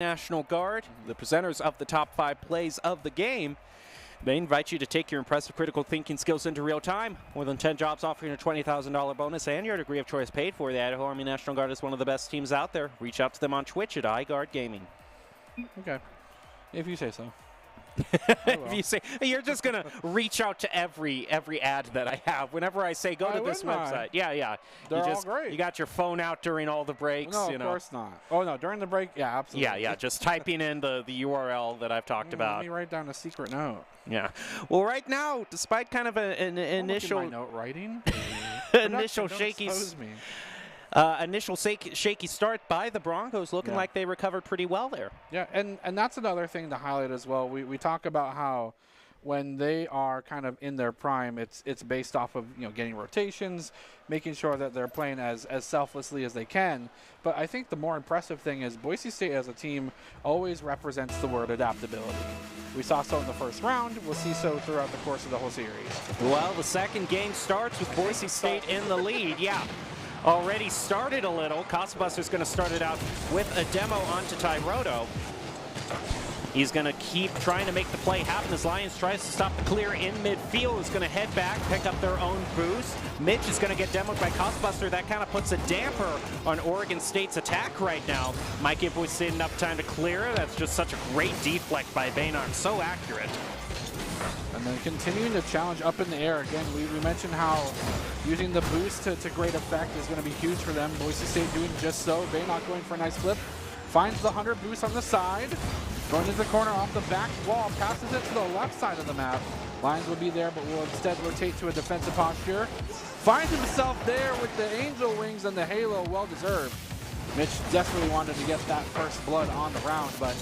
National Guard, the presenters of the top 5 plays of the game. They invite you to take your impressive critical thinking skills into real time. More than 10 jobs offering a $20,000 bonus and your degree of choice paid for. The Idaho Army National Guard is one of the best teams out there. Reach out to them on Twitch at iGuard Gaming. Okay, if you say so. If you say you're just gonna reach out to every ad that I have whenever I say go to this website. Yeah. They're all great. You got your phone out during all the breaks. No, of course not. Oh no, during the break, yeah, absolutely. Yeah. Just typing in the URL that I've talked about. Let me write down a secret note. Yeah. Well, right now, despite kind of an initial my note writing, initial shaky start by the Broncos, looking like they recovered pretty well there. Yeah, and that's another thing to highlight as well. We talk about how when they are kind of in their prime, it's based off of getting rotations, making sure that they're playing as selflessly as they can. But I think the more impressive thing is Boise State as a team always represents the word adaptability. We saw so in the first round. We'll see so throughout the course of the whole series. Well, the second game starts with Boise State in the lead. Yeah. Already started a little. Costbuster's going to start it out with a demo onto Tyrodo. He's going to keep trying to make the play happen as Lions tries to stop the clear in midfield. Is going to head back, pick up their own boost. Mitch is going to get demoed by Costbuster. That kind of puts a damper on Oregon State's attack right now. Might give Boise State enough time to clear it. That's just such a great deflect by Baynard. So accurate. And then continuing to challenge up in the air. Again, we mentioned how using the boost to great effect is going to be huge for them. Boise State doing just so. Baynock going for a nice flip. Finds the 100 boost on the side. Going into the corner off the back wall. Passes it to the left side of the map. Lions will be there, but will instead rotate to a defensive posture. Finds himself there with the angel wings and the halo. Well deserved. Mitch desperately wanted to get that first blood on the round, but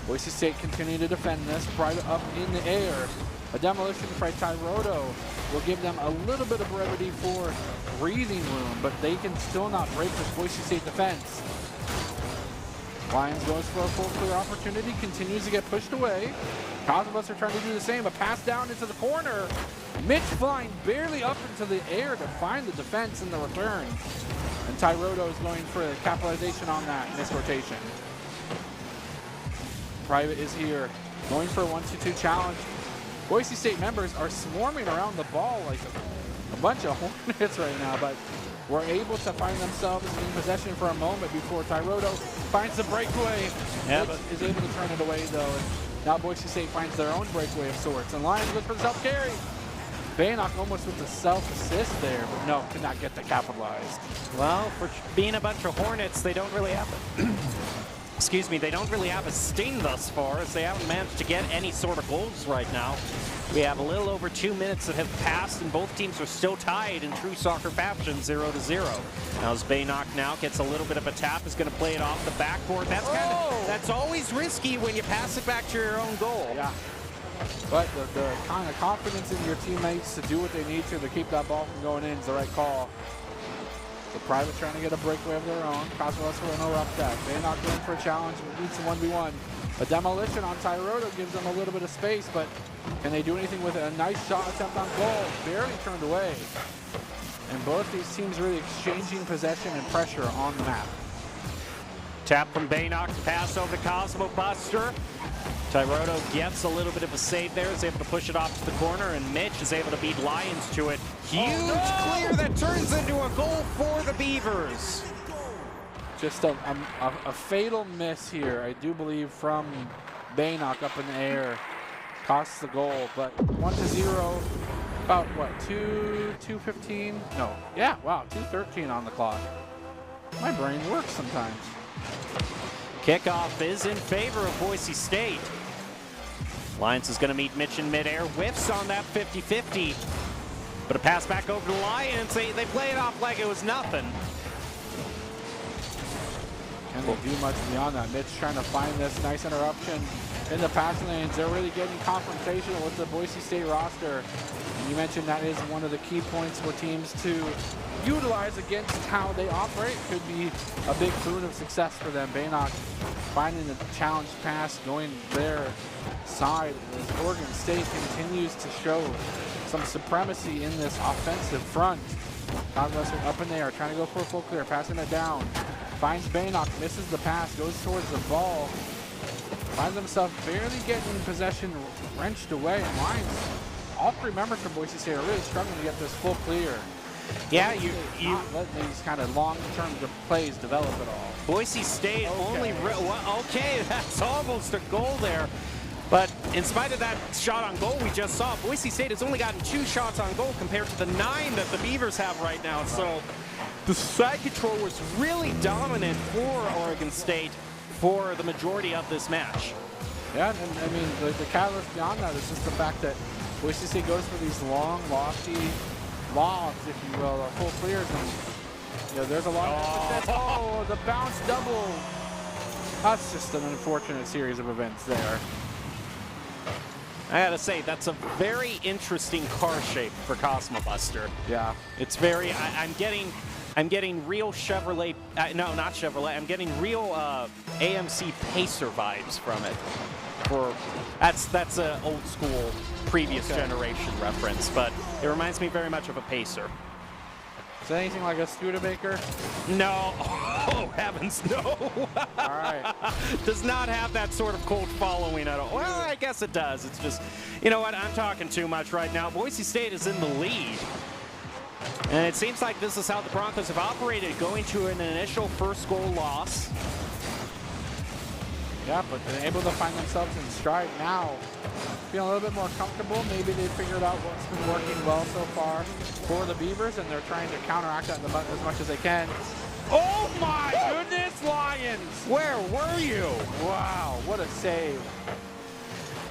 Boise State continuing to defend this. Private up in the air. A demolition by Tyrodo will give them a little bit of brevity for breathing room, but they can still not break this Boise State defense. Lions goes for a full clear opportunity, continues to get pushed away. Cosmos are trying to do the same, a pass down into the corner. Mitch flying barely up into the air to find the defense in the return. And Tyrodo is going for a capitalization on that misrotation. Private is here, going for a 1-2-2 challenge. Boise State members are swarming around the ball like a bunch of hornets right now, but were able to find themselves in possession for a moment before Tyrodo finds the breakaway. Yeah, is able to turn it away though. And now Boise State finds their own breakaway of sorts. And Lions look for the self-carry. Baynock almost with the self-assist there, but no, could not get the capitalized. Well, for being a bunch of hornets, they don't really have it. Excuse me, they don't really have a sting thus far, as they haven't managed to get any sort of goals right now. We have a little over 2 minutes that have passed, and both teams are still tied in true soccer fashion, 0-0. Now as Baynock now gets a little bit of a tap, is going to play it off the backboard. That's that's always risky when you pass it back to your own goal. Yeah. But the kind of confidence in your teammates to do what they need to keep that ball from going in is the right call. The Private trying to get a breakaway of their own. Cosmos for an over that. Baynock going for a challenge. Needs a 1v1. A demolition on Tyrodo gives them a little bit of space, but can they do anything with it? A nice shot attempt on goal. Barely turned away. And both these teams really exchanging possession and pressure on the map. Tap from Baynock, pass over to Cosmo Buster. Tyrodo gets a little bit of a save there, is able to push it off to the corner, and Mitch is able to beat Lions to it. Huge clear that turns into a goal for the Beavers. Just a fatal miss here, I do believe, from Baynock up in the air. Costs the goal, but 1-0, about what, 2:15? No, yeah, wow, 2:13 on the clock. My brain works sometimes. Kickoff is in favor of Boise State. Lions is going to meet Mitch in midair. Whiffs on that 50-50. But a pass back over to Lions. They play it off like it was nothing. Can they do much beyond that? Mitch trying to find this nice interruption in the passing lanes. They're really getting confrontational with the Boise State roster. And you mentioned that is one of the key points for teams to utilize against how they operate. Could be a big boon of success for them. Baynock finding the challenge pass, going their side as Oregon State continues to show some supremacy in this offensive front. Cosmos up in there, trying to go for a full clear, passing it down. Finds Baynock, misses the pass, goes towards the ball. finds himself barely getting possession wrenched away. And Lions, all 3 members from Boise State are really struggling to get this full clear. Yeah, you not letting these kind of long-term plays develop at all. Boise State okay, that's almost a goal there. But in spite of that shot on goal we just saw, Boise State has only gotten 2 shots on goal compared to the 9 that the Beavers have right now. So the side control was really dominant for Oregon State for the majority of this match. Yeah, and I mean, the catalyst beyond that is just the fact that Boise State goes for these long, lofty lobs, if you will, or full clears, and you know, there's a lot of the bounce double. That's just an unfortunate series of events there. I gotta say, that's a very interesting car shape for Cosmo Buster. Yeah. It's very, I'm getting real Chevrolet, no, not Chevrolet, I'm getting real AMC Pacer vibes from it. That's an old school, previous generation reference, but it reminds me very much of a Pacer. Is that anything like a Studebaker? No. Oh, heavens, no. All right. Does not have that sort of cult following at all. Well, I guess it does. It's just, you know what, I'm talking too much right now. Boise State is in the lead. And it seems like this is how the Broncos have operated, going to an initial first goal loss. Yeah, but they're able to find themselves in stride now. Feeling a little bit more comfortable. Maybe they figured out what's been working well so far for the Beavers, and they're trying to counteract that as much as they can. Oh my goodness, Lions! Where were you? Wow, what a save.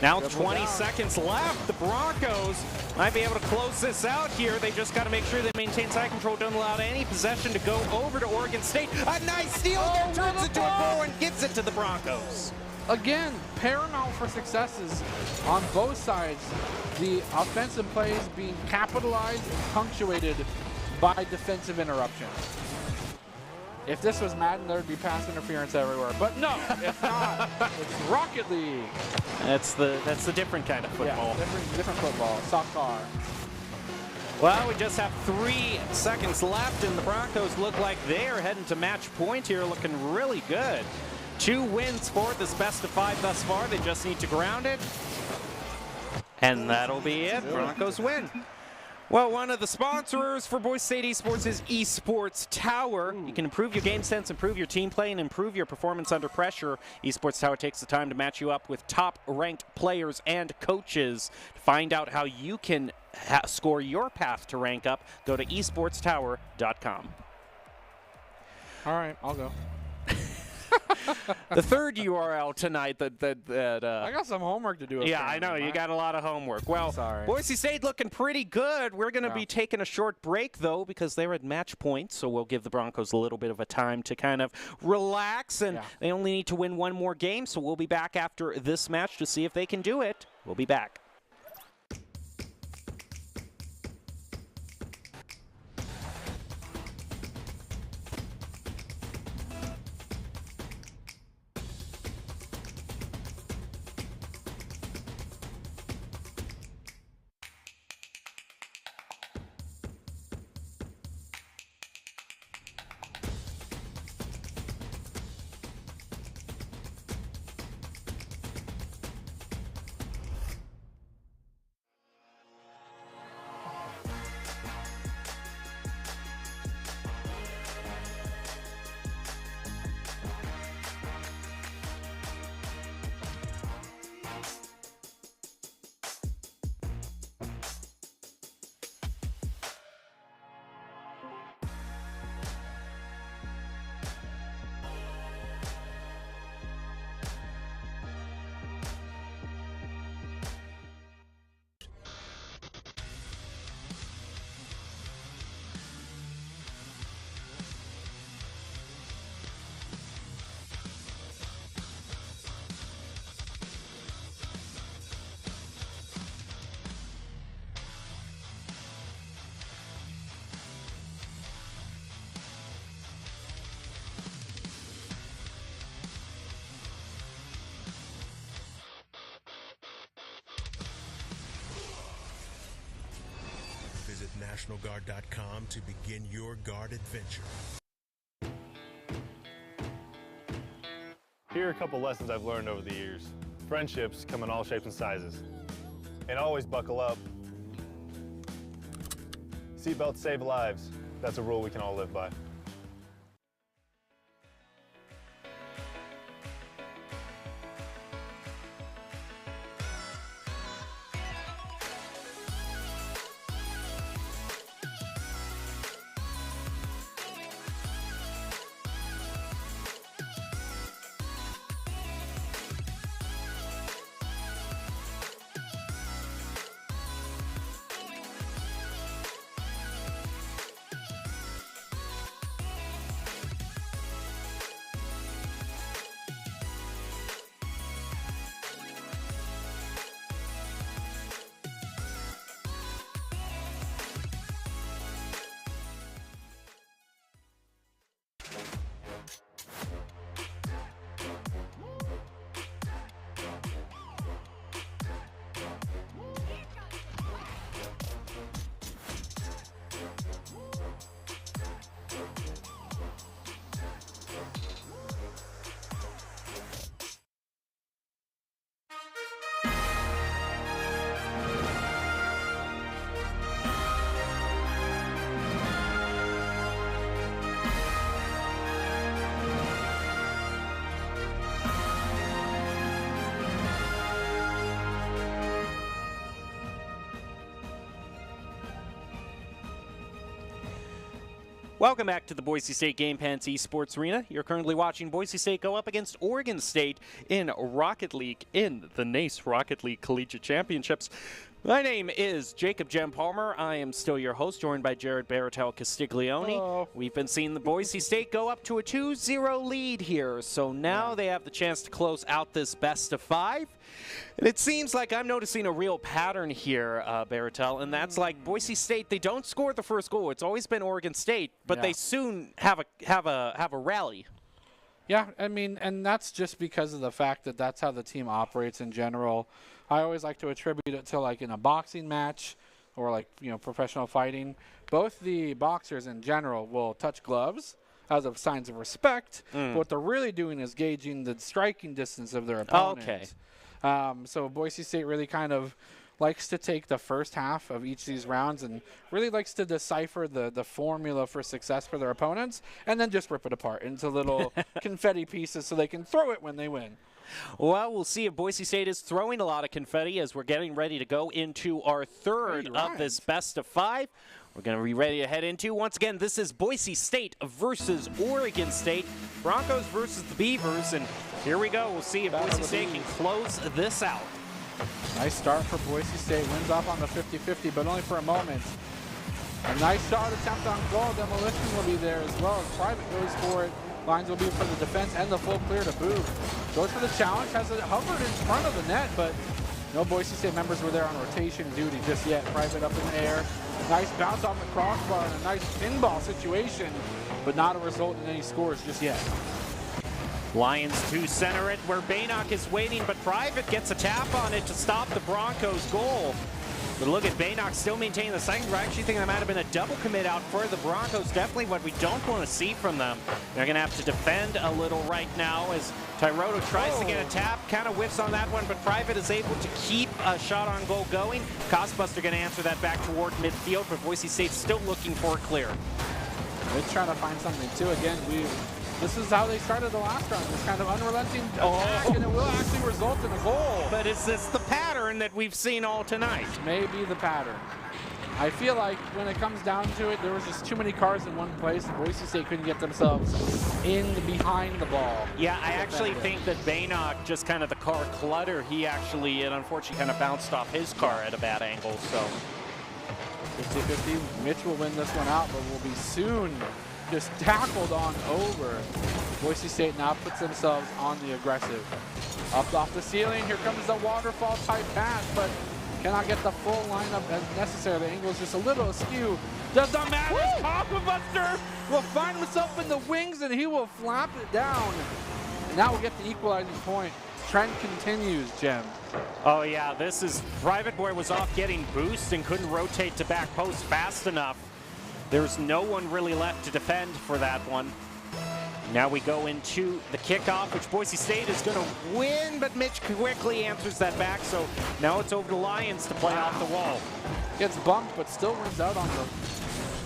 Now 20 seconds left. The Broncos might be able to close this out here. They just got to make sure they maintain side control, don't allow any possession to go over to Oregon State. A nice steal there, turns into a goal and gives it to the Broncos. Again, paramount for successes on both sides. The offensive plays being capitalized and punctuated by defensive interruptions. If this was Madden, there would be pass interference everywhere. But no, it's not. It's Rocket League. That's the different kind of football. Yeah, different football. Soccer. Well, we just have 3 seconds left, and the Broncos look like they're heading to match point here, looking really good. 2 wins for this best of 5 thus far. They just need to ground it. And that'll be it. Broncos win. Well, one of the sponsors for Boise State Esports is Esports Tower. You can improve your game sense, improve your team play, and improve your performance under pressure. Esports Tower takes the time to match you up with top-ranked players and coaches. To find out how you can score your path to rank up, go to esportstower.com. All right, I'll go. The third URL tonight that I got some homework to do. Yeah, I know. You got a lot of homework. Well, Boise State looking pretty good. We're going to be taking a short break, though, because they're at match point, so we'll give the Broncos a little bit of a time to kind of relax, and they only need to win 1 more game, so we'll be back after this match to see if they can do it. We'll be back. Visit NationalGuard.com to begin your guard adventure. Here are a couple lessons I've learned over the years. Friendships come in all shapes and sizes. And always buckle up. Seatbelts save lives. That's a rule we can all live by. Welcome back to the Boise State Game Pants Esports Arena. You're currently watching Boise State go up against Oregon State in Rocket League in the NACE Rocket League Collegiate Championships. My name is Jacob Jem Palmer. I am still your host, joined by Jared Baratel Castiglione. Hello. We've been seeing the Boise State go up to a 2-0 lead here, so now they have the chance to close out this best of 5. And it seems like I'm noticing a real pattern here, Baratel, and that's like Boise State, they don't score the first goal. It's always been Oregon State, but they soon have a rally. Yeah, I mean, and that's just because of the fact that that's how the team operates in general. I always like to attribute it to, like, in a boxing match or, like, you know, professional fighting. Both the boxers in general will touch gloves as of signs of respect. But what they're really doing is gauging the striking distance of their opponent. Okay. So Boise State really kind of likes to take the first half of each of these rounds and really likes to decipher the formula for success for their opponents and then just rip it apart into little confetti pieces so they can throw it when they win. Well, we'll see if Boise State is throwing a lot of confetti as we're getting ready to go into our third of this best of 5. We're going to be ready to head into. Once again, this is Boise State versus Oregon State. Broncos versus the Beavers, and here we go. We'll see if Boise State can close this out. Nice start for Boise State. Wins off on the 50-50, but only for a moment. A nice shot attempt on goal. Demolition will be there as well as Private goes for it. Lines will be for the defense and the full clear to Boog. Goes for the challenge, has it hovered in front of the net, but no Boise State members were there on rotation duty just yet. Private up in the air. Nice bounce off the crossbar and a nice pinball situation, but not a result in any scores just yet. Lions to center it where Baynock is waiting, but Private gets a tap on it to stop the Broncos' goal. But look at Baynock still maintaining the second. I actually think that might have been a double commit out for the Broncos. Definitely what we don't want to see from them. They're going to have to defend a little right now as Tyrodo tries to get a tap, kind of whiffs on that one, but Private is able to keep a shot on goal going. Costbuster going to answer that back toward midfield, but Boise State's still looking for a clear. They're trying to find something too. Again, this is how they started the last round. This kind of unrelenting attack, and it will actually result in a goal. But is this the pattern that we've seen all tonight? Maybe the pattern. I feel like when it comes down to it, there was just too many cars in one place, and Boise State couldn't get themselves behind the ball. Yeah, I actually think that Baynock, just kind of the car clutter, it unfortunately kind of bounced off his car at a bad angle, so. 50-50, Mitch will win this one out, but will be soon just tackled on over. Boise State now puts themselves on the aggressive. Up off the ceiling, here comes the waterfall type pass, but cannot get the full lineup as necessary. The angle is just a little askew. Does not matter. Cockbuster will find himself in the wings and he will flap it down. And now we'll get the equalizing point. Trend continues, Jem. Oh yeah, this is, Private Boy was off getting boost and couldn't rotate to back post fast enough. There's no one really left to defend for that one. Now we go into the kickoff, which Boise State is going to win, but Mitch quickly answers that back, so now it's over to Lions to play off the wall. Gets bumped, but still wins out on the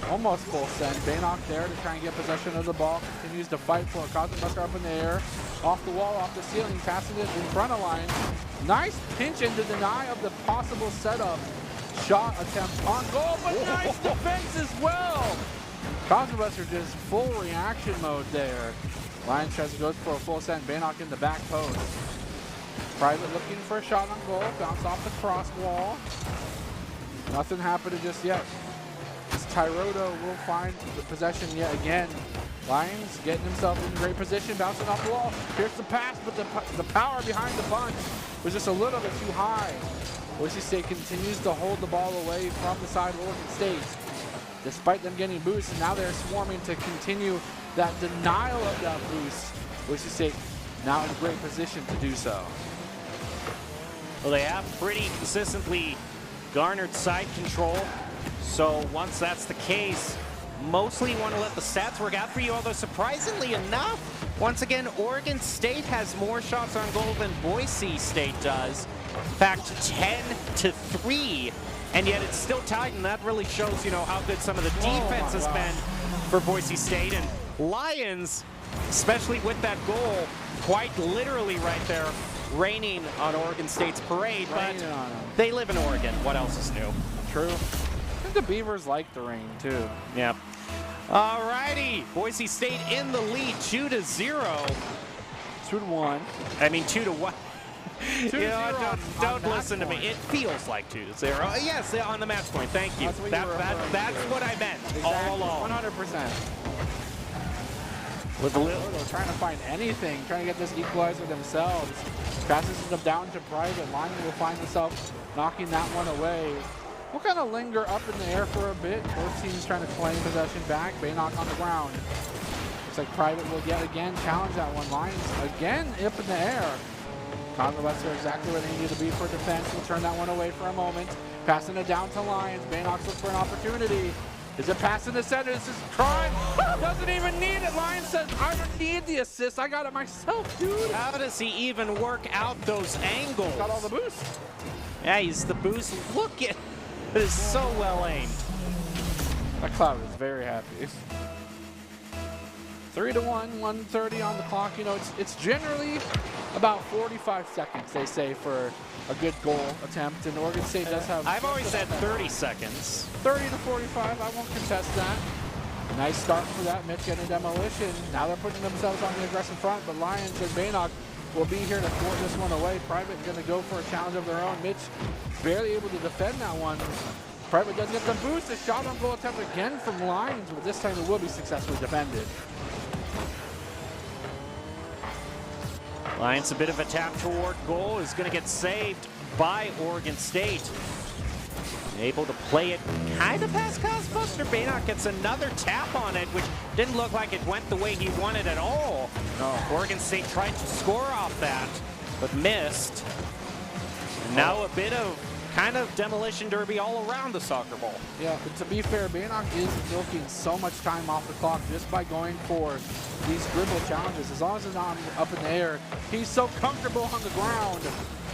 almost full send. Baynock there to try and get possession of the ball. Continues to fight for a Cosmic Buster up in the air. Off the wall, off the ceiling, passing it in front of Lions. Nice pinch in to deny of the possible setup shot attempt on goal, but nice defense as well. Cosmic Buster just full reaction mode there. Lions tries to go for a full send. Baynock in the back post. Private looking for a shot on goal. Bounce off the cross wall. Nothing happening just yet. This Tyrodo will find the possession yet again. Lions getting himself in great position, bouncing off the wall. Here's the pass, but the power behind the punch was just a little bit too high. Boise State continues to hold the ball away from the side of Oregon State. Despite them getting boosts, and now they're swarming to continue that denial of that boost. Boise State now in great position to do so. Well, they have pretty consistently garnered side control. So once that's the case, mostly you want to let the stats work out for you, although surprisingly enough, once again, Oregon State has more shots on goal than Boise State does. In fact, 10-3, and yet it's still tight, and that really shows, you know, how good some of the defense has been for Boise State. And Lions, especially with that goal, quite literally right there, raining on Oregon State's parade, but they live in Oregon. What else is new? True. I think the Beavers like the rain, too. Yeah. Alrighty, Boise State in the lead, 2-0. 2-1. I mean, 2-1. 2-0 You know, don't listen to me. point. It feels like 2-0. Yes, on the match point. Thank you. That's what, That's what I meant all along. 100%. With a little, They're trying to find anything, trying to get this equalizer themselves. Passes it down to Private. Lyman will find himself knocking that one away. We'll kind of linger up in the air for a bit. Both teams trying to claim possession back. Baynock on the ground. Looks like Private will yet again challenge that one. Lions again up in the air. Cosmic Buster exactly where they need to be for defense. We'll turn that one away for a moment. Passing it down to Lions. Baynock looks for an opportunity. Is it passing the center? This is crime. Doesn't even need it. Lions says, I don't need the assist. I got it myself, dude. how does he even work out those angles? Got all the boosts. Yeah, he's the boost. Look at it. It is so well aimed. That Cloud is very happy. 3-1, 1:30 on the clock. You know, it's generally about 45 seconds, they say, for a good goal attempt. And Oregon State does have... I've always said 30 seconds. 30 to 45, I won't contest that. Nice start for that. Mitch getting demolition. Now they're putting themselves on the aggressive front, but Lions and Baynock will be here to thwart this one away. Private going to go for a challenge of their own. Mitch barely able to defend that one. Private does get the boost. A shot on goal attempt again from Lions, but this time it will be successfully defended. Lions a bit of a tap toward goal is going to get saved by Oregon State. Able to play it kind of past Cosbuster. Baynock gets another tap on it, which didn't look like it went the way he wanted at all. No. Oregon State tried to score off that, but missed. And now a bit of kind of demolition derby all around the soccer ball. Yeah, but to be fair, Baynock is milking so much time off the clock just by going for these dribble challenges. As long as it's not up in the air, he's so comfortable on the ground.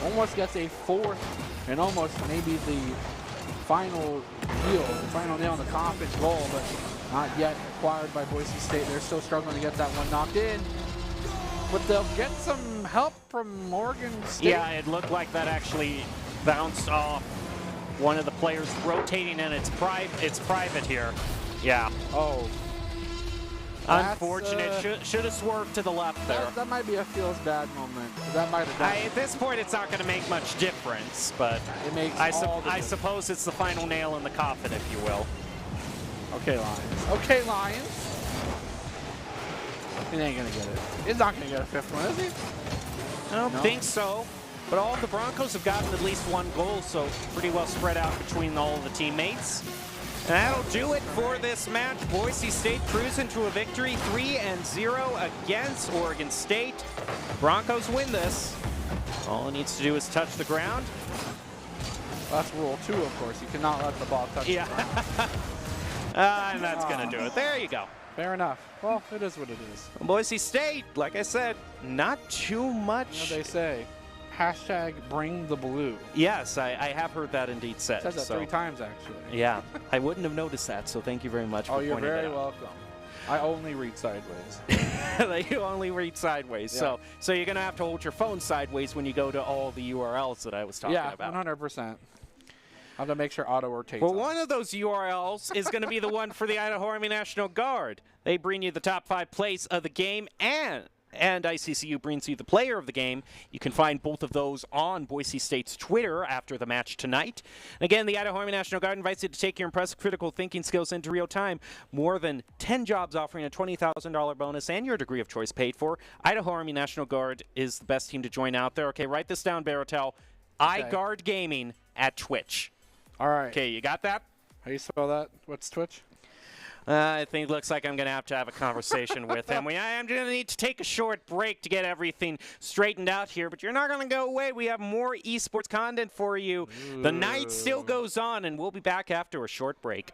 Almost gets a fourth and almost maybe the final nail in the coffin goal, but not yet acquired by Boise State. They're still struggling to get that one knocked in. But they'll get some help from Oregon State. Yeah, it looked like that actually bounced off one of the players rotating, and it's private here. Yeah. Oh. Unfortunate. Should have swerved to the left there. That might be a feels bad moment. That might have done. At this point, it's not going to make much difference, but it makes I suppose it's the final nail in the coffin, if you will. Okay, Lions. Okay, Lions. He ain't going to get it. He's not going to get a fifth one, is he? I don't think so. But all of the Broncos have gotten at least one goal, so pretty well spread out between all of the teammates. And that'll do it for this match. Boise State cruising to a victory, 3-0 against Oregon State. Broncos win this. All it needs to do is touch the ground. That's rule 2, of course. You cannot let the ball touch the ground. And that's going to do it. There you go. Fair enough. Well, it is what it is. Boise State, like I said, not too much. You know, they say, hashtag bring the blue. Yes, I have heard that indeed said. It says that 3 times, actually. Yeah, I wouldn't have noticed that, so thank you very much for you're pointing that out. very welcome. I only read sideways. You only read sideways, Yeah. so you're going to have to hold your phone sideways when you go to all the URLs that I was talking Yeah, about. 100%. I have to make sure auto rotates. Well, on. one of those URLs is going to be the one for the Idaho Army National Guard. They bring you the top 5 plays of the game, and ICCU brings you the player of the game. You can find both of those on Boise State's Twitter after the match tonight. And again, the Idaho Army National Guard invites you to take your impressive critical thinking skills into real time. More than 10 jobs offering a $20,000 bonus and your degree of choice paid for. Idaho Army National Guard is the best team to join out there. Okay, write this down, Baratel. Okay. iGuard Gaming at Twitch. All right. Okay, you got that? How do you spell that? What's Twitch? I think it looks like I'm going to have a conversation with him. I'm going to need to take a short break to get everything straightened out here, but you're not going to go away. We have more esports content for you. Ooh. The night still goes on, and we'll be back after a short break.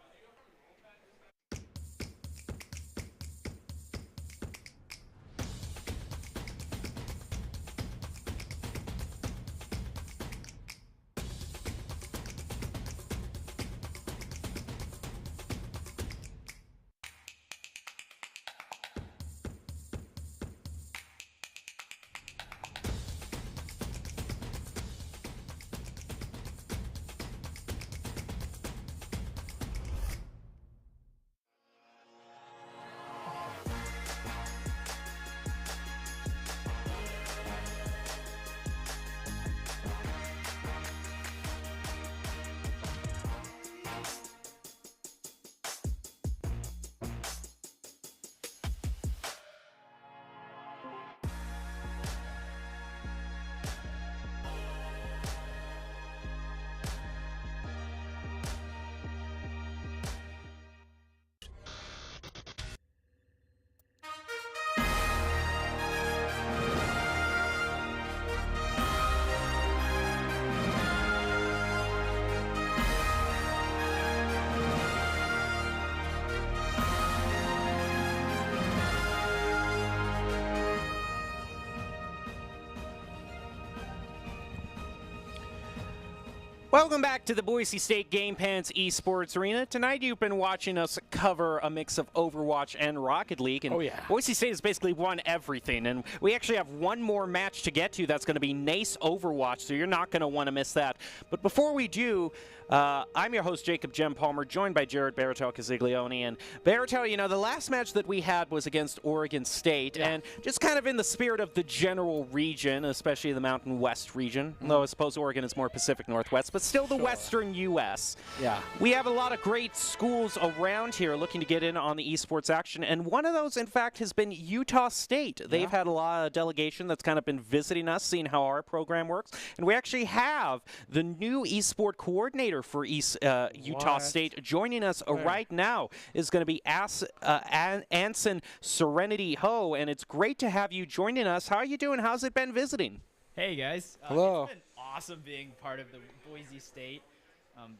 Welcome back to the Boise State Game Pants Esports Arena. Tonight you've been watching us cover a mix of Overwatch and Rocket League. And Boise State has basically won everything. And we actually have one more match to get to. That's going to be NACE Overwatch, so you're not going to want to miss that. But before we do, I'm your host, Jacob Jem Palmer, joined by Jared Baratel Caziglione. And Baratel, you know, the last match that we had was against Oregon State. Yeah. And just kind of in the spirit of the general region, especially the Mountain West region, though I suppose Oregon is more Pacific Northwest, but still the Western U.S. Yeah. We have a lot of great schools around here looking to get in on the esports action, and one of those, in fact, has been Utah State. They've had a lot of delegation that's kind of been visiting us, seeing how our program works, and we actually have the new esport coordinator for Utah State joining us right now. Is going to be Anson Serenity Ho, and it's great to have you joining us. How are you doing? How's it been visiting? Hey guys. Hello. It's been awesome being part of the Boise State,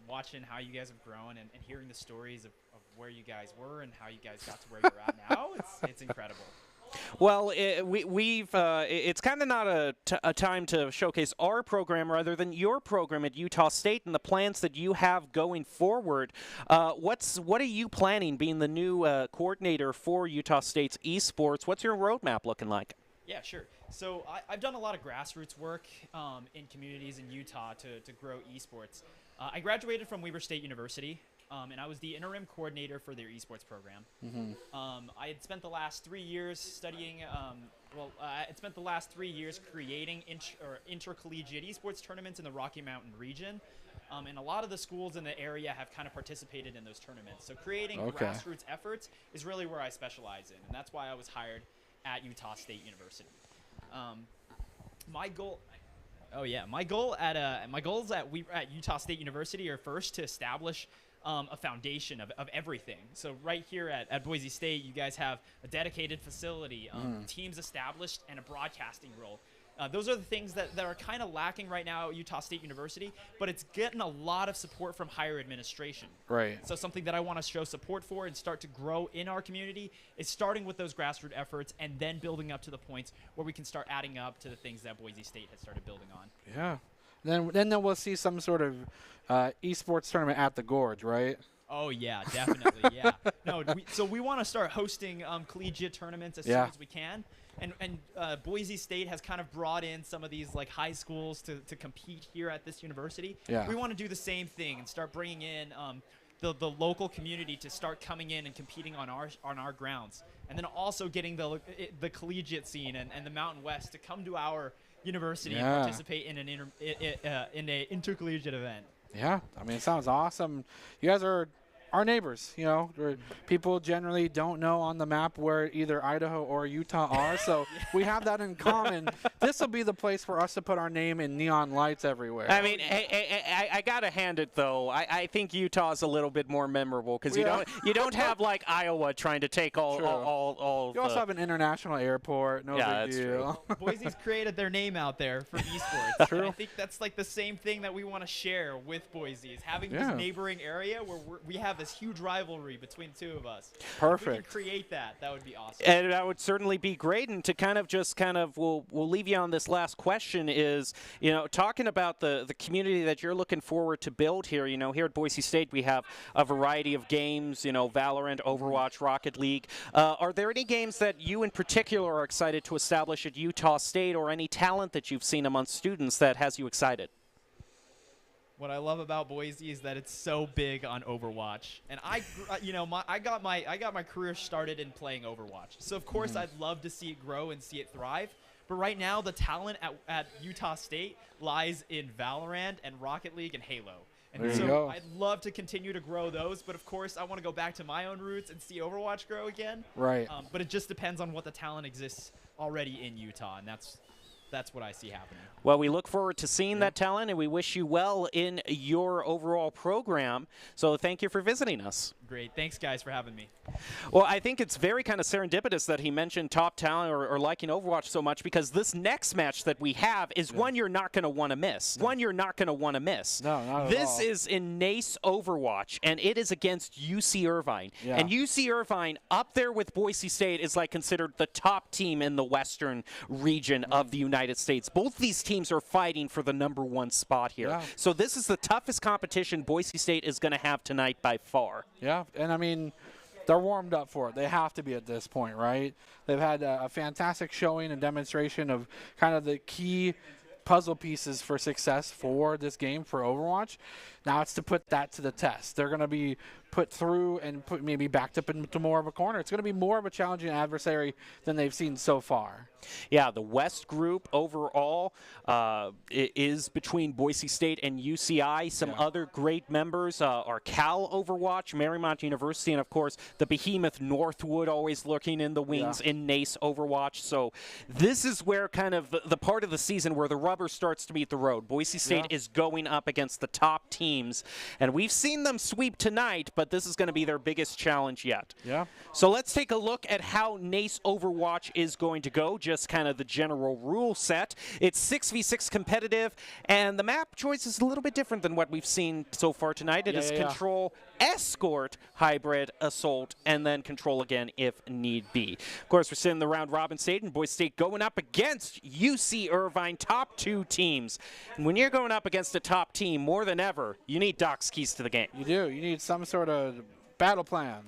watching how you guys have grown and hearing the stories of where you guys were and how you guys got to where you're at now. It's incredible. Well, it's kind of not a time to showcase our program rather than your program at Utah State and the plans that you have going forward. What are you planning being the new coordinator for Utah State's esports? What's your roadmap looking like? Yeah, sure. So I've done a lot of grassroots work in communities in Utah to grow esports. I graduated from Weber State University, and I was the interim coordinator for their esports program. I had spent the last 3 years studying, I had spent the last 3 years creating intercollegiate esports tournaments in the Rocky Mountain region. And a lot of the schools in the area have kind of participated in those tournaments. So creating grassroots efforts is really where I specialize in, and that's why I was hired at Utah State University. My goals at Utah State University are first to establish a foundation of everything. So right here at Boise State, you guys have a dedicated facility, teams established, and a broadcasting role. Those are the things that are kind of lacking right now at Utah State University, but it's getting a lot of support from higher administration. Right. So something that I want to show support for and start to grow in our community is starting with those grassroots efforts and then building up to the points where we can start adding up to the things that Boise State has started building on. Yeah. Then we'll see some sort of esports tournament at the Gorge, right? Oh, yeah, definitely, yeah. No, so we want to start hosting collegiate tournaments as soon as we can. And Boise State has kind of brought in some of these like high schools to compete here at this university. Yeah. We want to do the same thing and start bringing in the local community to start coming in and competing on our grounds, and then also getting the collegiate scene and the Mountain West to come to our university and participate in an intercollegiate event. Yeah, I mean, it sounds awesome. You guys are our neighbors, you know. People generally don't know on the map where either Idaho or Utah are, so we have that in common. This will be the place for us to put our name in neon lights everywhere. I mean, I gotta hand it though. I think Utah is a little bit more memorable because you don't have like Iowa trying to take all. You also have an international airport. No big deal. Well, Boise's created their name out there for esports. True. I think that's like the same thing that we want to share with Boise is having this neighboring area where we have this huge rivalry between two of us. Perfect. If we can create that would be awesome. And that would certainly be great. And to we'll leave you on this last question is, you know, talking about the community that you're looking forward to build here. You know, here at Boise State we have a variety of games. You know, Valorant, Overwatch, Rocket League. Are there any games that you in particular are excited to establish at Utah State, or any talent that you've seen amongst students that has you excited? What I love about Boise is that it's so big on Overwatch, and I got my career started in playing Overwatch. So of course I'd love to see it grow and see it thrive. But right now the talent at Utah State lies in Valorant and Rocket League and Halo. And so I'd love to continue to grow those, but of course I want to go back to my own roots and see Overwatch grow again. Right. But it just depends on what the talent exists already in Utah, and that's what I see happening. Well, we look forward to seeing that talent, and we wish you well in your overall program. So thank you for visiting us. Great. Thanks, guys, for having me. Well, I think it's very kind of serendipitous that he mentioned top talent or liking Overwatch so much, because this next match that we have is one you're not going to want to miss. One you're not going to want to miss. No, not at all. This is in NACE Overwatch, and it is against UC Irvine. Yeah. And UC Irvine, up there with Boise State, is like considered the top team in the western region of the United States. Both these teams are fighting for the #1 spot here. Yeah. So this is the toughest competition Boise State is going to have tonight by far. Yeah, and I mean, they're warmed up for it. They have to be at this point, right? They've had a fantastic showing and demonstration of kind of the key puzzle pieces for success for this game for Overwatch. Now it's to put that to the test. They're going to be put through and maybe backed up into more of a corner. It's going to be more of a challenging adversary than they've seen so far. Yeah, the West group overall is between Boise State and UCI. Some other great members are Cal Overwatch, Marymount University, and of course the behemoth Northwood always lurking in the wings in NACE Overwatch. So this is where kind of the part of the season where the rubber starts to meet the road. Boise State is going up against the top teams, and we've seen them sweep tonight, but this is going to be their biggest challenge yet. Yeah. So let's take a look at how NACE Overwatch is going to go, just kind of the general rule set. It's 6v6 competitive, and the map choice is a little bit different than what we've seen so far tonight. It is control, escort, hybrid, assault, and then control again if need be. Of course, we're sitting in the round robin stage, and Boise State going up against UC Irvine, top 2 teams. And when you're going up against a top team, more than ever, you need Doc's keys to the game. You do. You need some sort of battle plan.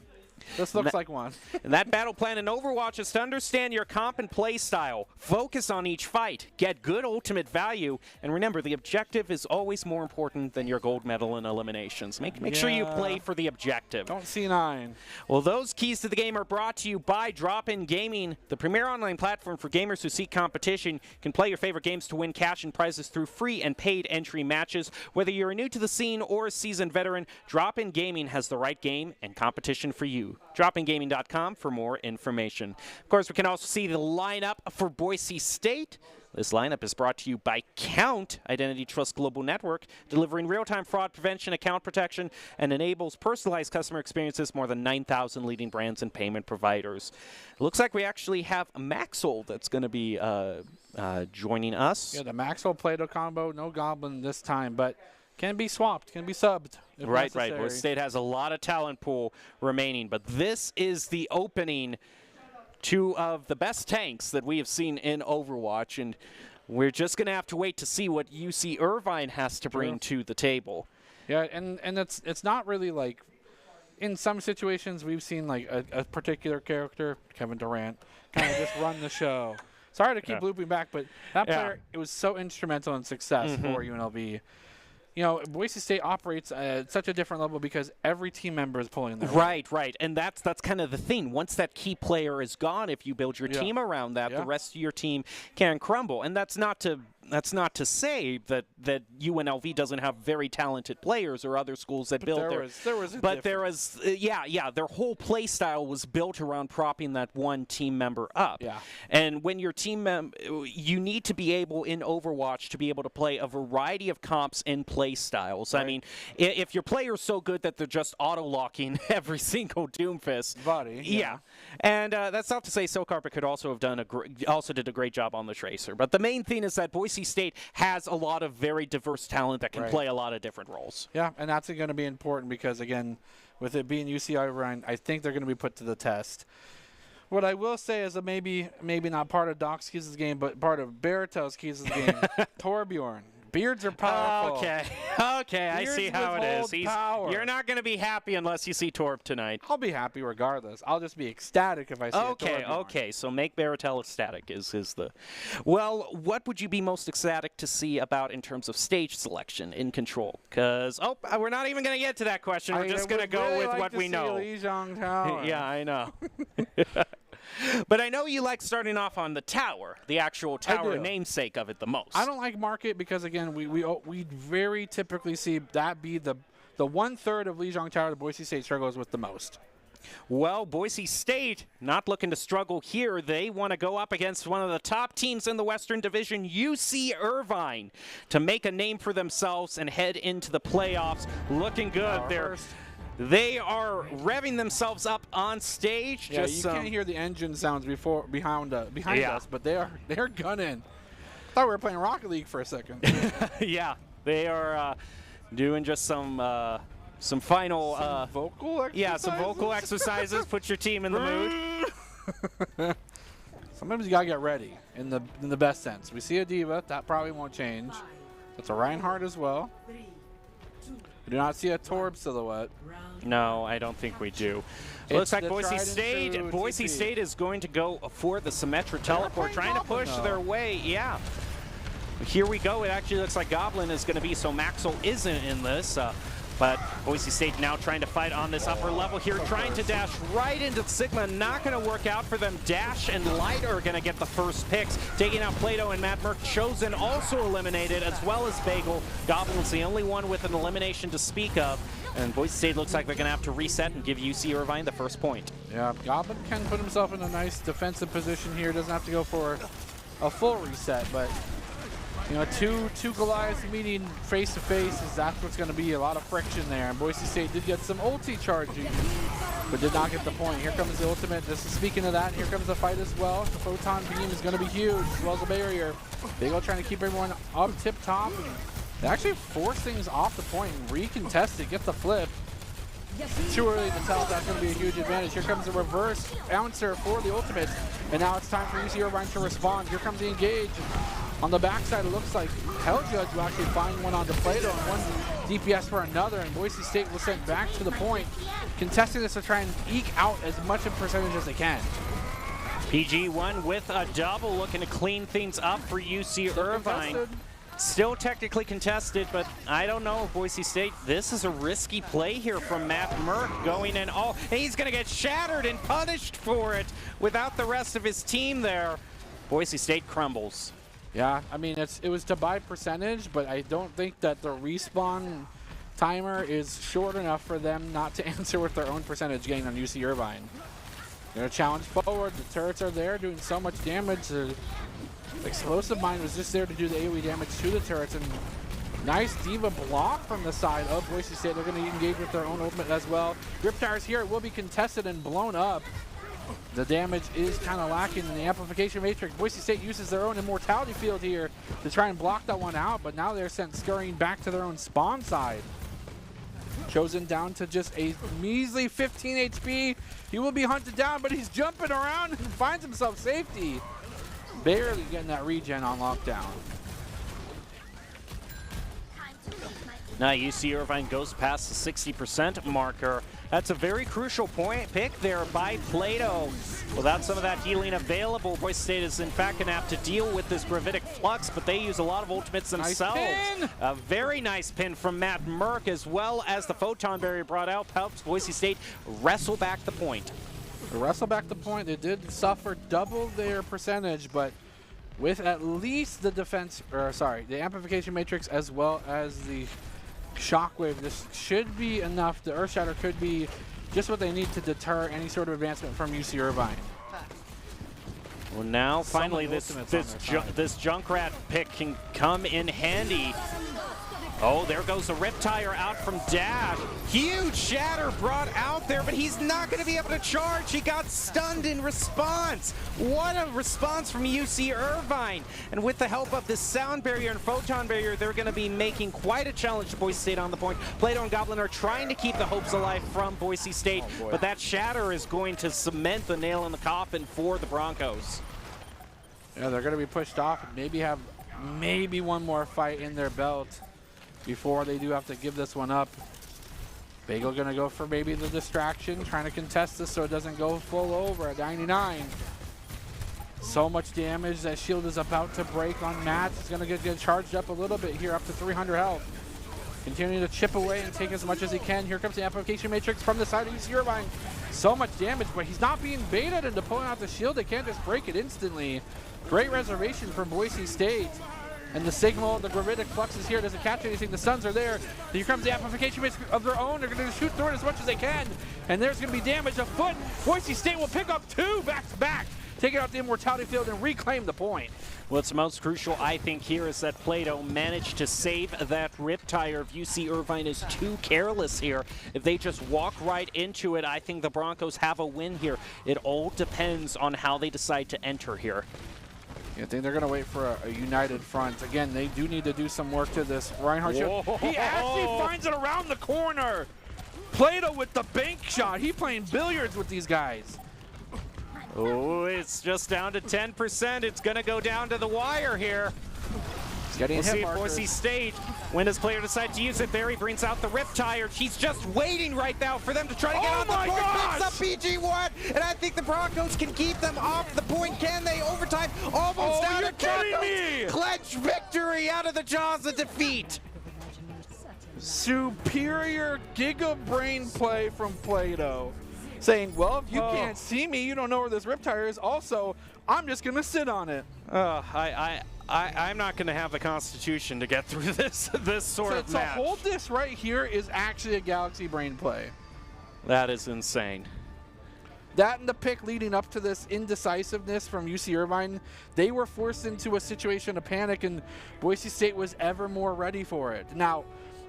This looks like one. And that battle plan in Overwatch is to understand your comp and play style, focus on each fight, get good ultimate value, and remember, the objective is always more important than your gold medal in eliminations. Make sure you play for the objective. Don't C9. Well, those keys to the game are brought to you by Drop-In Gaming, the premier online platform for gamers who seek competition. You can play your favorite games to win cash and prizes through free and paid entry matches. Whether you're new to the scene or a seasoned veteran, Drop-In Gaming has the right game and competition for you. DropInGaming.com for more information. Of course, we can also see the lineup for Boise State. This lineup is brought to you by Count, Identity Trust Global Network, delivering real-time fraud prevention, account protection, and enables personalized customer experiences, more than 9,000 leading brands and payment providers. It looks like we actually have Maxwell that's going to be joining us. Yeah, the Maxwell Plato combo, no Goblin this time, but can be swapped, can be subbed. Right. Boise State has a lot of talent pool remaining, but this is the opening two of the best tanks that we have seen in Overwatch, and we're just going to have to wait to see what UC Irvine has to bring to the table. Yeah, and it's not really like, in some situations we've seen like a particular character, Kevin Durant, kind of just run the show. Sorry to keep looping back, but that player, it was so instrumental in success for UNLV. You know, Boise State operates at such a different level because every team member is pulling their weight. Right. And that's kind of the thing. Once that key player is gone, if you build your team around that, the rest of your team can crumble. And that's not to say that UNLV doesn't have very talented players or other schools that build their whole play style was built around propping that one team member up. Yeah. And when your team you need to be able in Overwatch to be able to play a variety of comps and play styles. Right. I mean, if your player's so good that they're just auto-locking every single Doomfist. Body. Yeah. And that's not to say Soulcarpet could also have done also did a great job on the Tracer. But the main thing is that Boise State has a lot of very diverse talent that can play a lot of different roles. Yeah, and that's going to be important because, again, with it being UCI Ryan, I think they're going to be put to the test. What I will say is that maybe not part of Doc's Keys' game, but part of Baratel's Keys' game, Torbjorn. Beards are powerful. Okay, I see how it is. You're not going to be happy unless you see Torb tonight. I'll be happy regardless. I'll just be ecstatic if I see a Torbjorn. Okay, so make Baratel ecstatic is the... Well, what would you be most ecstatic to see about in terms of stage selection in Control? Because, we're not even going to get to that question. We're just going to go with what we know. Yeah, I know. But I know you like starting off on the tower, the actual tower namesake of it the most. I don't like market because, again, we very typically see that be the 1/3 of Lijiang Tower that Boise State struggles with the most. Well, Boise State not looking to struggle here. They want to go up against one of the top teams in the Western Division, UC Irvine, to make a name for themselves and head into the playoffs. Looking good. They are revving themselves up on stage. Yeah, you can't hear the engine sounds behind us, but they're gunning. I thought we were playing Rocket League for a second. Yeah, they are doing just some final vocal exercises. Yeah, some vocal exercises. Put your team in the mood. Sometimes you gotta get ready in the best sense. We see a diva that probably won't change. That's a Reinhardt as well. We do not see a Torb silhouette. No, I don't think we do. It looks like Boise State is going to go for the Symmetra teleport, trying to push their way. Yeah. Here we go. It actually looks like Goblin is going to be, so Maxwell isn't in this. But Boise State now trying to fight on this upper level here, trying to dash right into Sigma. Not going to work out for them. Dash and Light are going to get the first picks, taking out Plato and Matt Merck. Chosen also eliminated, as well as Bagel. Goblin's the only one with an elimination to speak of. And Boise State looks like they're going to have to reset and give UC Irvine the first point. Yeah, Goblin can put himself in a nice defensive position here. Doesn't have to go for a full reset, but you know, two Goliaths meeting face to face, that's what's going to be a lot of friction there. And Boise State did get some ulti charging, but did not get the point. Here comes the ultimate. This is speaking of that. Here comes the fight as well. The photon beam is going to be huge, as well as the barrier. Bagel trying to keep everyone up tip top. And they actually force things off the point and recontest it, get the flip. Too early to tell if that's going to be a huge advantage. Here comes the reverse bouncer for the ultimate. And now it's time for UC Irvine to respond. Here comes the engage. On the backside, it looks like Helljudge will actually find one onto Plato and one DPS for another, and Boise State will send back to the point, contesting this to try and eke out as much of a percentage as they can. PG1 with a double, looking to clean things up for UC Irvine. Still technically contested, but I don't know, Boise State. This is a risky play here from Matt Merck going in all, and he's going to get shattered and punished for it without the rest of his team there. Boise State crumbles. Yeah, I mean, it was to buy percentage, but I don't think that the respawn timer is short enough for them not to answer with their own percentage gain on UC Irvine. They're going to challenge forward. The turrets are there doing so much damage. Explosive Mine was just there to do the AoE damage to the turrets, and nice Diva block from the side of Boise State. They're going to engage with their own ultimate as well. Riptire's here. It will be contested and blown up. The damage is kind of lacking in the amplification matrix. Boise State uses their own immortality field here to try and block that one out, but now they're sent scurrying back to their own spawn side. Chosen down to just a measly 15 HP. He will be hunted down, but he's jumping around and finds himself safety. Barely getting that regen on lockdown. Now UC Irvine goes past the 60% marker. That's a very crucial pick there by Plato. Without some of that healing available, Boise State is in fact going to have to deal with this gravitic flux, but they use a lot of ultimates themselves. Nice pin. A very nice pin from Matt Merck, as well as the photon barrier brought out, helps Boise State wrestle back the point. They wrestle back the point. They did suffer double their percentage, but with at least the defense, or sorry, the amplification matrix as well as the shockwave, this should be enough. The Earthshatter could be just what they need to deter any sort of advancement from UC Irvine. Well, now finally this Junkrat pick can come in handy. Oh, there goes the Riptire out from Dash. Huge shatter brought out there, but he's not going to be able to charge. He got stunned in response. What a response from UC Irvine. And with the help of this sound barrier and photon barrier, they're going to be making quite a challenge to Boise State on the point. Plato and Goblin are trying to keep the hopes alive from Boise State, but that shatter is going to cement the nail in the coffin for the Broncos. Yeah, they're going to be pushed off and maybe have one more fight in their belt before they do have to give this one up. Bagel gonna go for maybe the distraction, trying to contest this so it doesn't go full over at 99. So much damage. That shield is about to break on Matt. He's gonna get charged up a little bit here, up to 300 health. Continuing to chip away and take as much as he can. Here comes the amplification matrix from the side of UC Irvine. So much damage, but he's not being baited into pulling out the shield. They can't just break it instantly. Great reservation from Boise State. And the signal, the gravitic flux is here. Doesn't catch anything. The stuns are there. Here comes the amplification of their own. They're going to shoot through it as much as they can. And there's going to be damage afoot. Boise State will pick up 2 back-to-back. Take it out the immortality field and reclaim the point. What's most crucial, I think, here is that Plato managed to save that Riptire. If UC Irvine is too careless here, if they just walk right into it, I think the Broncos have a win here. It all depends on how they decide to enter here. I think they're going to wait for a united front. Again, they do need to do some work to this. Reinhardt, he actually finds it around the corner. Plato with the bank shot. He playing billiards with these guys. Oh, it's just down to 10%. It's going to go down to the wire here. We'll see if Boise State, when does player decide to use it? Barry brings out the Riptire. He's just waiting right now for them to try to get on the point. Picks up PG1, and I think the Broncos can keep them off the point. Can they? Overtime, almost out of Broncos. Clutch victory out of the jaws of defeat. Superior Giga Brain play from Plato. Saying, well, if you can't see me, you don't know where this Riptire is. Also, I'm just going to sit on it. I'm not going to have the constitution to get through this sort of match. To hold this right here is actually a Galaxy Brain play. That is insane. That and the pick leading up to this indecisiveness from UC Irvine, they were forced into a situation of panic, and Boise State was ever more ready for it. Now,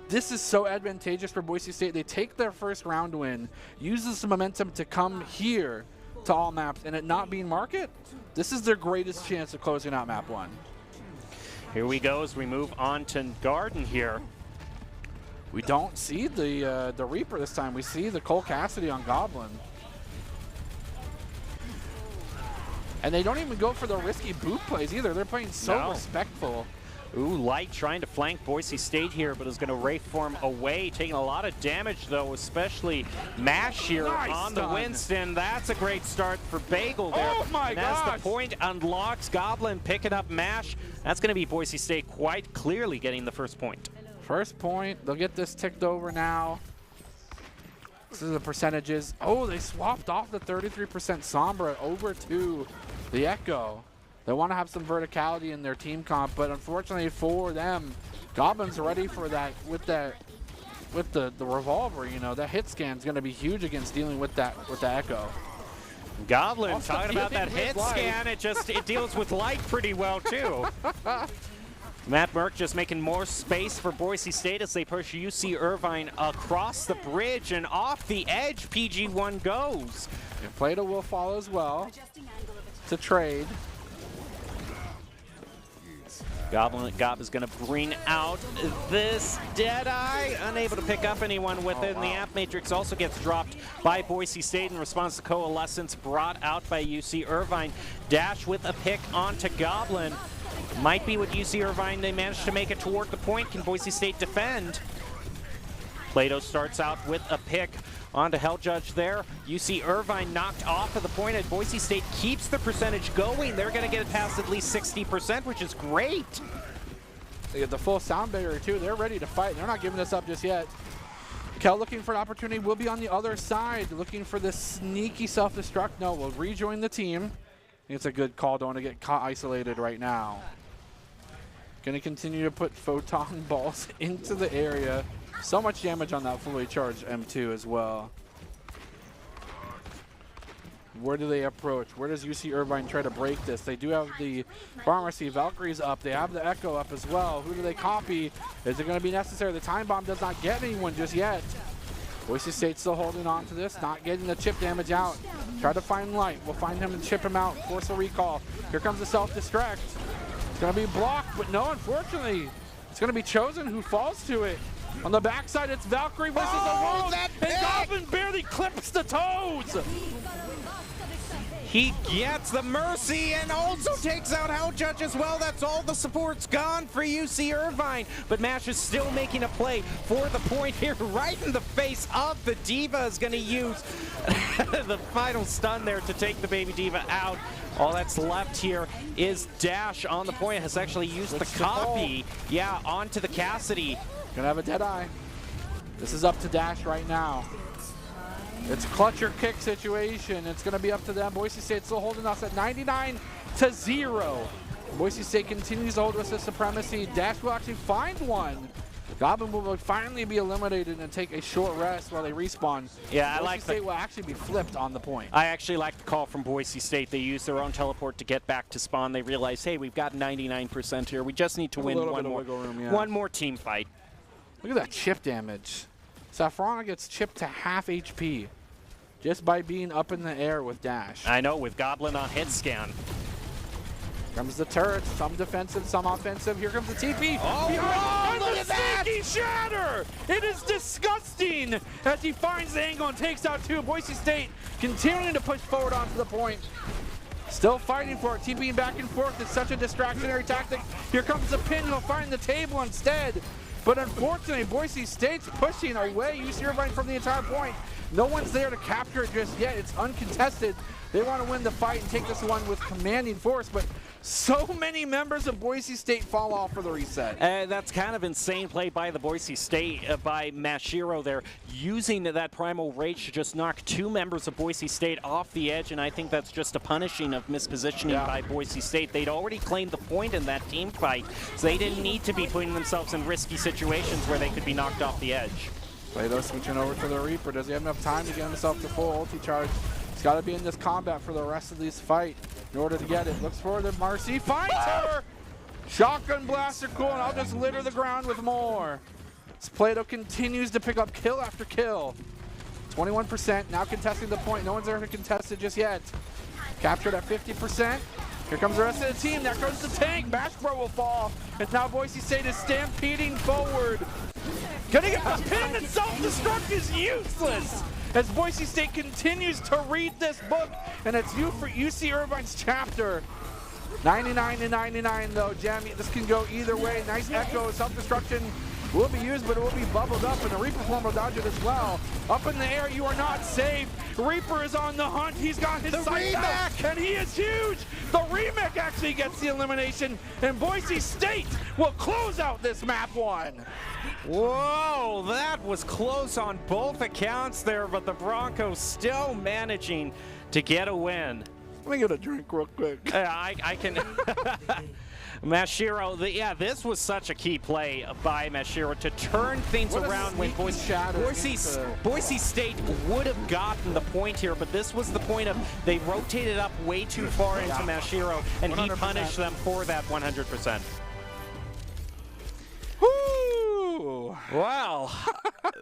this is so advantageous for Boise State. They take their first round win, use this momentum to come here to all maps, and it not being market, this is their greatest chance of closing out map 1. Here we go as we move on to Garden here. We don't see the Reaper this time. We see the Cole Cassidy on Goblin. And they don't even go for the risky boot plays either. They're playing so respectful. Ooh, Light trying to flank Boise State here, but is going to Wraith form away, taking a lot of damage though, especially Mash here on the Winston. That's a great start for Bagel there. Oh my gosh! As the point unlocks, Goblin picking up Mash. That's going to be Boise State quite clearly getting the first point. First point. They'll get this ticked over now. This is the percentages. Oh, they swapped off the 33% Sombra over to the Echo. They want to have some verticality in their team comp, but unfortunately for them, Goblin's ready for that with the revolver. You know, that hit scan is going to be huge against dealing with the Echo. Goblin Also talking about that dealing hit with scan. It deals with light pretty well too. Matt Merck just making more space for Boise State as they push UC Irvine across the bridge and off the edge. PG1 goes. And Plato will follow as well to trade. Gob is going to bring out this Deadeye. Unable to pick up anyone with it. And the Amp Matrix also gets dropped by Boise State in response to Coalescence brought out by UC Irvine. Dash with a pick onto Goblin. Might be with UC Irvine. They managed to make it toward the point. Can Boise State defend? Plato starts out with a pick onto Hell Judge there. UC Irvine knocked off of the point, and Boise State keeps the percentage going. They're going to get it past at least 60%, which is great. They get the full sound barrier too. They're ready to fight. They're not giving this up just yet. Kel looking for an opportunity. Will be on the other side, looking for this sneaky self-destruct. No, will rejoin the team. I think it's a good call. Don't want to get caught isolated right now. Going to continue to put photon balls into the area. So much damage on that fully charged M2 as well. Where do they approach? Where does UC Irvine try to break this? They do have the Pharmacy. Valkyrie's up. They have the Echo up as well. Who do they copy? Is it going to be necessary? The time bomb does not get anyone just yet. Boise State still holding on to this, not getting the chip damage out. Try to find light. We'll find him and chip him out. Force a recall. Here comes the self-destruct. It's going to be blocked, but no, unfortunately, it's going to be Chosen who falls to it. On the backside, it's Valkyrie versus the Rogue, and Goblin barely clips the toes. He gets the Mercy and also takes out Hell Judge as well. That's all the support's gone for UC Irvine. But Mash is still making a play for the point here, right in the face of the Diva. Is going to use the final stun there to take the Baby Diva out. All that's left here is Dash on the point. Has actually used the copy, onto the Cassidy. Gonna have a Deadeye. This is up to Dash right now. It's a clutch or kick situation. It's gonna be up to them. Boise State still holding us at 99-0. Boise State continues to hold us at supremacy. Dash will actually find one. Goblin will finally be eliminated and take a short rest while they respawn. Yeah, Boise State will actually be flipped on the point. I actually like the call from Boise State. They use their own teleport to get back to spawn. They realize, hey, we've got 99% here. We just need to win one more team fight. Look at that chip damage. Saffrona gets chipped to half HP just by being up in the air with Dash. I know, with Goblin on hit scan. Comes the turret, some defensive, some offensive. Here comes the TP. Oh, look at that! Sneaky shatter! It is disgusting as he finds the angle and takes out two. Boise State continuing to push forward onto the point. Still fighting for it, TPing back and forth. It's such a distractionary tactic. Here comes the pin, he'll find the table instead. But unfortunately, Boise State's pushing away UC Irvine from the entire point. No one's there to capture it just yet. It's uncontested. They want to win the fight and take this one with commanding force, but so many members of Boise State fall off for the reset. That's kind of insane play by the Boise State, by Mashiro there, using that Primal Rage to just knock two members of Boise State off the edge, and I think that's just a punishing of mispositioning by Boise State. They'd already claimed the point in that team fight, so they didn't need to be putting themselves in risky situations where they could be knocked off the edge. Plato switching over to the Reaper. Does he have enough time to get himself to full ulti charge? He's got to be in this combat for the rest of this fight in order to get it. Looks for the Marcy, finds her! Shotgun blaster, cool, and I'll just litter the ground with more. As Plato continues to pick up kill after kill. 21%, now contesting the point. No one's there to contest it just yet. Captured at 50%. Here comes the rest of the team. There goes the tank. Bash Pro will fall. And now Boise State is stampeding forward. Getting a pin and self-destruct is useless as Boise State continues to read this book, and it's you for UC Irvine's chapter. 99-99 though, Jamie. This can go either way. Nice echo. Self-destruction will be used, but it will be bubbled up, and the Reaper form will dodge it as well. Up in the air, you are not safe. Reaper is on the hunt. He's got his sights out, and he is huge. The Remake actually gets the elimination, and Boise State will close out this map one. Whoa, that was close on both accounts there, but the Broncos still managing to get a win. Let me get a drink real quick. I can. Mashiro, yeah, this was such a key play by Mashiro to turn things around when Boise State would have gotten the point here, but this was the point of they rotated up way too far into Mashiro, and 100%. He punished them for that 100%. Woo! Wow,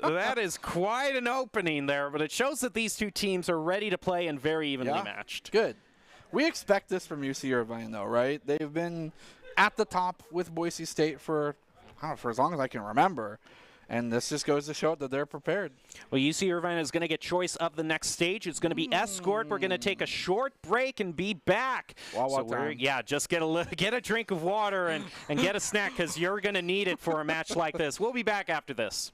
that is quite an opening there, but it shows that these two teams are ready to play and very evenly matched. Good. We expect this from UC Irvine, though, right? They've been at the top with Boise State for, I don't know, for as long as I can remember. And this just goes to show that they're prepared. Well, UC Irvine is going to get choice of the next stage. It's going to be Escort. We're going to take a short break and be back. Just get a drink of water and get a snack because you're going to need it for a match like this. We'll be back after this.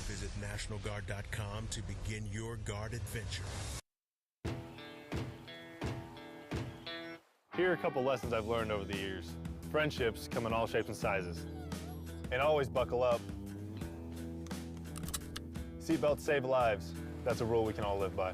Visit NationalGuard.com to begin your guard adventure. Here are a couple lessons I've learned over the years. Friendships come in all shapes and sizes. And always buckle up. Seatbelts save lives. That's a rule we can all live by.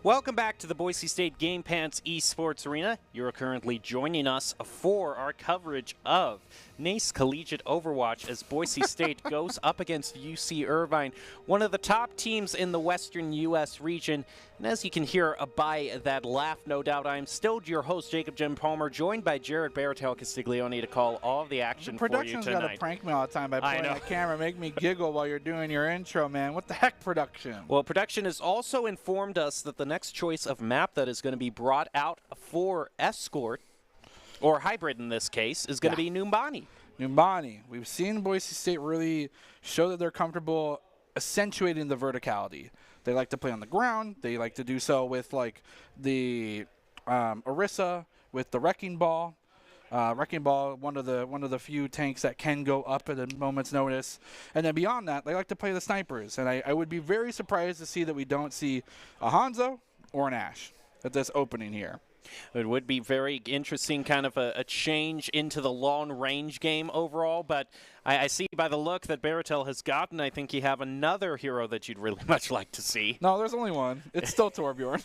Welcome back to the Boise State Game Pants Esports Arena. You're currently joining us for our coverage of NACE Collegiate Overwatch as Boise State goes up against UC Irvine, one of the top teams in the Western U.S. region. And as you can hear by that laugh, no doubt, I am still your host, Jacob Jim Palmer, joined by Jared Baratel Castiglione to call all of the action for you tonight. Production's got to prank me all the time by playing the camera, make me giggle while you're doing your intro, man. What the heck, production? Well, production has also informed us that the next choice of map that is going to be brought out for Escort, or Hybrid in this case, is going to be Numbani. Numbani. We've seen Boise State really show that they're comfortable accentuating the verticality. They like to play on the ground. They like to do so with like the Orisa, with the Wrecking Ball. Wrecking Ball, one of the few tanks that can go up at a moment's notice. And then beyond that, they like to play the snipers. And I would be very surprised to see that we don't see a Hanzo or an Ashe at this opening here. It would be very interesting, kind of a change into the long-range game overall, but I see by the look that Baratel has gotten, I think you have another hero that you'd really much like to see. No, there's only one. It's still Torbjorn.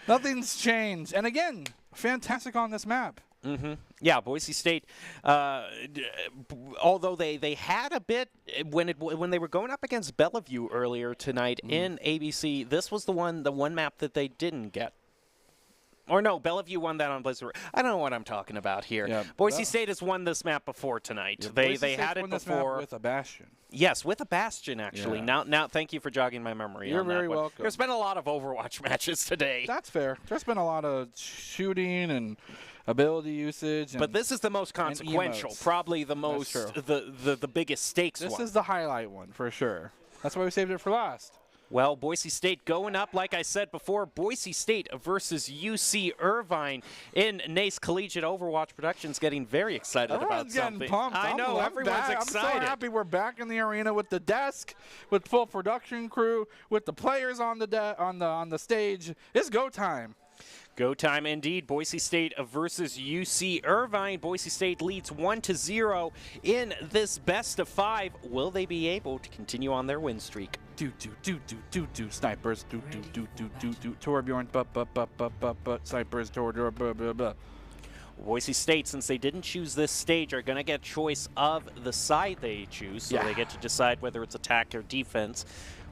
Nothing's changed. And again, fantastic on this map. Mm-hmm. Yeah, Boise State, although they had a bit when they were going up against Bellevue earlier tonight in ABC, this was the one map that they didn't get. Or no, Bellevue won that on Blizzard. I don't know what I'm talking about here. Yeah, Boise State has won this map before tonight. Yeah, they had it before with a Bastion. Yes, with a Bastion actually. Yeah. Now, thank you for jogging my memory. You're on very that one. welcome. There's been a lot of Overwatch matches today. That's fair. There's been a lot of shooting and ability usage. And, but this is the most consequential, probably the most the biggest stakes one. This is the highlight one for sure. That's why we saved it for last. Well, Boise State going up, like I said before, Boise State versus UC Irvine in NACE Collegiate Overwatch Productions. Getting very excited about something. Getting pumped. I know, everyone's excited. I'm so happy we're back in the arena with the desk, with full production crew, with the players on the stage. It's go time. Go time indeed. Boise State versus UC Irvine. Boise State leads 1-0 in this best of 5. Will they be able to continue on their win streak? Snipers. Torbjorn. Snipers. Torbjorn. Boise State, since they didn't choose this stage, are going to get choice of the side they choose, so they get to decide whether it's attack or defense.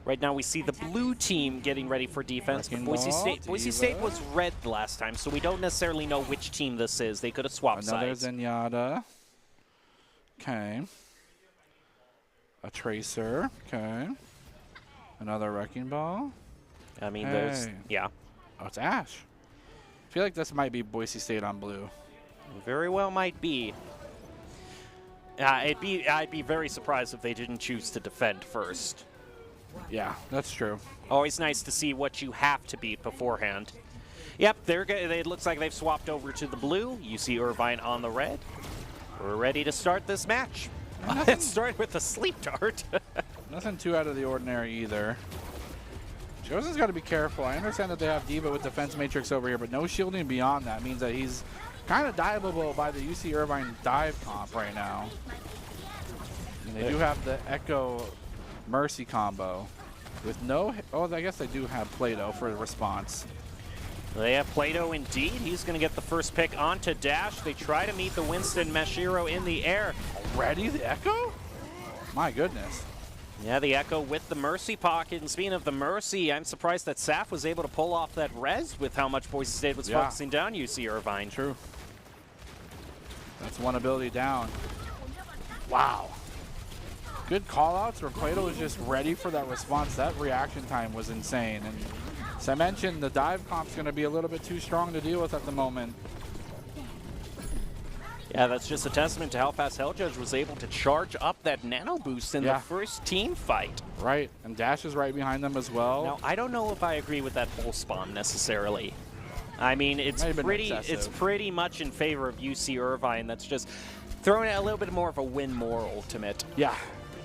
Right now we see the blue team getting ready for defense, but Boise State was red last time, so we don't necessarily know which team this is. They could have swapped sides. Another Zenyatta. Okay. A Tracer. Okay. Another Wrecking Ball. I mean, those, yeah. Oh, it's Ashe. I feel like this might be Boise State on blue. Very well might be. I'd be very surprised if they didn't choose to defend first. Yeah, that's true. Always nice to see what you have to beat beforehand. Yep, it looks like they've swapped over to the blue. UC Irvine on the red. We're ready to start this match. Let's start with a sleep dart. Nothing too out of the ordinary either. Joseph's got to be careful. I understand that they have D.Va with Defense Matrix over here, but no shielding beyond that means that he's kind of diveable by the UC Irvine dive comp right now. And they do have the Echo Mercy combo with no. Oh, I guess they do have Plato for the response. They have Plato indeed. He's going to get the first pick onto Dash. They try to meet the Winston Mashiro in the air. Already the Echo? My goodness. Yeah, the Echo with the Mercy pocket. And speaking of the Mercy, I'm surprised that Saf was able to pull off that res with how much Boise State was focusing down UC Irvine. True. That's one ability down. Wow. Good call-outs where Plato was just ready for that response. That reaction time was insane. And as I mentioned, the dive comp's going to be a little bit too strong to deal with at the moment. Yeah, that's just a testament to how fast Helljudge was able to charge up that nano boost in the first team fight. Right, and Dash is right behind them as well. Now, I don't know if I agree with that pulse bomb necessarily. I mean, it's pretty much in favor of UC Irvine. That's just throwing out a little bit more of a win more ultimate. Yeah.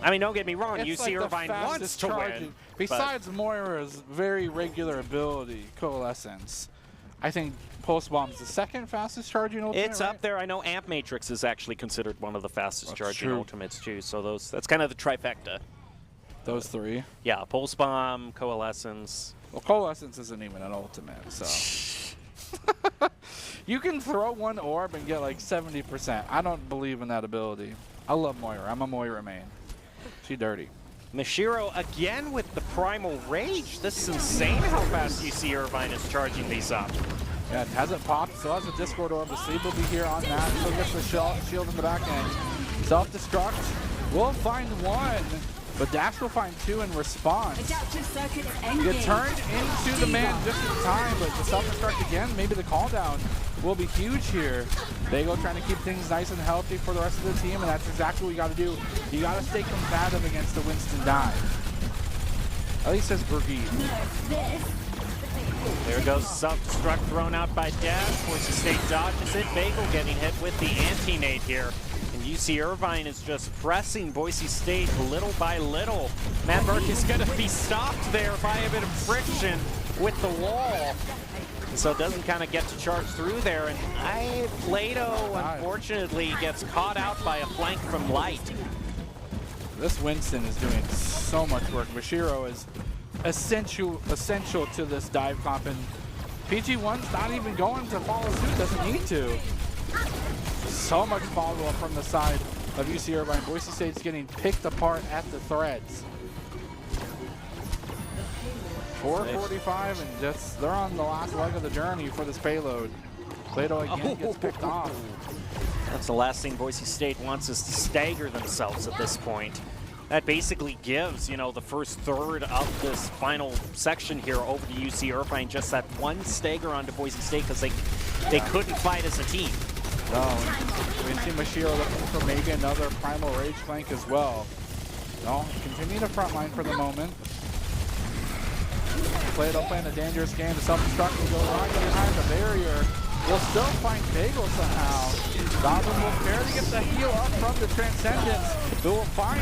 I mean, don't get me wrong, it's UC like Irvine wants to win. Besides Moira's very regular ability, Coalescence, I think Pulse Bomb's the second fastest charging ultimate. It's up there. I know Amp Matrix is actually considered one of the fastest charging ultimates too. So that's kind of the trifecta. Those three. Yeah, Pulse Bomb, Coalescence. Well, Coalescence isn't even an ultimate, so. You can throw one orb and get like 70%. I don't believe in that ability. I love Moira. I'm a Moira main. She dirty. Mashiro again with the Primal Rage. This is insane how fast UC Irvine is charging these up. Yeah, it hasn't popped. Still has a Discord orb. The sleep will be here on that. Still gets the shield in the back end. Self-destruct. We'll find one, but Dash will find two in response. Get turned into the man just in time, but the self-destruct again, maybe the call down will be huge here. Bago trying to keep things nice and healthy for the rest of the team, and that's exactly what you got to do. You got to stay combative against the Winston dive. At least as Brigade. There goes self-destruct thrown out by Dash. Boise State dodges it. Bagel getting hit with the anti-nade here. And UC Irvine is just pressing Boise State little by little. Matt Burke is going to be stopped there by a bit of friction with the wall. So it doesn't kind of get to charge through there. And Plato, unfortunately, gets caught out by a flank from Light. This Winston is doing so much work. Bashiro is essential to this dive comp, and PG1's not even going to follow suit, doesn't need to. So much follow-up from the side of UC Irvine. Boise State's getting picked apart at the threads. 4:45, and just they're on the last leg of the journey for this payload. Plato again gets picked off. That's the last thing Boise State wants, is to stagger themselves at this point. That basically gives, you know, the first third of this final section here over to UC Irvine. Just that one stagger onto Boise State because they couldn't fight as a team. No, we see Mashiro looking for maybe another Primal Rage flank as well. No, continue the front line for the moment. Plato playing a dangerous game. The self-destruct will go right behind the barrier. We'll still find Bagel somehow. Goblin will barely get the heal up from the Transcendence. But we'll find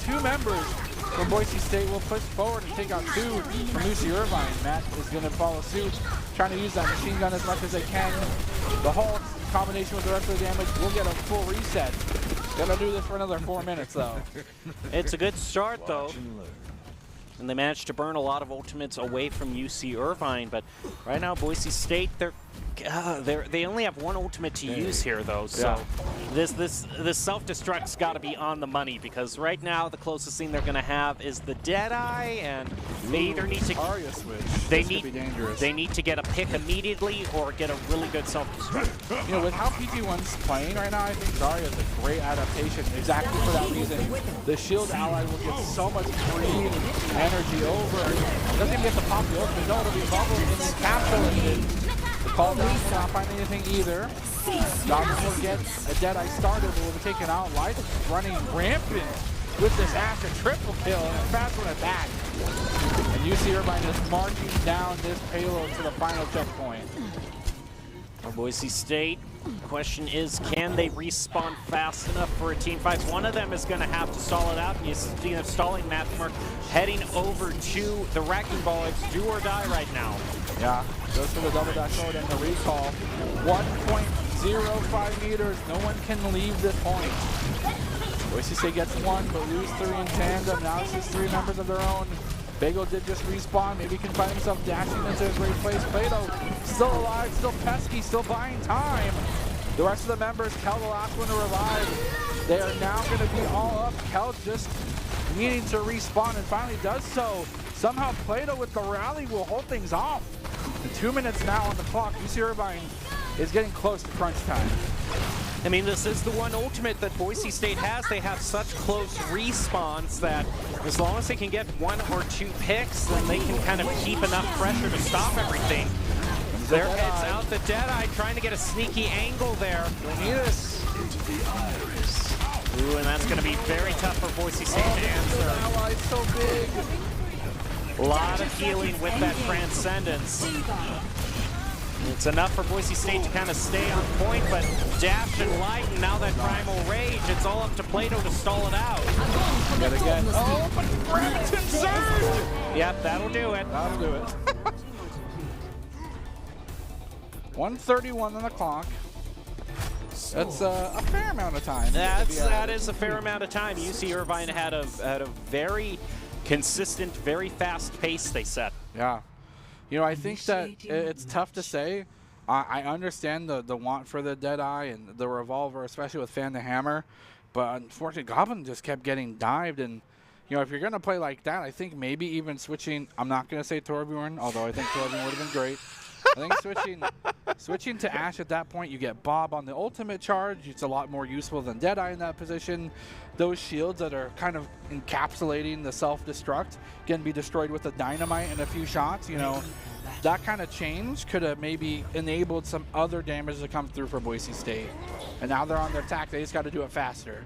two members from Boise State. Will push forward and take out two from UC Irvine. Matt is going to follow suit, trying to use that machine gun as much as they can. The Hulk, in combination with the rest of the damage, will get a full reset. Gonna do this for another 4 minutes, though. It's a good start, though. And they managed to burn a lot of ultimates away from UC Irvine, but right now Boise State, they only have one ultimate to use here, though. So this self-destruct's got to be on the money, because right now the closest thing they're going to have is the Deadeye, and they either need to they need to get a pick immediately or get a really good self-destruct. You know, with how PG1's playing right now, I think Zarya is a great adaptation exactly for that reason. The shield ally will get so much free energy over. Doesn't even get to pop the ultimate. No, it'll be bubbled and encapsulated. The call down will not find anything either. Goblin will get a Deadeye started, but will be taken out. Light running rampant with this Asher triple kill, and a fast one at that. And UC Irvine is marching down this payload to the final checkpoint. For Boise State, the question is, can they respawn fast enough for a team fight? One of them is going to have to stall it out. And you see stalling Mathmark heading over to the Wrecking Ball. It's do or die right now. Yeah, goes for the double dash forward and the recall. 1.05 meters. No one can leave this point. Boise State gets one, but lose three in tandem. Now this is three members of their own. Bagel did just respawn. Maybe he can find himself dashing into a great place. Plato still alive, still pesky, still buying time. The rest of the members, Kel the last one to revive. They are now going to be all up. Kel just needing to respawn and finally does so. Somehow Plato with the rally will hold things off. The 2 minutes now on the clock. UC Irvine is getting close to crunch time. I mean, this is the one ultimate that Boise State has. They have such close respawns that as long as they can get one or two picks, then they can kind of keep enough pressure to stop everything. There heads out the Deadeye, trying to get a sneaky angle there. Leonidas. Ooh, and that's going to be very tough for Boise State to answer. Ally's so big. A lot of healing with that Transcendence. It's enough for Boise State to kind of stay on point, but Dash and Light, and now that Primal Rage, it's all up to Plato to stall it out. Yet again. Oh, but Remington surged! Yep, that'll do it. That'll do it. 1:31 on the clock. That's a fair amount of time. That is a fair amount of time. UC Irvine had a very consistent, very fast pace they set. Yeah. You know, I think that it's tough to say. I understand the want for the Deadeye and the Revolver, especially with Fan the Hammer. But unfortunately, Goblin just kept getting dived. And, you know, if you're going to play like that, I think maybe even switching, I'm not going to say Torbjorn, although I think Torbjorn would have been great. I think switching to Ashe at that point, you get Bob on the ultimate charge. It's a lot more useful than Deadeye in that position. Those shields that are kind of encapsulating the self-destruct can be destroyed with a dynamite and a few shots. You know, that kind of change could have maybe enabled some other damage to come through for Boise State. And now they're on their attack. They just got to do it faster.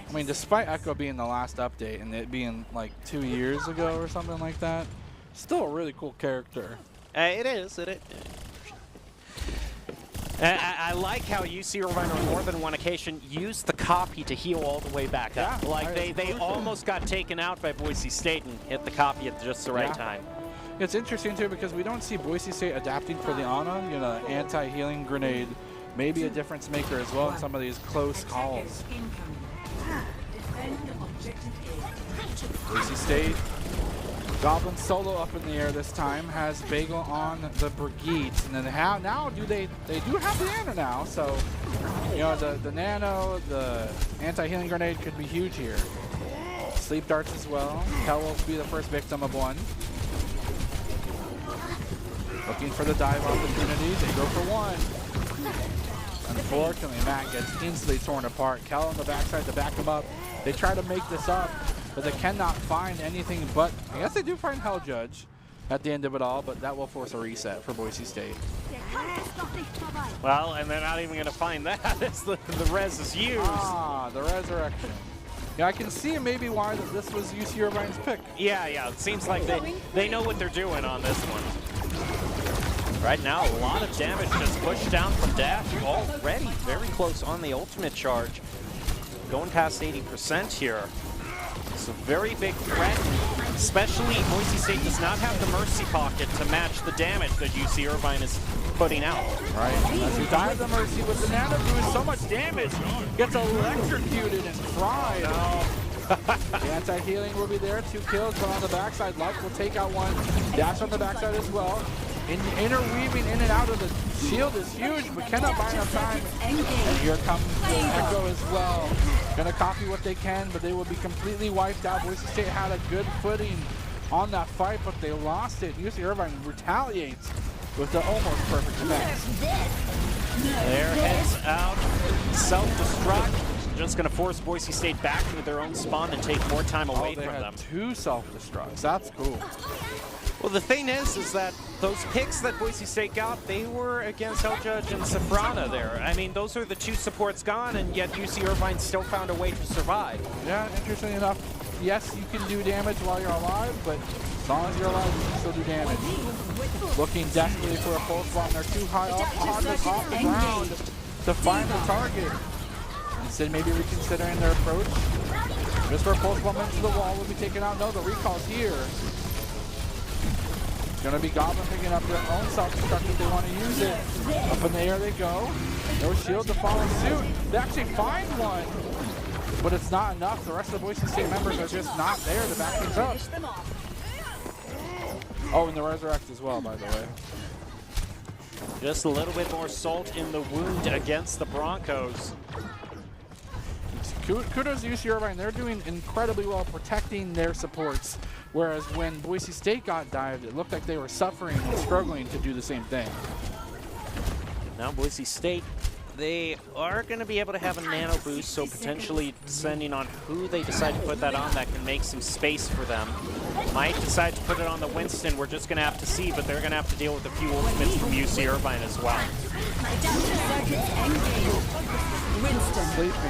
I mean, despite Echo being the last update and it being like 2 years ago or something like that, still a really cool character. It is. I like how UC Irvine on more than one occasion used the copy to heal all the way back up. Yeah, Like they almost got taken out by Boise State and hit the copy at just the right time. It's interesting too because we don't see Boise State adapting for the Ana, you know, anti-healing grenade, maybe a difference maker as well in some of these close calls. Boise State, Goblin solo up in the air this time, has Bagel on the Brigitte, and then now they do have the Nano now, so you know the Nano, the anti-healing grenade could be huge here. Sleep darts as well. Kel will be the first victim of one. Looking for the dive opportunity, they go for one. Unfortunately, Matt gets instantly torn apart. Kel on the backside to back him up. They try to make this up, but they cannot find anything but, I guess they do find Hell Judge at the end of it all, but that will force a reset for Boise State. Well, and they're not even going to find that. The res is used. Ah, the resurrection. Yeah, I can see maybe why this was UC Irvine's pick. Yeah, it seems like they know what they're doing on this one. Right now, a lot of damage just pushed down from Dash. Already very close on the ultimate charge. Going past 80% here. It's a very big threat, especially Boise State does not have the Mercy Pocket to match the damage that UC Irvine is putting out. Right, unless you dive the Mercy with the Nano boost, so much damage, gets electrocuted and fried. The anti-healing will be there, 2 kills, but on the backside, Luck will take out one. Dash on the backside as well. Interweaving in and out of the shield is huge, but cannot buy enough time. And here comes the Echo as well. Gonna copy what they can, but they will be completely wiped out. Boise State had a good footing on that fight, but they lost it. UC Irvine retaliates with the almost perfect defense. There heads out, self-destruct. Just gonna force Boise State back to their own spawn and take more time away from them. 2 self-destructs, that's cool. Well, the thing is that those picks that Boise State got, they were against Hell-Judge and Safrana there. I mean, those are the 2 supports gone, and yet UC Irvine still found a way to survive. Yeah, interestingly enough, yes, you can do damage while you're alive, but as long as you're alive, you can still do damage. Looking desperately for a pulse bomb. They're too high up, off the ground to find the target. Instead, maybe reconsidering their approach. Just for a pulse bomb into the wall will be taken out. No, the recall's here. Gonna be Goblin picking up their own self-destruct if they want to use it. Up in the air they go. No shield to follow suit. They actually find one, but it's not enough. The rest of the Boise State members are just not there to back things up. Oh, and the resurrect as well, by the way. Just a little bit more salt in the wound against the Broncos. Kudos to UC Irvine. They're doing incredibly well protecting their supports. Whereas when Boise State got dived, it looked like they were suffering and struggling to do the same thing. Now Boise State, they are going to be able to have a nano boost, so potentially depending on who they decide to put that on, that can make some space for them. Might decide to put it on the Winston, we're just going to have to see, but they're going to have to deal with a few ultimates from UC Irvine as well.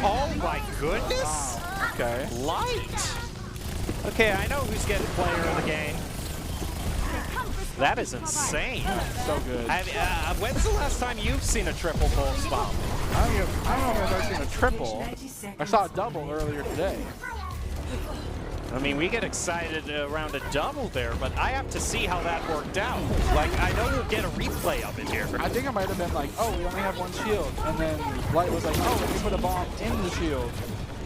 Oh my goodness! Wow. Okay. Light! Okay, I know who's getting player of the game. That is insane. So good. When's the last time you've seen a triple pulse bomb? I don't know if I've ever seen a triple. I saw a double earlier today. I mean, we get excited around a double there, but I have to see how that worked out. Like, I know we'll get a replay of it here. I think it might have been like, oh, we only have 1 shield. And then Light was like, oh, if you put a bomb in the shield,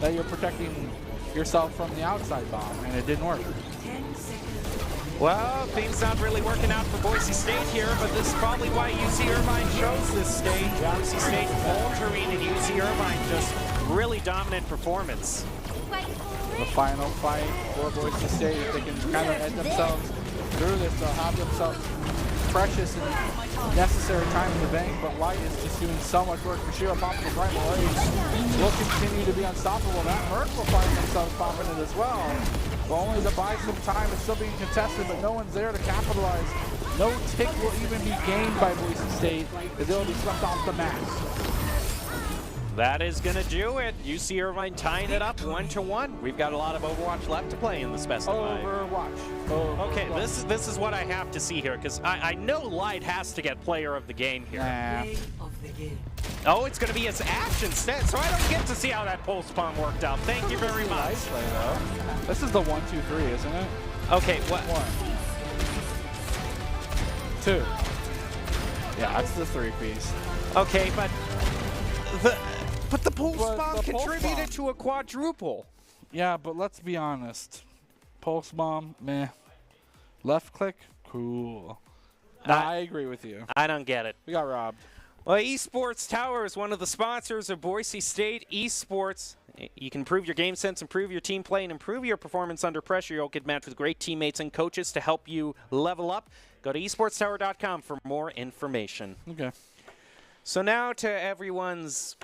that you're protecting yourself from the outside bomb. And it didn't work. Well, things not really working out for Boise State here, but this is probably why UC Irvine chose this stage. Boise State faltering and UC Irvine just really dominant performance. The final fight for Boise State, if they can kind of end themselves through this, they'll have themselves precious and necessary time in the bank, but Light is just doing so much work. Kashira popping the primal rage will continue to be unstoppable. That Merc will find themselves popping it as well. But only to buy some time. It's still being contested, but no one's there to capitalize. No tick will even be gained by Boise State, as they'll be swept off the map. That is going to do it. UC Irvine tying it up 1-1. We've got a lot of Overwatch left to play in the specified. Overwatch. Okay, this is what I have to see here, because I know Light has to get player of the game here. Nah. Play of the game. Oh, it's going to be his action set, so I don't get to see how that pulse bomb worked out. Thank you very much. Nice play, though. This is the 1, 2, 3, isn't it? Okay, what? 1, 2. Yeah, that's the 3-piece. Okay, but the pulse But bomb the pulse contributed bomb. to a quadruple. Yeah, but let's be honest. Pulse bomb, meh. Left click, cool. Nah, I agree with you. I don't get it. We got robbed. Well, Esports Tower is one of the sponsors of Boise State Esports. You can improve your game sense, improve your team play, and improve your performance under pressure. You'll get matched with great teammates and coaches to help you level up. Go to esportstower.com for more information. Okay. So now, to everyone's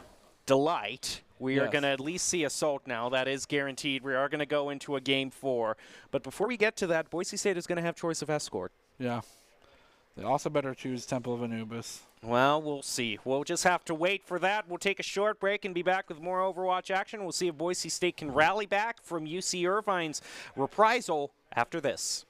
delight, we are Yes. going to at least see Assault now. That is guaranteed. We are going to go into a Game 4. But before we get to that, Boise State is going to have choice of Escort. Yeah. They also better choose Temple of Anubis. Well, we'll see. We'll just have to wait for that. We'll take a short break and be back with more Overwatch action. We'll see if Boise State can rally back from UC Irvine's reprisal after this.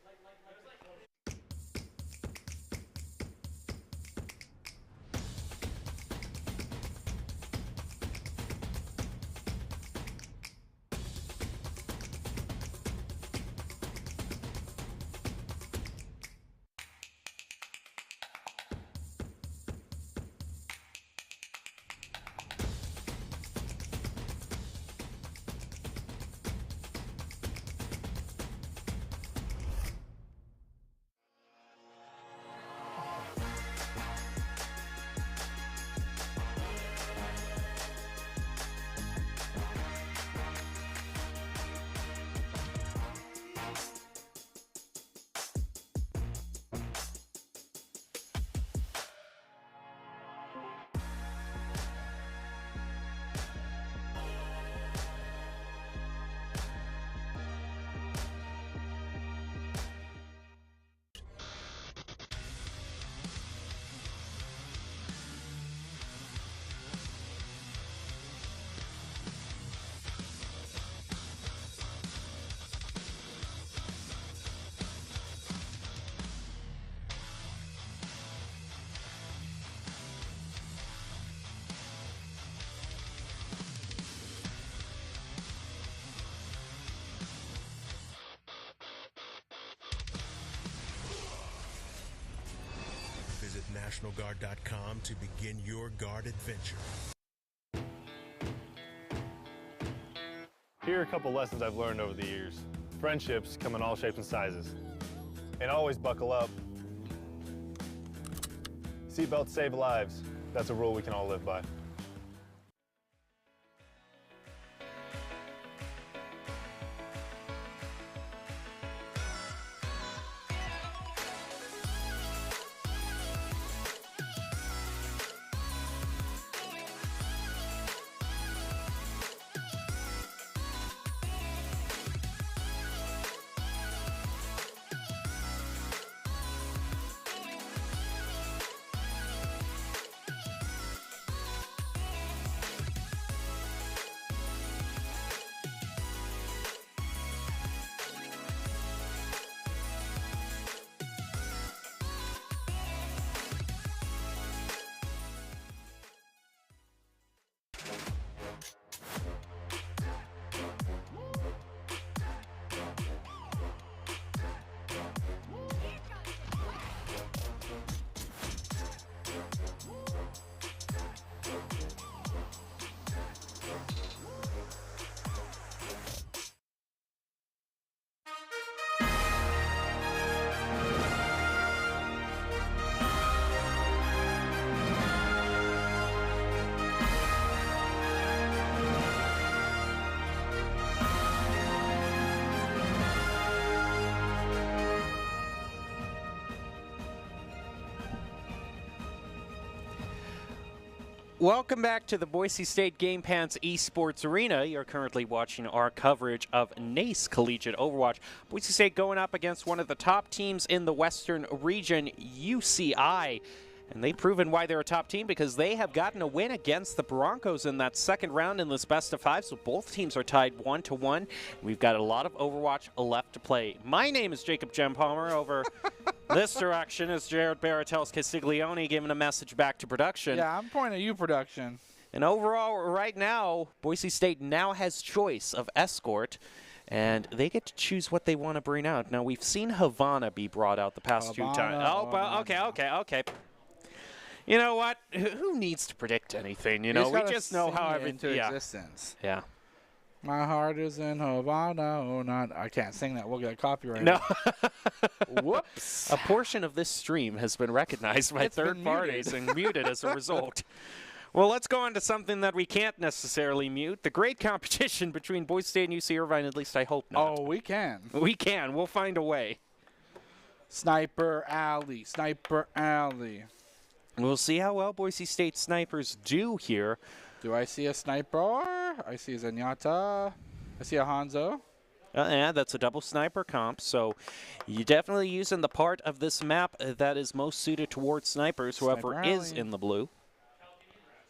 Visit NationalGuard.com to begin your guard adventure. Here are a couple lessons I've learned over the years. Friendships come in all shapes and sizes. And always buckle up. Seatbelts save lives. That's a rule we can all live by. Welcome back to the Boise State Game Pants Esports Arena. You're currently watching our coverage of NACE Collegiate Overwatch. Boise State going up against one of the top teams in the Western region, UCI. And they've proven why they're a top team because they have gotten a win against the Broncos in that second round in this best-of-5. So both teams are tied 1-1. We've got a lot of Overwatch left to play. My name is Jacob Jem Palmer. Over this direction is Jared Baratel's Castiglione giving a message back to production. Yeah, I'm pointing at you, production. And overall, right now, Boise State now has choice of escort, and they get to choose what they want to bring out. Now, we've seen Havana be brought out the past 2 times. Oh, but okay. You know what? Who needs to predict anything? You know, we just know how everything into existence. Yeah. My heart is in Havana. Oh, not. I can't sing that. We'll get a copyright. No. Whoops. A portion of this stream has been recognized by third parties and muted as a result. Well, let's go on to something that we can't necessarily mute. The great competition between Boise State and UC Irvine, at least I hope not. Oh, we can. We can. We'll find a way. Sniper Alley. Sniper Alley. We'll see how well Boise State snipers do here. Do I see a sniper? I see a Zenyatta. I see a Hanzo. Yeah, that's a double sniper comp, so you're definitely using the part of this map that is most suited towards snipers, whoever is in the blue.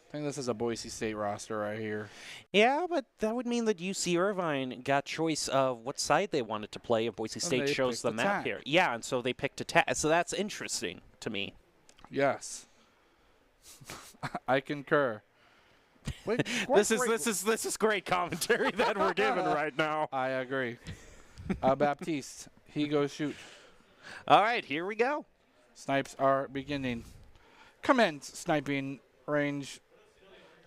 I think this is a Boise State roster right here. Yeah, but that would mean that UC Irvine got choice of what side they wanted to play if Boise State shows the map here. Yeah, and so they picked attack. So that's interesting to me. Yes. I concur. Wait, this is great commentary that we're giving right now. I agree. Baptiste, he goes shoot. All right, here we go. Snipes are beginning. Commence sniping range.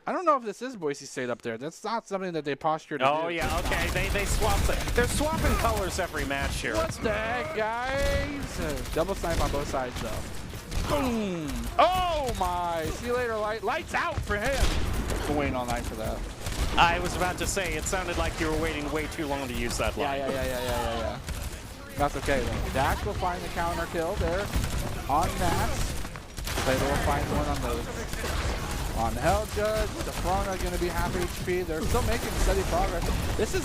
I don't know if this is Boise State up there. That's not something that they postured to do. Oh, yeah, okay. They swapped it. They're swapping colors every match here. What the heck, guys? Double snipe on both sides, though. Boom. Oh, my. See you later, Light. Lights out for him. Been waiting all night for that. I was about to say, it sounded like you were waiting way too long to use that line. Yeah. That's okay, though. Dax will find the counter kill there on Max. They will find one on those. On Hell Judge, the Frona going to be half HP. They're still making steady progress. This is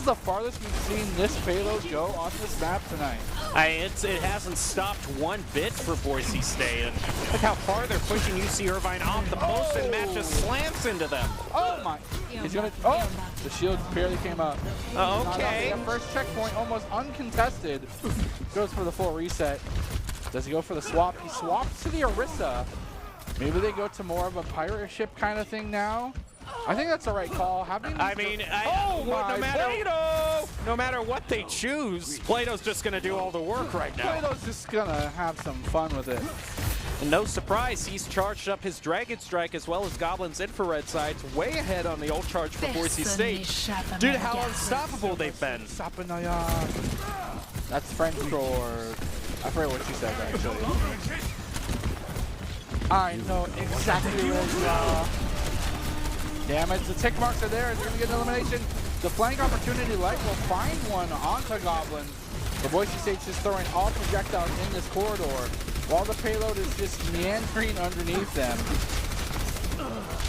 the farthest we've seen this payload go on this map tonight. It hasn't stopped one bit for Boise State. And look how far they're pushing UC Irvine off the post, and Matt just slams into them. Oh my! He's gonna. Oh, the shield barely came up. Okay. First checkpoint, almost uncontested. Goes for the full reset. Does he go for the swap? He swaps to the Orisa. Maybe they go to more of a pirate ship kind of thing now. I think that's the right call. No matter what they choose, Plato's just going to do all the work right now. Plato's just going to have some fun with it. And no surprise, he's charged up his Dragon Strike as well as Goblin's infrared sides, way ahead on the ult charge for Boise State. Due to how unstoppable they've been. That's French or I forget what she said actually. I know exactly where damage. The tick marks are there. They're going to get an elimination. The flank opportunity Light will find one onto Goblin. The Boise State's just throwing all projectiles in this corridor while the payload is just meandering underneath them.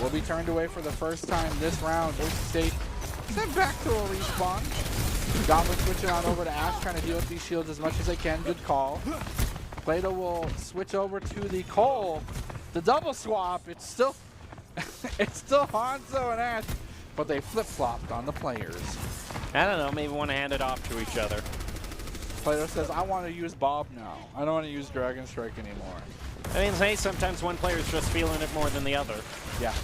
Will be turned away for the first time this round. Boise State sent back to a respawn. Goblin switching on over to Ash, trying to deal with these shields as much as they can. Good call. Plato will switch over to the Cole. The double swap. It's still Hanzo and Ash, but they flip-flopped on the players. I don't know, maybe want to hand it off to each other. Plato says, I want to use Bob now. I don't want to use Dragon Strike anymore. I mean, hey, sometimes one player's just feeling it more than the other. Yeah.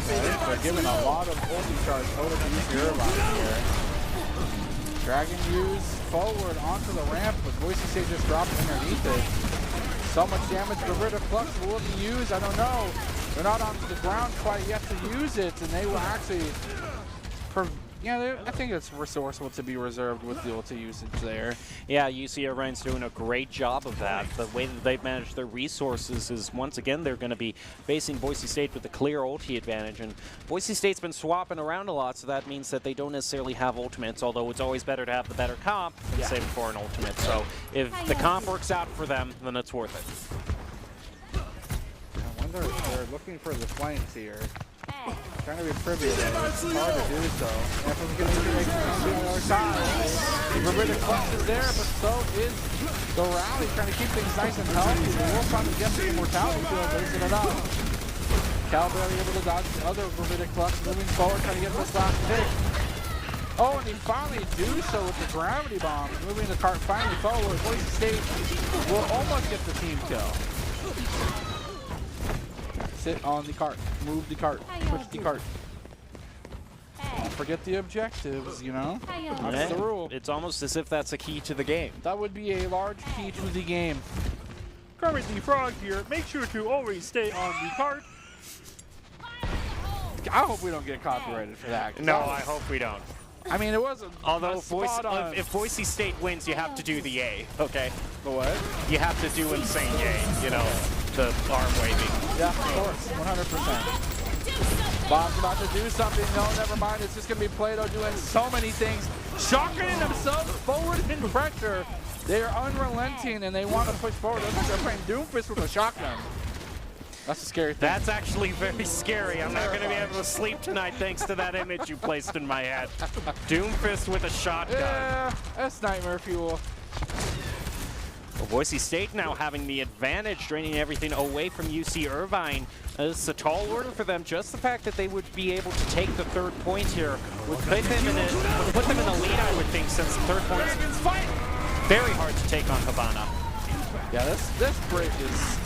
They're giving a lot of ulti charge over to UC Irvine here. Dragon use forward onto the ramp, but Boise State just dropped underneath it. So much damage. Get rid of Flux. Will it be used? I don't know. They're not on the ground quite yet to use it, and they will actually... I think it's resourceful to be reserved with the ulti usage there. Yeah, UC Irvine's doing a great job of that. The way that they've managed their resources is, once again, they're going to be facing Boise State with a clear ulti advantage. And Boise State's been swapping around a lot, so that means that they don't necessarily have ultimates, although it's always better to have the better comp than save it for an ultimate. So if the comp works out for them, then it's worth it. I wonder if they're looking for the flanks here. Trying to be privy to it. It's hard to do so. Amplification makes it on the other side. Riveted Clutch is there, but so is the rally. Trying to keep things nice and healthy. The Wolf on the Jesse Immortality field, basing it up. Cal barely able to dodge the other Riveted Clutch. Moving forward, trying to get this last pick. Oh, and he finally do so with the gravity bomb. Moving the cart finally forward. Boise State will almost get the team kill. Sit on the cart. Move the cart. Push the cart. Don't forget the objectives, you know? That's the rule. It's almost as if that's a key to the game. That would be a large key to the game. Kermit the Frog here. Make sure to always stay on the cart. I hope we don't get copyrighted for that. No, I hope we don't. I mean, it wasn't. Although if Boise State wins, you have to do the yay, okay? The what? You have to do insane yay, you know, the arm waving. Yeah, of course, 100%. Bob's about to do something. No, never mind. It's just going to be Plato doing so many things. Shotgunning themselves forward in pressure. They are unrelenting and they want to push forward. It looks like they're playing Doomfist with a shotgun. That's a scary thing. That's actually very scary. I'm not going to be able to sleep tonight thanks to that image you placed in my head. Doomfist with a shotgun. Yeah, that's nightmare fuel. Well, Boise State now having the advantage, draining everything away from UC Irvine. It's a tall order for them. Just the fact that they would be able to take the third point here would put them in the lead, I would think, since the third point is very hard to take on Havana. Yeah, this break is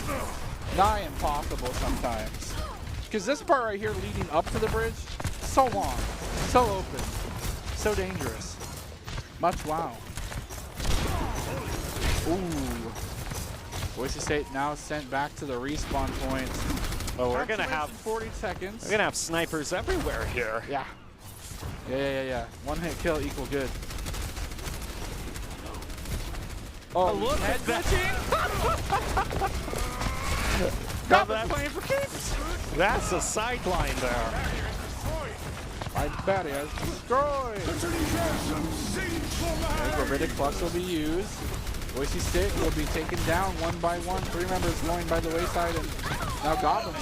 nigh impossible sometimes. Because this part right here leading up to the bridge, so long, so open, so dangerous. Much wow. Ooh. Boise State now sent back to the respawn point. Oh, we're gonna have 40 seconds. We're gonna have snipers everywhere here. Yeah. Yeah. One hit kill equal good. Oh, look at that. Goblin's playing for keeps. That's a sideline there. My barrier is destroyed. Gravitic Plus will be used. Boise State will be taken down one by one. 3 members going by the wayside, and now Goblin.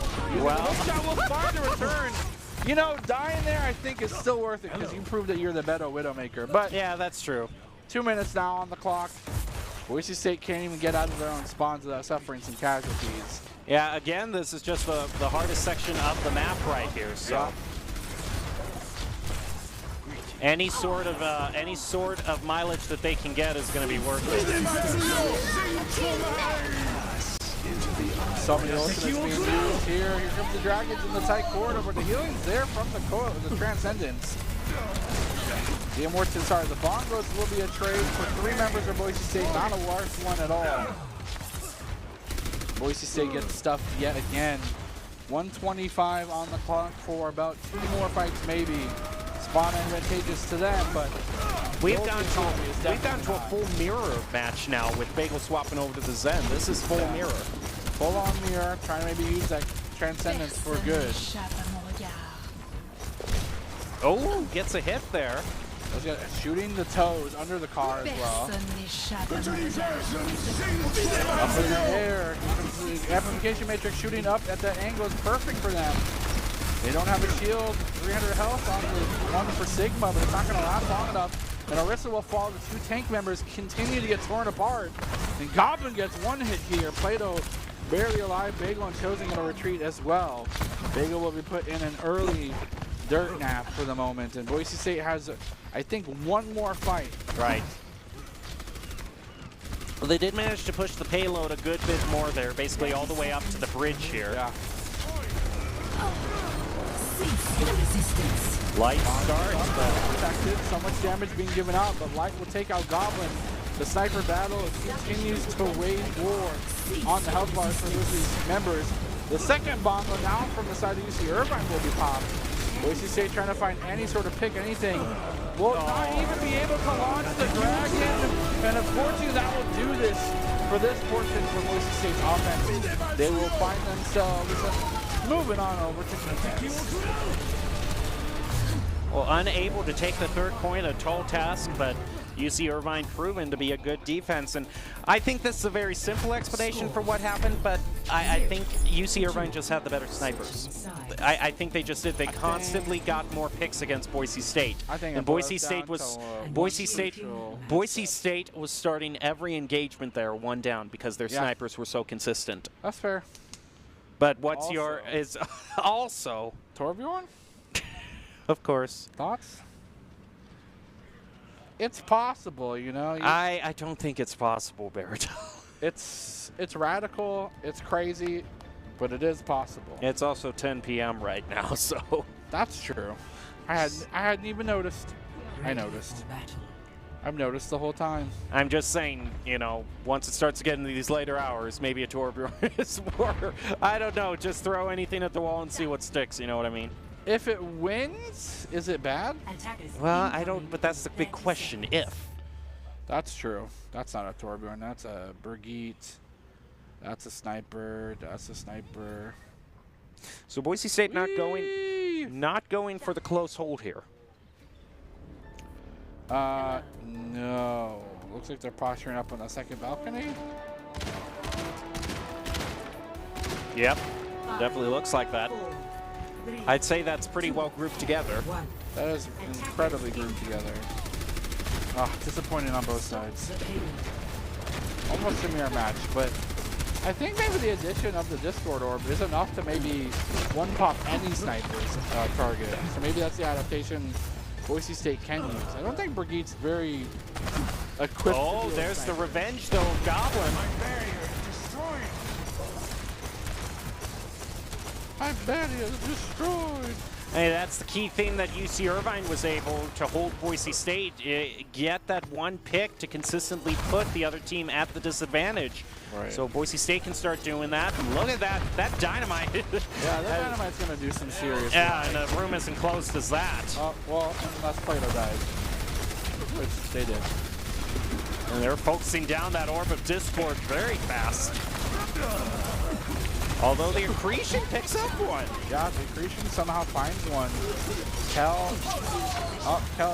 Well, shot will find a return. You know, dying there I think is still worth it because you proved that you're the better Widowmaker. But yeah, that's true. 2 minutes now on the clock. Boise State can't even get out of their own spawns without suffering some casualties. Yeah, again, this is just the hardest section of the map right here. So yeah. any sort of mileage that they can get is going to be worth it. So many ultimates being used here. Here comes the Dragons in the tight corridor, but the healing's there from the Transcendence. The Bongos will be a trade for 3 members of Boise State, not a large one at all. Boise State gets stuffed yet again. 125 on the clock for about 2 more fights maybe. Spawn advantageous to them, but we've gone to a full mirror match now with Bagel swapping over to the Zen. This is full mirror. Full on mirror, trying to maybe use that Transcendence for good. Oh, gets a hit there. Shooting the toes under the car as well. Up in the air. The Amplification Matrix shooting up at that angle is perfect for them. They don't have a shield. 300 health on the one for Sigma, but it's not going to last long enough. And Orisa will fall. The 2 tank members continue to get torn apart. And Goblin gets 1 hit here. Plato barely alive. Bagel and Chosen going to retreat as well. Bagel will be put in an early dirt nap for the moment. And Boise State has, I think, 1 more fight. Right. Well, they did manage to push the payload a good bit more there, basically all the way up to the bridge here. Yeah. Light starts, but protected. So much damage being given out, but Light will take out Goblin. The sniper battle continues to wage war on the health bars for these members. The second bomb now from the side of UC Irvine will be popped. Boise State trying to find any sort of pick, anything. Will not even be able to launch the Dragon, and unfortunately that will do this for this portion for Boise State's offense. They will find themselves moving on over to defense. Well, unable to take the third point, a tall task, but UC Irvine proven to be a good defense, and I think this is a very simple explanation for what happened, but I think UC Irvine just had the better snipers. I think they just did. They constantly got more picks against Boise State. I think and Boise State was Boise State was starting every engagement there one down because their snipers were so consistent. That's fair. But what's your is also Torbjorn? Of course. Thoughts? It's possible, you know. I don't think it's possible, Barreto. It's radical, it's crazy, but it is possible. It's also 10 p.m. right now, so that's true. I hadn't even noticed. I noticed. I've noticed the whole time. I'm just saying, you know, once it starts to get into these later hours, maybe a Torbjorn is more. I don't know. Just throw anything at the wall and see what sticks. You know what I mean? If it wins, is it bad? Well, I don't, but that's the big question, if. That's true. That's not a Torbjorn, that's a Brigitte. That's a sniper, that's a sniper. So Boise State not going for the close hold here. No. Looks like they're posturing up on the second balcony. Yep, definitely looks like that. I'd say that's pretty well grouped together. That is incredibly grouped together. Oh, disappointing on both sides. Almost a mirror match, but I think maybe the addition of the Discord orb is enough to maybe one-pop any sniper's target. So maybe that's the adaptation Boise State can use. I don't think Brigitte's very equipped. Oh, there's the revenge, though, of Goblin. My barrier is destroyed. Hey, that's the key thing that UC Irvine was able to hold Boise State, get that one pick to consistently put the other team at the disadvantage. Right. So Boise State can start doing that. And look at that dynamite. Yeah, that dynamite's going to do some serious damage. And the room isn't closed as that. Well, unless Plato dies, which they did. And they're focusing down that orb of Discord very fast. Although the accretion picks up one. Yeah, the accretion somehow finds one. Kel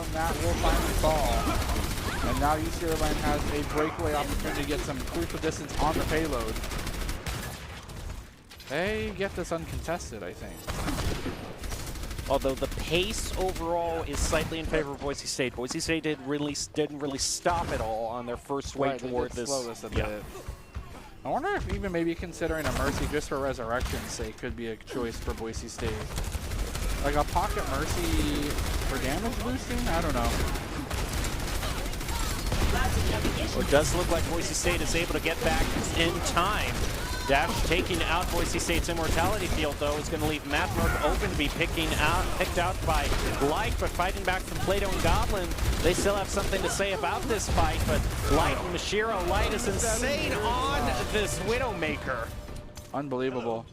and Matt will finally fall. And now UC Irvine has a breakaway opportunity to get some crucial distance on the payload. They get this uncontested, I think. Although the pace overall is slightly in favor of Boise State. Boise State didn't really stop at all on their first way toward this. Slow this a bit. I wonder if even maybe considering a Mercy just for Resurrection's sake could be a choice for Boise State. Like a pocket Mercy for damage boosting? I don't know. Well, it does look like Boise State is able to get back in time. Dash taking out Boise State's Immortality Field, though, is going to leave Matt Murph open to be picked out by Light, but fighting back from Plato and Goblin, they still have something to say about this fight, but Light and Mashiro, Light is insane on this Widowmaker. Unbelievable.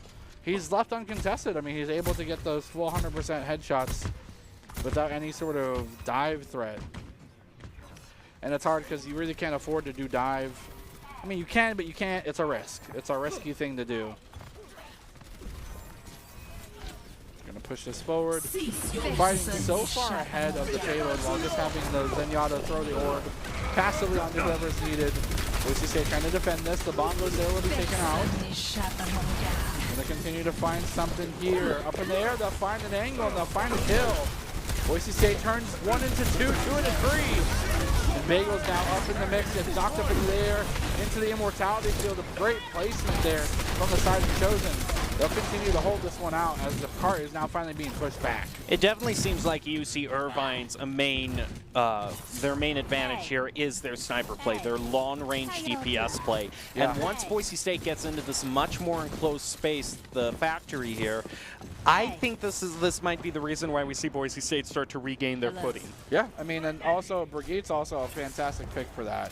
He's left uncontested. I mean, he's able to get those full 100% headshots without any sort of dive threat. And it's hard because you really can't afford to do dive. I mean, you can, but you can't. It's a risk. It's a risky thing to do. Gonna push this forward. Fighting so far ahead of the payload while just having the Zenyatta throw the orb passively onto whoever's needed. Boise State trying to defend this. The bomb-goes there will be taken out. Gonna continue to find something here. Up in the air, they'll find an angle and they'll find a kill. Boise State turns 1 into 2, 2 into 3. And Bagel's now up in the mix, gets knocked up into the air, into the Immortality Field. A great placement there from the side of Chosen. They'll continue to hold this one out as the cart is now finally being pushed back. It definitely seems like UC Irvine's their main advantage here is their sniper play, their long-range DPS play. Yeah. And once Boise State gets into this much more enclosed space, the factory here, I think this might be the reason why we see Boise State start to regain their footing. Yeah, I mean, and also Brigitte's also a fantastic pick for that.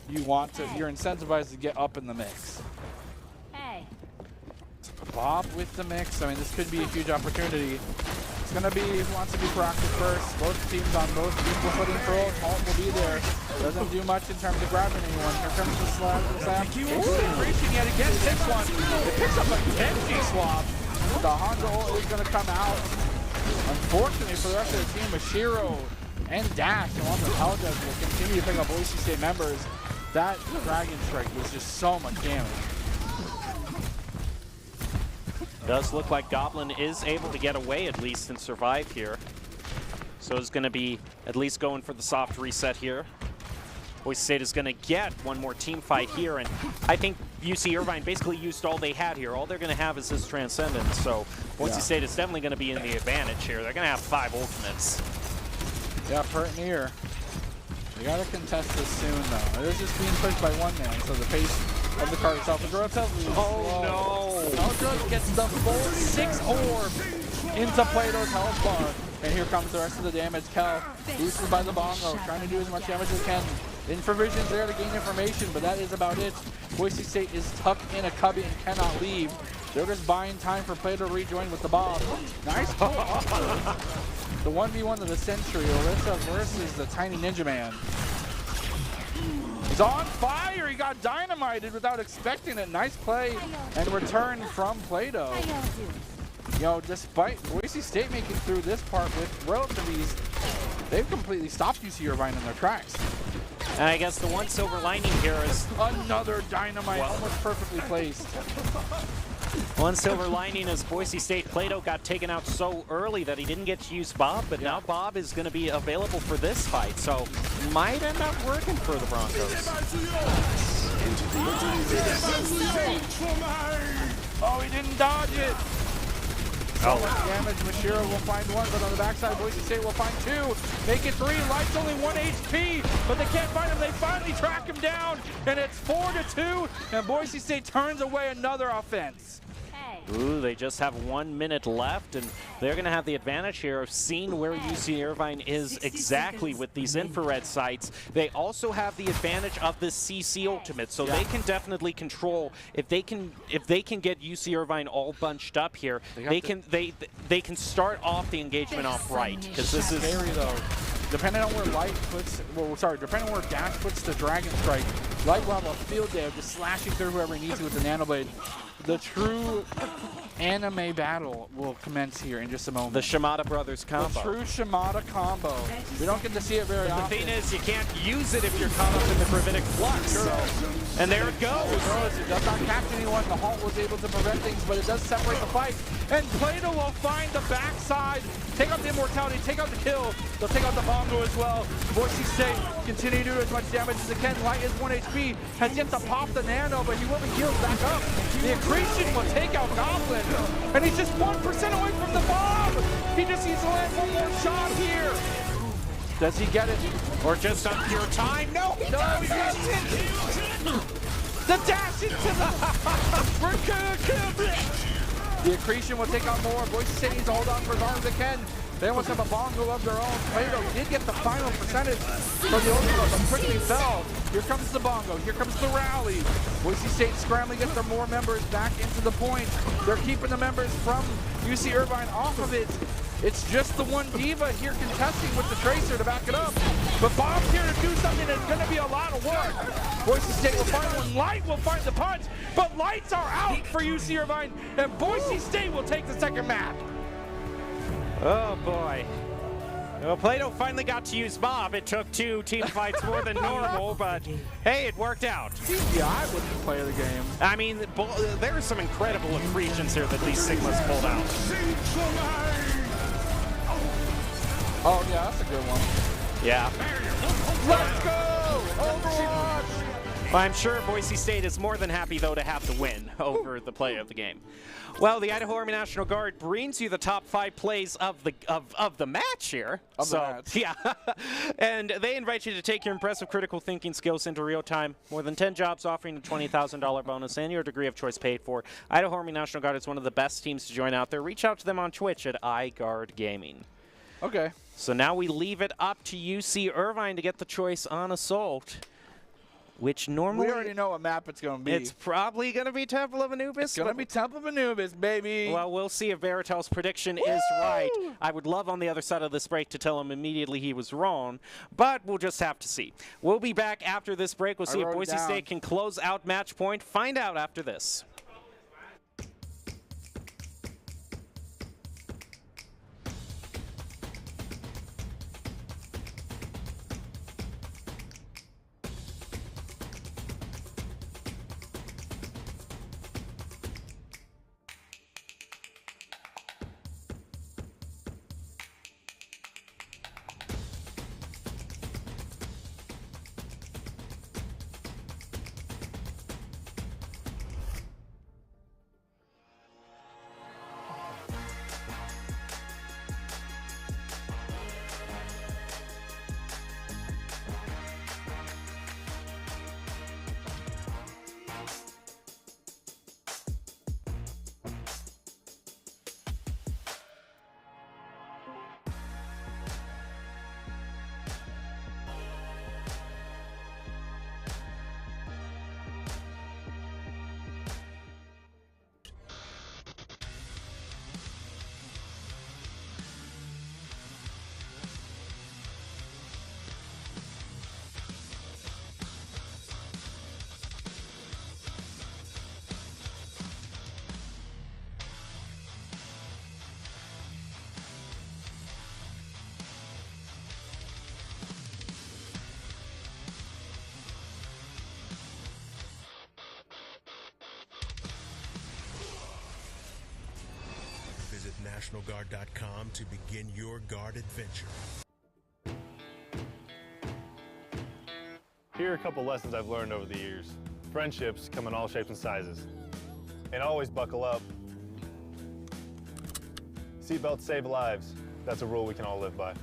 You're incentivized to get up in the mix. Bob with the mix. I mean, this could be a huge opportunity. It's going to be who wants to be proactive first. Both teams on both equal footing control. Halt will be there. Doesn't do much in terms of grabbing anyone. Here comes the slab. Reaching yet again. This one. It picks up a Genji swap. The Honda ult is going to come out. Unfortunately for the rest of the team, Mashiro and dash along with Hell Judge will continue to pick up Boise State members. That Dragon Strike was just so much damage. Does look like Goblin is able to get away at least and survive here. So it's going to be at least going for the soft reset here. Boise State is going to get one more team fight here, and I think UC Irvine basically used all they had here. All they're going to have is this Transcendence, so Boise State is definitely going to be in the advantage here. They're going to have 5 ultimates. Yeah, Pert near. They got to contest this soon, though. It is just being pushed by one man, so the pace of the card itself is relatively slow. Oh, no. Eldra gets the full 6 orb into Plato's health bar. And here comes the rest of the damage. Kel, boosted by the bongo, trying to do as much damage as he can. Infravision's there to gain information, but that is about it. Boise State is tucked in a cubby and cannot leave. They're just buying time for Plato to rejoin with the bomb. Nice pull. The 1v1 of the century, Orisa versus the Tiny Ninja Man. He's on fire! He got dynamited without expecting it. Nice play and return from Plato. You know, despite Boise State making through this part with relative ease, they've completely stopped UC Irvine in their tracks. And I guess the one silver lining here is another dynamite, almost perfectly placed. One silver lining is Boise State Plato got taken out so early that he didn't get to use Bob, but now Bob is going to be available for this fight, so might end up working for the Broncos. Oh, he didn't dodge it. So much damage. Mashiro will find 1, but on the backside, Boise State will find 2. Make it 3. Light's only 1 HP, but they can't find him. They finally track him down, and it's 4-2, and Boise State turns away another offense. Ooh, they just have 1 minute left, and they're going to have the advantage here of seeing where UC Irvine is exactly with these infrared sights. They also have the advantage of the CC ultimate, so they can definitely control. If they can get UC Irvine all bunched up here, they can start off the engagement off right, because this is very though. Depending on where Light puts, depending on where Dash puts the Dragon Strike, Light will have a field day of just slashing through whoever he needs to with the Nano Blade. The true anime battle will commence here in just a moment. The Shimada Brothers combo. The true Shimada combo. We don't get to see it very often. The thing is, you can't use it if you're caught up in the gravitic flux. So. And there it goes. It does not catch anyone. The halt was able to prevent things, but it does separate the fight. And Plato will find the backside, take out the immortality, take out the kill. They'll take out the bongo as well. Boise State continue to do as much damage as they can. Light is 1 HP, has yet to pop the nano, but he will be healed back up. The accretion will take out Goblin, and he's just 1% away from the bomb. He just needs to land 1 more shot here. Does he get it? Or just on pure time? No, he doesn't. The dash into the The accretion will take out more. Boise State needs to hold on for as long as they can. They almost have a bongo of their own. Plato did get the final percentage for the ultimate, but quickly fell. Here comes the bongo. Here comes the rally. Boise State scrambling to get their more members back into the point. They're keeping the members from UC Irvine off of it. It's just the one diva here contesting with the tracer to back it up. But Bob's here to do something that's going to be a lot of work. Boise State will find one. Light will find the punch, but lights are out for UC Irvine, and Boise State will take the second map. Oh boy. Well, Plato finally got to use Bob. It took 2 team fights more than normal, but hey, it worked out. Yeah, I wouldn't play the game. I mean, there are some incredible accretions here that these Sigmas pulled out. Oh yeah, that's a good one. Yeah. Let's go! Overwatch! Well, I'm sure Boise State is more than happy, though, to have the win over the play of the game. Well, the Idaho Army National Guard brings you the top 5 plays of the match here. Yeah. And they invite you to take your impressive critical thinking skills into real time. More than 10 jobs offering a $20,000 bonus and your degree of choice paid for. Idaho Army National Guard is one of the best teams to join out there. Reach out to them on Twitch at iGuard Gaming. Okay. So now we leave it up to UC Irvine to get the choice on Assault. Which normally... We already know what map it's going to be. It's probably going to be Temple of Anubis. It's going to be Temple of Anubis, baby. Well, we'll see if Veritel's prediction is right. I would love on the other side of this break to tell him immediately he was wrong, but we'll just have to see. We'll be back after this break. We'll see if Boise State can close out match point. Find out after this. NationalGuard.com to begin your guard adventure. Here are a couple lessons I've learned over the years. Friendships come in all shapes and sizes. And always buckle up. Seatbelts save lives. That's a rule we can all live by.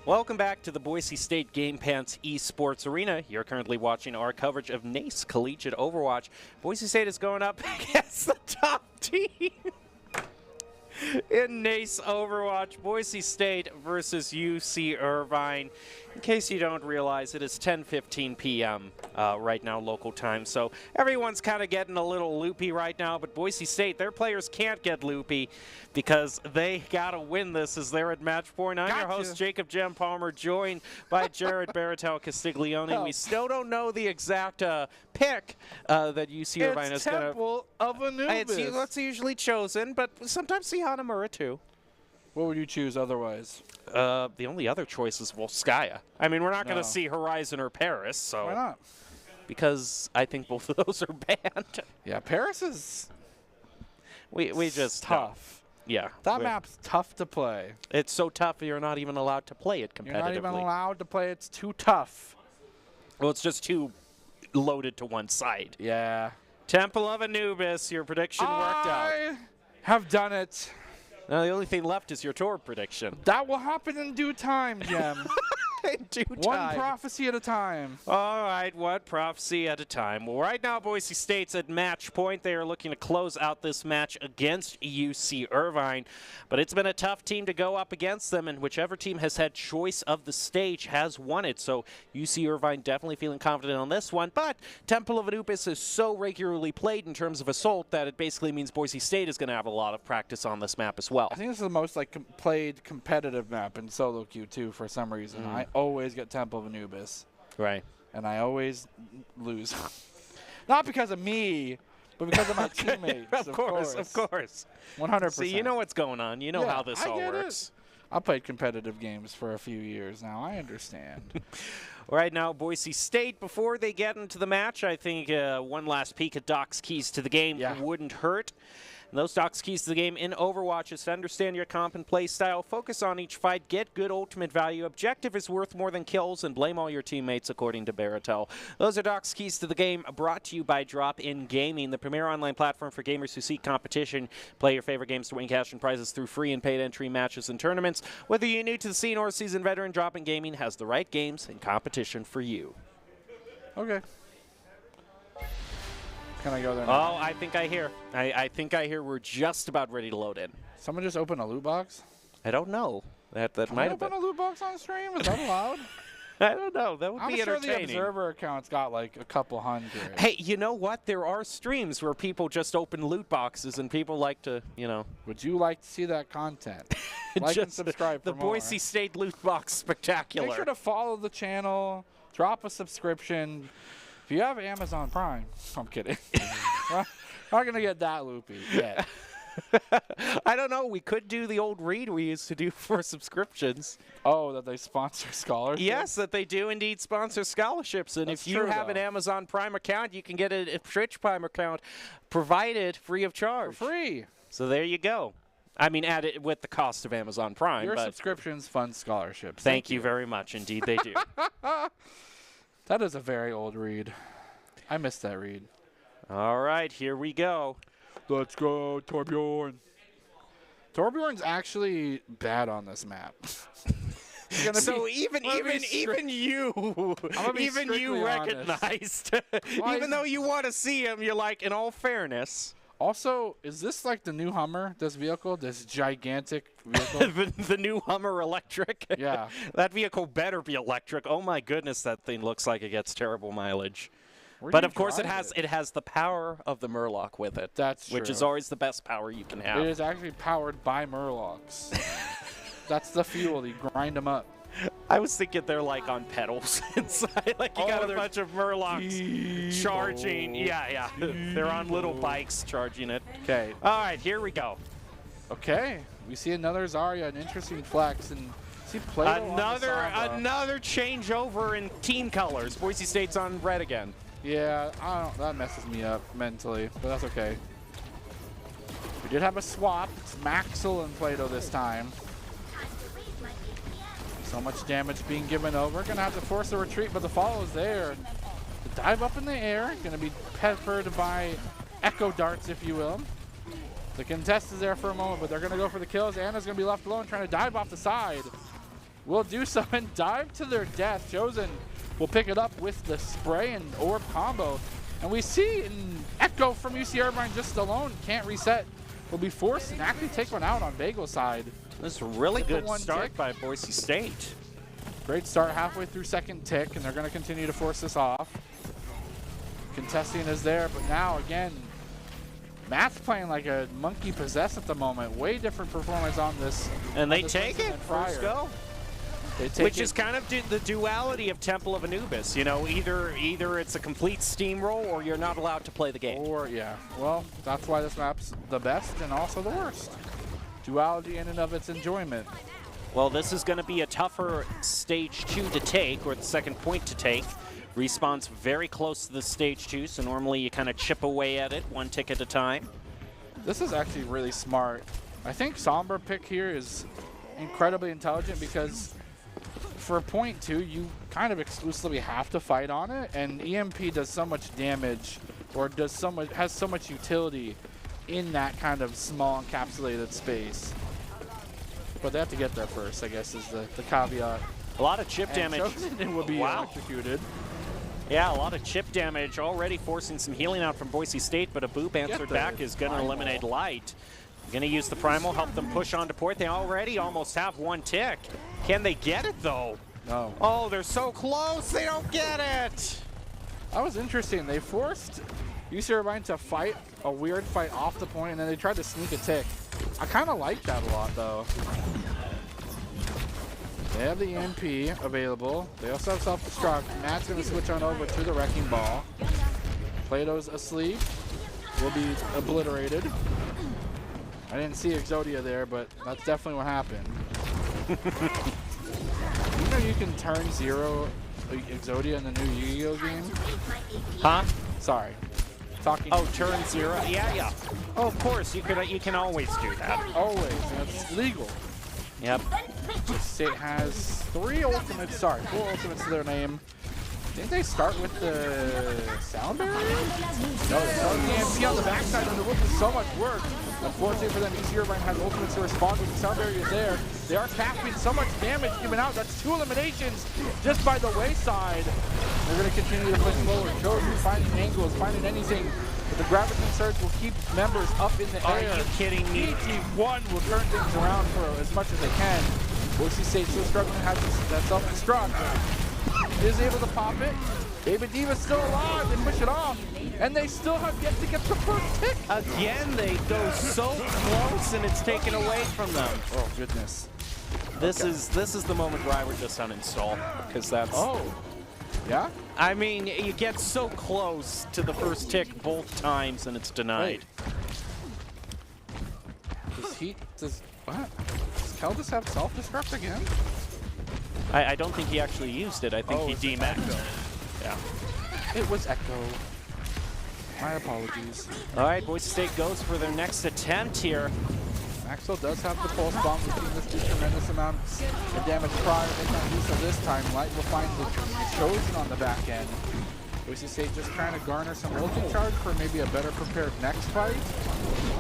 Welcome back to the Boise State Game Pants Esports Arena. You're currently watching our coverage of NACE Collegiate Overwatch. Boise State is going up against the top team in NACE Overwatch. Boise State versus UC Irvine. In case you don't realize, it is 10:15 p.m. Right now, local time. So everyone's kind of getting a little loopy right now, but Boise State, their players can't get loopy because they got to win this as they're at match point. I'm your host, Jacob Jem Palmer, joined by Jared Baratel Castiglione. We still don't know the exact pick that UC Irvine is going to. Temple of Anubis. It's what's usually chosen, but sometimes see Hanamura too. What would you choose otherwise? The only other choice is Volskaya. I mean, we're not going to see Horizon or Paris, so. Why not? Because I think both of those are banned. Yeah, Paris is. We just tough. Yeah. That map's tough to play. It's so tough you're not even allowed to play it competitively. You're not even allowed to play. It's too tough. Well, it's just too loaded to one side. Yeah. Temple of Anubis, your prediction worked out. I have done it. Now the only thing left is your tour prediction. That will happen in due time, Jem. In due time. One prophecy at a time. All right, one prophecy at a time. Well, right now, Boise State's at match point. They are looking to close out this match against UC Irvine. But it's been a tough team to go up against them, and whichever team has had choice of the stage has won it. So UC Irvine definitely feeling confident on this one. But Temple of Anubis is so regularly played in terms of Assault that it basically means Boise State is going to have a lot of practice on this map as well. I think this is the most played competitive map in solo queue too for some reason. I always get Temple of Anubis. Right. And I always lose. Not because of me, but because of my teammates. Of course. 100%. See, you know what's going on. You know how this all works. I played competitive games for a few years now. I understand. Right now, Boise State, before they get into the match, I think one last peek at Doc's keys to the game wouldn't hurt. And those Doc's keys to the game in Overwatch is to understand your comp and play style, focus on each fight, get good ultimate value, objective is worth more than kills, and blame all your teammates, according to Baratel. Those are Doc's keys to the game, brought to you by Drop In Gaming, the premier online platform for gamers who seek competition. Play your favorite games to win cash and prizes through free and paid entry matches and tournaments. Whether you're new to the scene or a seasoned veteran, Drop In Gaming has the right games and competition for you. Okay. Can I go there now? Oh, I think I hear. I think I hear we're just about ready to load in. Someone just opened a loot box? I don't know. That might have been. Open a loot box on stream? Is that allowed? I don't know. That would I'm be sure entertaining. the Observer account's got like a couple hundred. Hey, you know what? There are streams where people just open loot boxes and people like to, you know. Would you like to see that content? Like and subscribe for the more. Boise State Loot Box Spectacular. Make sure to follow the channel. Drop a subscription. If you have Amazon Prime, I'm kidding. We're not going to get that loopy yet. I don't know. We could do the old read we used to do for subscriptions. Oh, that they sponsor scholarships? Yes, that they do indeed sponsor scholarships. And That's if you true, have an though. Amazon Prime account, you can get a Twitch Prime account provided free of charge. For free. So there you go. I mean, add it with the cost of Amazon Prime. Your but subscriptions fund scholarships. thank you very much. Indeed, they do. That is a very old read. I missed that read. All right, here we go. Let's go, Torbjorn. Torbjorn's actually bad on this map. So even you strictly recognized, even though you want to see him, you're like, in all fairness. Also, is this like the new Hummer, this vehicle, this gigantic vehicle? the new Hummer electric. Yeah. That vehicle better be electric. Oh my goodness, that thing looks like it gets terrible mileage. Where do But you of course, it drive has the power of the Murloc with it. That's which is true. always the best power you can have. It is actually powered by Murlocs. That's the fuel. You grind them up. I was thinking they're like on pedals inside. Like you got a they're bunch of Murlocs charging. Yeah. They're on little bikes charging it. Okay. All right, here we go. Okay. We see another Zarya, an interesting flex, and see Plato Another changeover in team colors. Boise State's on red again. Yeah, that messes me up mentally, but that's okay. We did have a swap. It's Maxwell and Plato this time. So much damage being given over. Gonna have to force a retreat, but the follow is there. The dive up in the air. Gonna be peppered by echo darts, if you will. The contest is there for a moment, but they're gonna go for the kills. Anna's gonna be left alone, trying to dive off the side. Will do so and dive to their death. Chosen will pick it up with the spray and orb combo. And we see an echo from UC Irvine just alone. Can't reset. Will be forced and actually take one out on Bagel's side. This is a really Hit the good one start tick. by Boise State. Great start halfway through second tick, and they're going to continue to force this off. Contesting is there, but now again, Matt's playing like a monkey possessed at the moment. Way different performance on this. And they this take Winston it. than First prior. go. They take Which it. is kind of the duality of Temple of Anubis. You know, either it's a complete steamroll or you're not allowed to play the game. Or, yeah. Well, that's why this map's the best and also the worst. Duality in and of its enjoyment. Well, this is going to be a tougher stage 2 to take, or the second point to take. Respawn's very close to the stage 2, so normally you kind of chip away at it one tick at a time. This is actually really smart. I think Sombra pick here is incredibly intelligent because for point 2, you kind of exclusively have to fight on it, and EMP does so much damage, or has so much utility in that kind of small encapsulated space. But they have to get there first, I guess, is the caveat. A lot of chip damage. Chosen will be electrocuted. Yeah, a lot of chip damage already forcing some healing out from Boise State, but a boop answered back is going to eliminate Light. Going to use the Primal, help them push on to port. They already almost have one tick. Can they get it, though? No. Oh, they're so close. They don't get it. That was interesting. They forced UC Irvine to fight a weird fight off the point, and then they tried to sneak a tick. I kind of like that a lot, though. They have the EMP available. They also have self-destruct. Matt's going to switch on over to the Wrecking Ball. Plato's asleep. Will be obliterated. I didn't see Exodia there, but that's definitely what happened. You know you can turn 0 Exodia in the new Yu-Gi-Oh game? Huh? Sorry. Talking. Oh, turn 0? Yeah. Oh, of course. You can always do that. Always. That's legal. Yep. The state has 4 ultimates to their name. Didn't they start with the sound barrier? No, they started with the EMP on the backside, and they're looking so much work. Unfortunately for them, UC Irvine has ultimates to respond with the sound barrier there. They are capping so much damage given out. That's 2 eliminations just by the wayside. They're going to continue to push forward. Chosen finding angles, finding anything. But the Graviton Surge will keep members up in the air. Are you kidding me? ET1 will turn things around for as much as they can. Boise State still struggling, has that self-destruct. Is able to pop it. Baby Diva's still alive. They push it off. And they still have yet to get the first tick. Again, they go so close and it's taken away from them. Oh, goodness. This is the moment where I would just uninstall, because that's... Oh. Yeah? I mean, you get so close to the first tick both times and it's denied. What? Does Kel just have self-destruct again? I don't think he actually used it. I think he it's demac'd. Echo. Yeah. It was Echo. My apologies. All right, Boise State goes for their next attempt here. Maxwell does have the pulse bomb. We've seen this do tremendous amounts of damage prior. They can't do so this time. Light will find the Chosen on the back end. Boise State just trying to garner some ulti charge for maybe a better prepared next fight.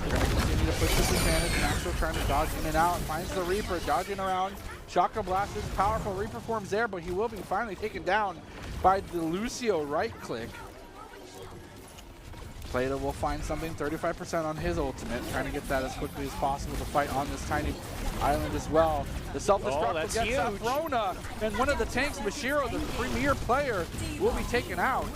They're going to continue to push this advantage. Maxwell trying to dodge in and out. Finds the Reaper, dodging around. Chakra Blast is powerful. Reaper forms there, but he will be finally taken down by the Lucio right click. Plato will find something, 35% on his ultimate, trying to get that as quickly as possible to fight on this tiny island as well. The self-destruct will get Safrona, and one of the tanks, Mashiro, the premier player, will be taken out.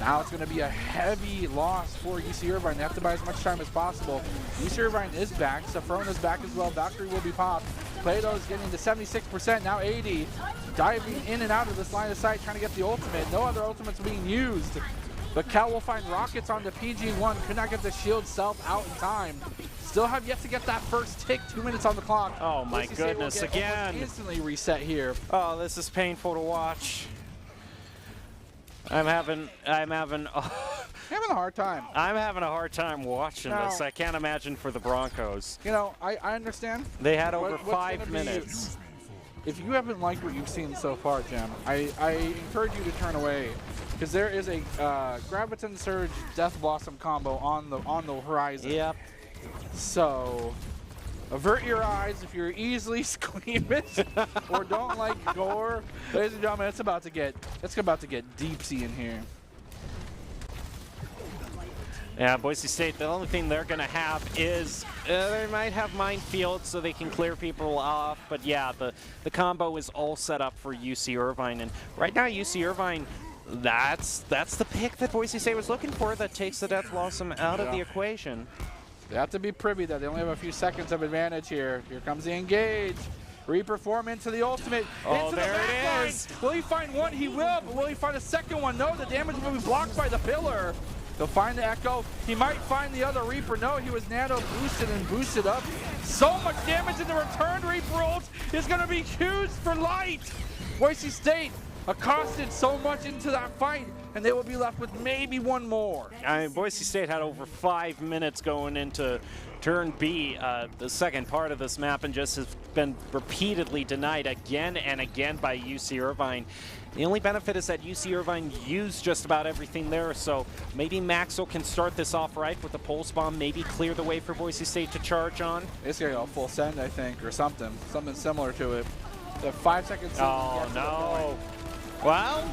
Now it's going to be a heavy loss for UC Irvine. They have to buy as much time as possible. UC Irvine is back. Safrona's back as well. Valkyrie will be popped. Plato's getting to 76%, now 80. Diving in and out of this line of sight, trying to get the ultimate. No other ultimates being used. But Cal will find rockets on the PG-1. Could not get the shield self out in time. Still have yet to get that first tick. 2 minutes on the clock. Oh my goodness, again. Instantly reset here. Oh, this is painful to watch. I'm having Having a hard time. I'm having a hard time watching this. I can't imagine for the Broncos. You know, I understand. They had over 5 minutes. If you haven't liked what you've seen so far, Jim, I encourage you to turn away, because there is a Graviton Surge Death Blossom combo on the horizon. Yep. So avert your eyes if you're easily squeamish or don't like gore. Ladies and gentlemen, it's about to get deep-sea in here. Yeah, Boise State, the only thing they're going to have is they might have minefields so they can clear people off. But yeah, the combo is all set up for UC Irvine. And right now, UC Irvine, that's the pick that Boise State was looking for that takes the Death Blossom out of the equation. They have to be privy that they only have a few seconds of advantage here. Here comes the engage. Reaper form into the ultimate. Oh, into there the back it line. is. Will he find one? He will, but will he find a second one? No, the damage will be blocked by the pillar. He'll find the Echo. He might find the other Reaper. No, he was nano boosted and boosted up. So much damage in the return. Reaper ult is going to be huge for Light. Boise State accosted so much into that fight, and they will be left with maybe one more. I mean, Boise State had over 5 minutes going into turn B, the second part of this map, and just has been repeatedly denied again and again by UC Irvine. The only benefit is that UC Irvine used just about everything there, so maybe Maxwell can start this off right with the pulse bomb, maybe clear the way for Boise State to charge on. It's going to go full send, I think, or something similar to it. The 5 seconds. Oh, no. Well,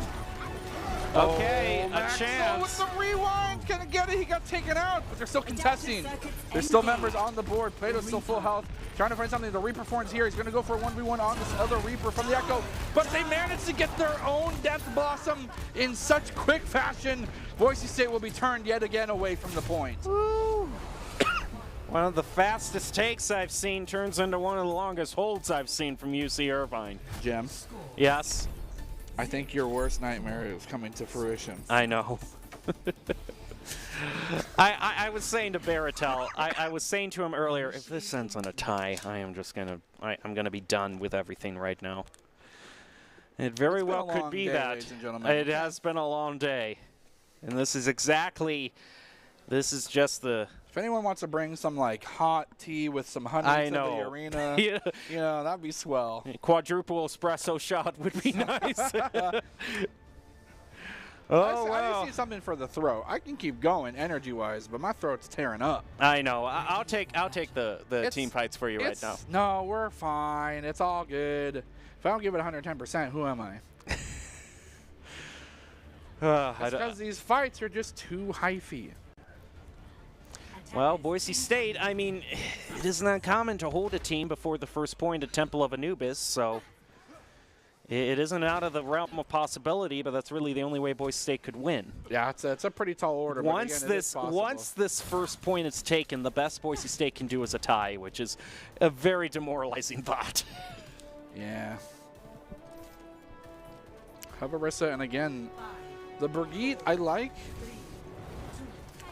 okay, a chance. With the rewind, gonna get it. He got taken out, but they're still contesting. There's still members on the board. Plato's still full health, trying to find something. The Reaper forms here. He's gonna go for a 1v1 on this other Reaper from the Echo, but they managed to get their own Death Blossom in such quick fashion. Boise State will be turned yet again away from the point. Woo. One of the fastest takes I've seen turns into one of the longest holds I've seen from UC Irvine. Jim. Yes. I think your worst nightmare is coming to fruition. I know. I was saying to Baratel, I was saying to him earlier, if this ends on a tie, I'm gonna be done with everything right now. It very well could be that. It has been a long day, and this is just the. If anyone wants to bring some like hot tea with some honey to the arena, yeah. You know, that'd be swell. Quadruple espresso shot would be nice. I just need something for the throat. I can keep going energy-wise, but my throat's tearing up. I know. I'll take the team fights for you right now. No, we're fine. It's all good. If I don't give it 110%, who am I? It's because these fights are just too hyphy. Well, Boise State, I mean, it isn't uncommon to hold a team before the first point at Temple of Anubis, so it isn't out of the realm of possibility, but that's really the only way Boise State could win. Yeah, it's a pretty tall order. Once this first point is taken, the best Boise State can do is a tie, which is a very demoralizing thought. Yeah. Havarissa, and again, the Brigitte I like.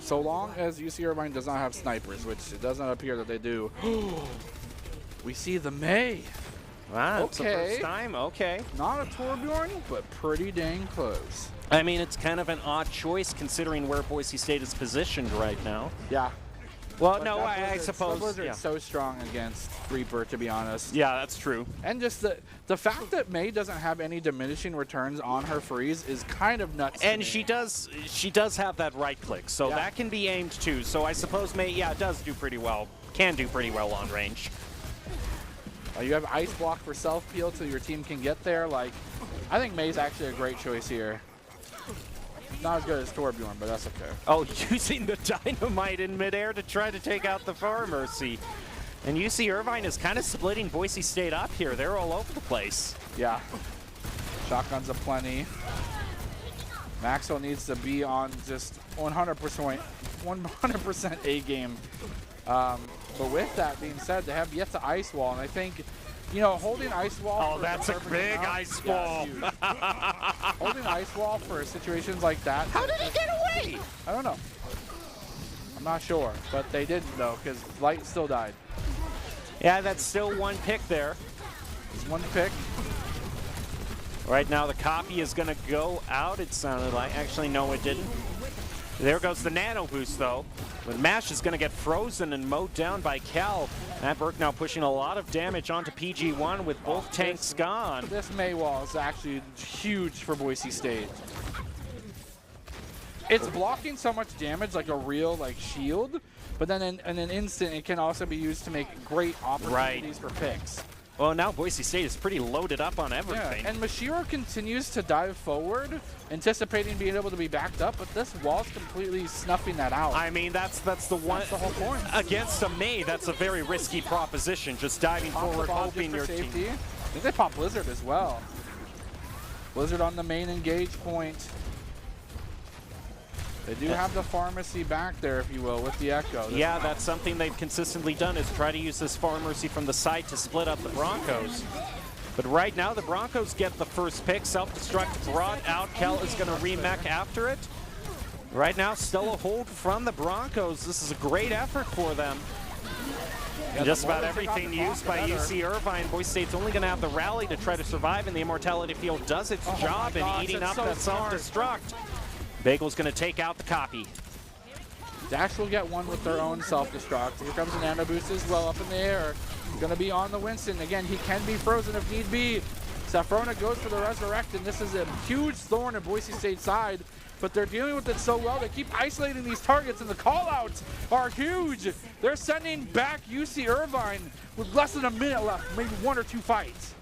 So long as UC Irvine does not have snipers, which it does not appear that they do. We see the May. Wow, it's the Okay. first time. Okay. Not a Torbjorn, but pretty dang close. I mean, it's kind of an odd choice considering where Boise State is positioned right now. Yeah. Well, But no, that I Blizzard- suppose. that Blizzard's Yeah. so strong against Reaper, to be honest. Yeah, that's true. And just the fact that May doesn't have any diminishing returns on her freeze is kind of nuts. to And me. she does have that right click, so Yeah. that can be aimed too. So I suppose May, yeah, does do pretty well. Can do pretty well on range. You have ice block for self peel till your team can get there. Like, I think May's actually a great choice here. Not as good as Torbjorn, but that's okay. Oh, using the dynamite in midair to try to take out the Far Mercy. And UC Irvine is kind of splitting Boise State up here. They're all over the place. Yeah. Shotguns aplenty. Maxwell needs to be on just 100% A game. But with that being said, they have yet to ice wall, and I think, you know, holding ice wall. Oh, for that's a perfect big amount- ice yeah, wall. it's huge. Holding ice wall for situations like that. How did he get away? I don't know. I'm not sure, but they didn't though, because Light still died. Yeah, that's still one pick there. It's one pick. Right now, the copy is going to go out, it sounded like. Actually, no, it didn't. There goes the nano boost, though. But Mash is going to get frozen and mowed down by Cal. Matt Burke now pushing a lot of damage onto PG1 with both tanks gone. This May wall is actually huge for Boise State. It's blocking so much damage like a real shield, but then in an instant it can also be used to make great opportunities for picks. Well, now Boise State is pretty loaded up on Yeah, everything. and Mashiro continues to dive forward, anticipating being able to be backed up, but this wall's completely snuffing that out. I mean, that's the one. That's the whole point. Against a May, that's a very risky proposition, just diving Pop the forward, ball hoping just your for team. safety. I think they pop Blizzard as well. Blizzard on the main engage point. They do have the pharmacy back there, if you will, with the Echo. Yeah, that's something they've consistently done, is try to use this Far Mercy from the side to split up the Broncos. But right now, the Broncos get the first pick. Self-destruct brought out. Kel is going to remech after it. Right now, still a hold from the Broncos. This is a great effort for them. Yeah, Just the more about they take out everything the clock, used by the better. UC Irvine. Boise State's only going to have the rally to try to survive, and the Immortality Field does its Oh my job in gosh, eating that's up so that smart. self-destruct. Bagel's going to take out the copy. Dash will get one with their own self-destruct. Here comes a nano boost as well up in the air. Going to be on the Winston. Again, he can be frozen if need be. Safrona goes for the resurrect, and this is a huge thorn in Boise State's side, but they're dealing with it so well. They keep isolating these targets, and the call-outs are huge. They're sending back UC Irvine with less than a minute left, maybe 1 or 2 fights.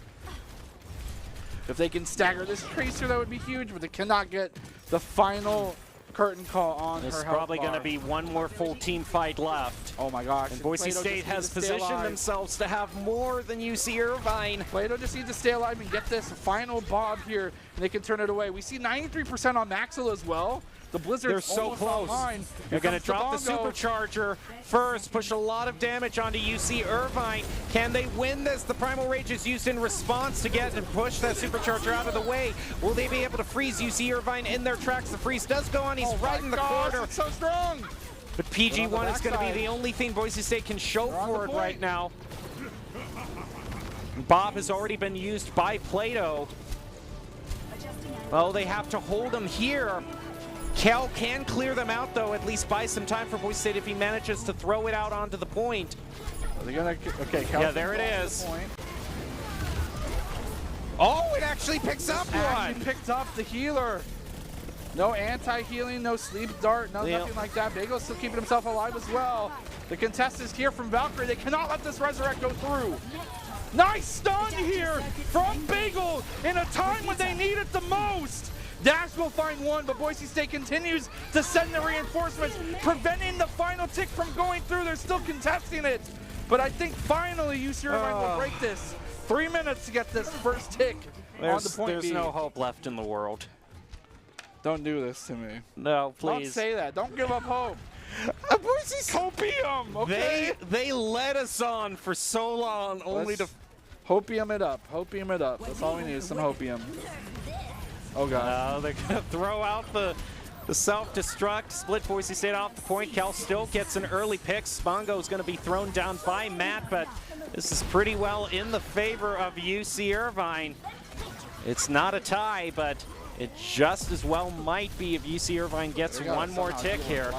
If they can stagger this Tracer, that would be huge, but they cannot get the final curtain call on There's her health probably going to bar. be one more full team fight left. Oh my gosh. And Boise Plato State just needs has to stay positioned alive. themselves to have more than UC Irvine. Plato just needs to stay alive and get this final bob here, and they can turn it away. We see 93% on Maxwell as well. The Blizzard's They're so almost close. online. They're going to drop the Bongo. supercharger first, push a lot of damage onto UC Irvine. Can they win this? The Primal Rage is used in response to get and push that supercharger out of the way. Will they be able to freeze UC Irvine in their tracks? The freeze does go on. He's Oh right my in the gosh, corner. it's so strong. But But PG1 on the is going to be backside. the only thing Boise State can show They're on the for it point. right now. Bob has already been used by Plato. Oh, they have to hold him here. Kel can clear them out, though, at least buy some time for Boise State if he manages to throw it out onto the point. Are they gonna, okay, Yeah, there it is. Oh, it actually picks up one. Actually picked up the healer. No anti-healing, no sleep dart, Yeah. nothing like that. Bagel's still keeping himself alive as well. The contest is here from Valkyrie. They cannot let this resurrect go through. Nice stun here from Bagel in a time when they need it the most. Dash will find one, but Boise State continues to send the reinforcements, preventing the final tick from going through. They're still contesting it. But I think finally UC Irvine will break this. 3 minutes to get this first tick on the point There's B. no hope left in the world. Don't do this to me. No, Don't please. say that. Don't give up hope. Boise State, Hopium, okay? they led us on for so long, only to... Hopium it up. Hopium it up. That's all we need is some hopium. Oh, God. They're going to throw out the The self-destruct, split Boise State off the point. Cal still gets an early pick. Spongo is going to be thrown down by Matt, but this is pretty well in the favor of UC Irvine. It's not a tie, but it just as well might be if UC Irvine gets one more tick here.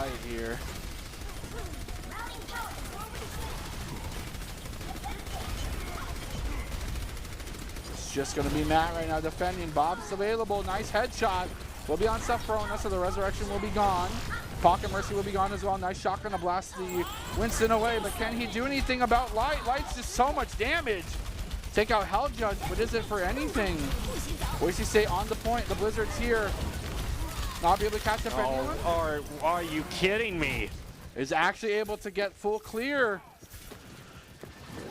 It's just going to be Matt right now defending. Bob's available. Nice headshot. Will be on Sephrona, so the resurrection will be gone. Pocket Mercy will be gone as well. Nice shotgun to blast the Winston away, but can he do anything about Light? Light's just so much damage. Take out Hell Judge, but is it for anything? Boise State on the point. The Blizzard's here. Not be able to catch up anyone? Are you kidding me? Is actually able to get full clear.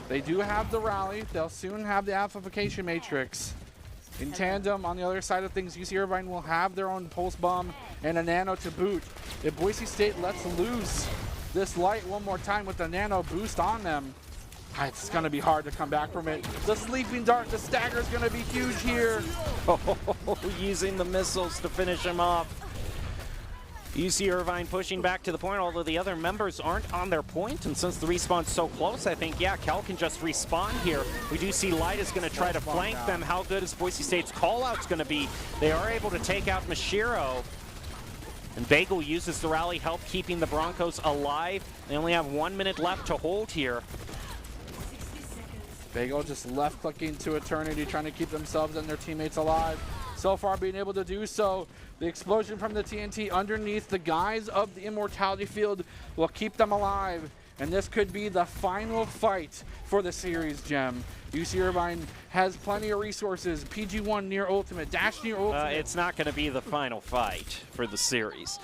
They do have the rally. They'll soon have the amplification matrix. In tandem, on the other side of things, UC Irvine will have their own pulse bomb and a nano to boot. If Boise State lets loose this Light one more time with the nano boost on them, it's going to be hard to come back from it. The sleeping dart, the stagger is going to be huge here. Using the missiles to finish him off. UC Irvine pushing back to the point, although the other members aren't on their point, and since the respawn's so close, I think, yeah, Cal can just respawn here. We do see Light is going to try to flank them. How good is Boise State's call-out's going to be? They are able to take out Mashiro, and Bagel uses the rally help keeping the Broncos alive. They only have 1 minute left to hold here. Bagel just left clicking to eternity, trying to keep themselves and their teammates alive. So far being able to do so. The explosion from the TNT underneath the guise of the immortality field will keep them alive. And this could be the final fight for the series, Gem. UC Irvine has plenty of resources. PG1 near ultimate, dash near ultimate. It's not going to be the final fight for the series.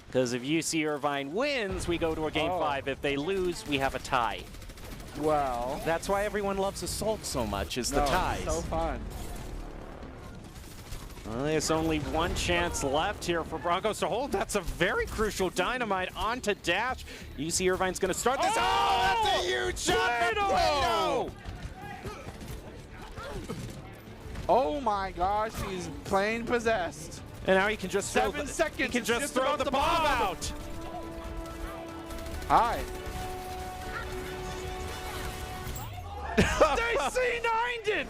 Because if UC Irvine wins, we go to a game 5. If they lose, we have a tie. Well, that's why everyone loves Assault so much, is the ties. It's so fun. Well, there's only one chance left here for Broncos to hold. That's a very crucial dynamite onto Dash. UC Irvine's going to start this. Oh, that's a huge shot for Plato! Oh my gosh, he's playing possessed. And now he can just throw 7 seconds. He can just throw the bomb out. Hi. They C9'd it!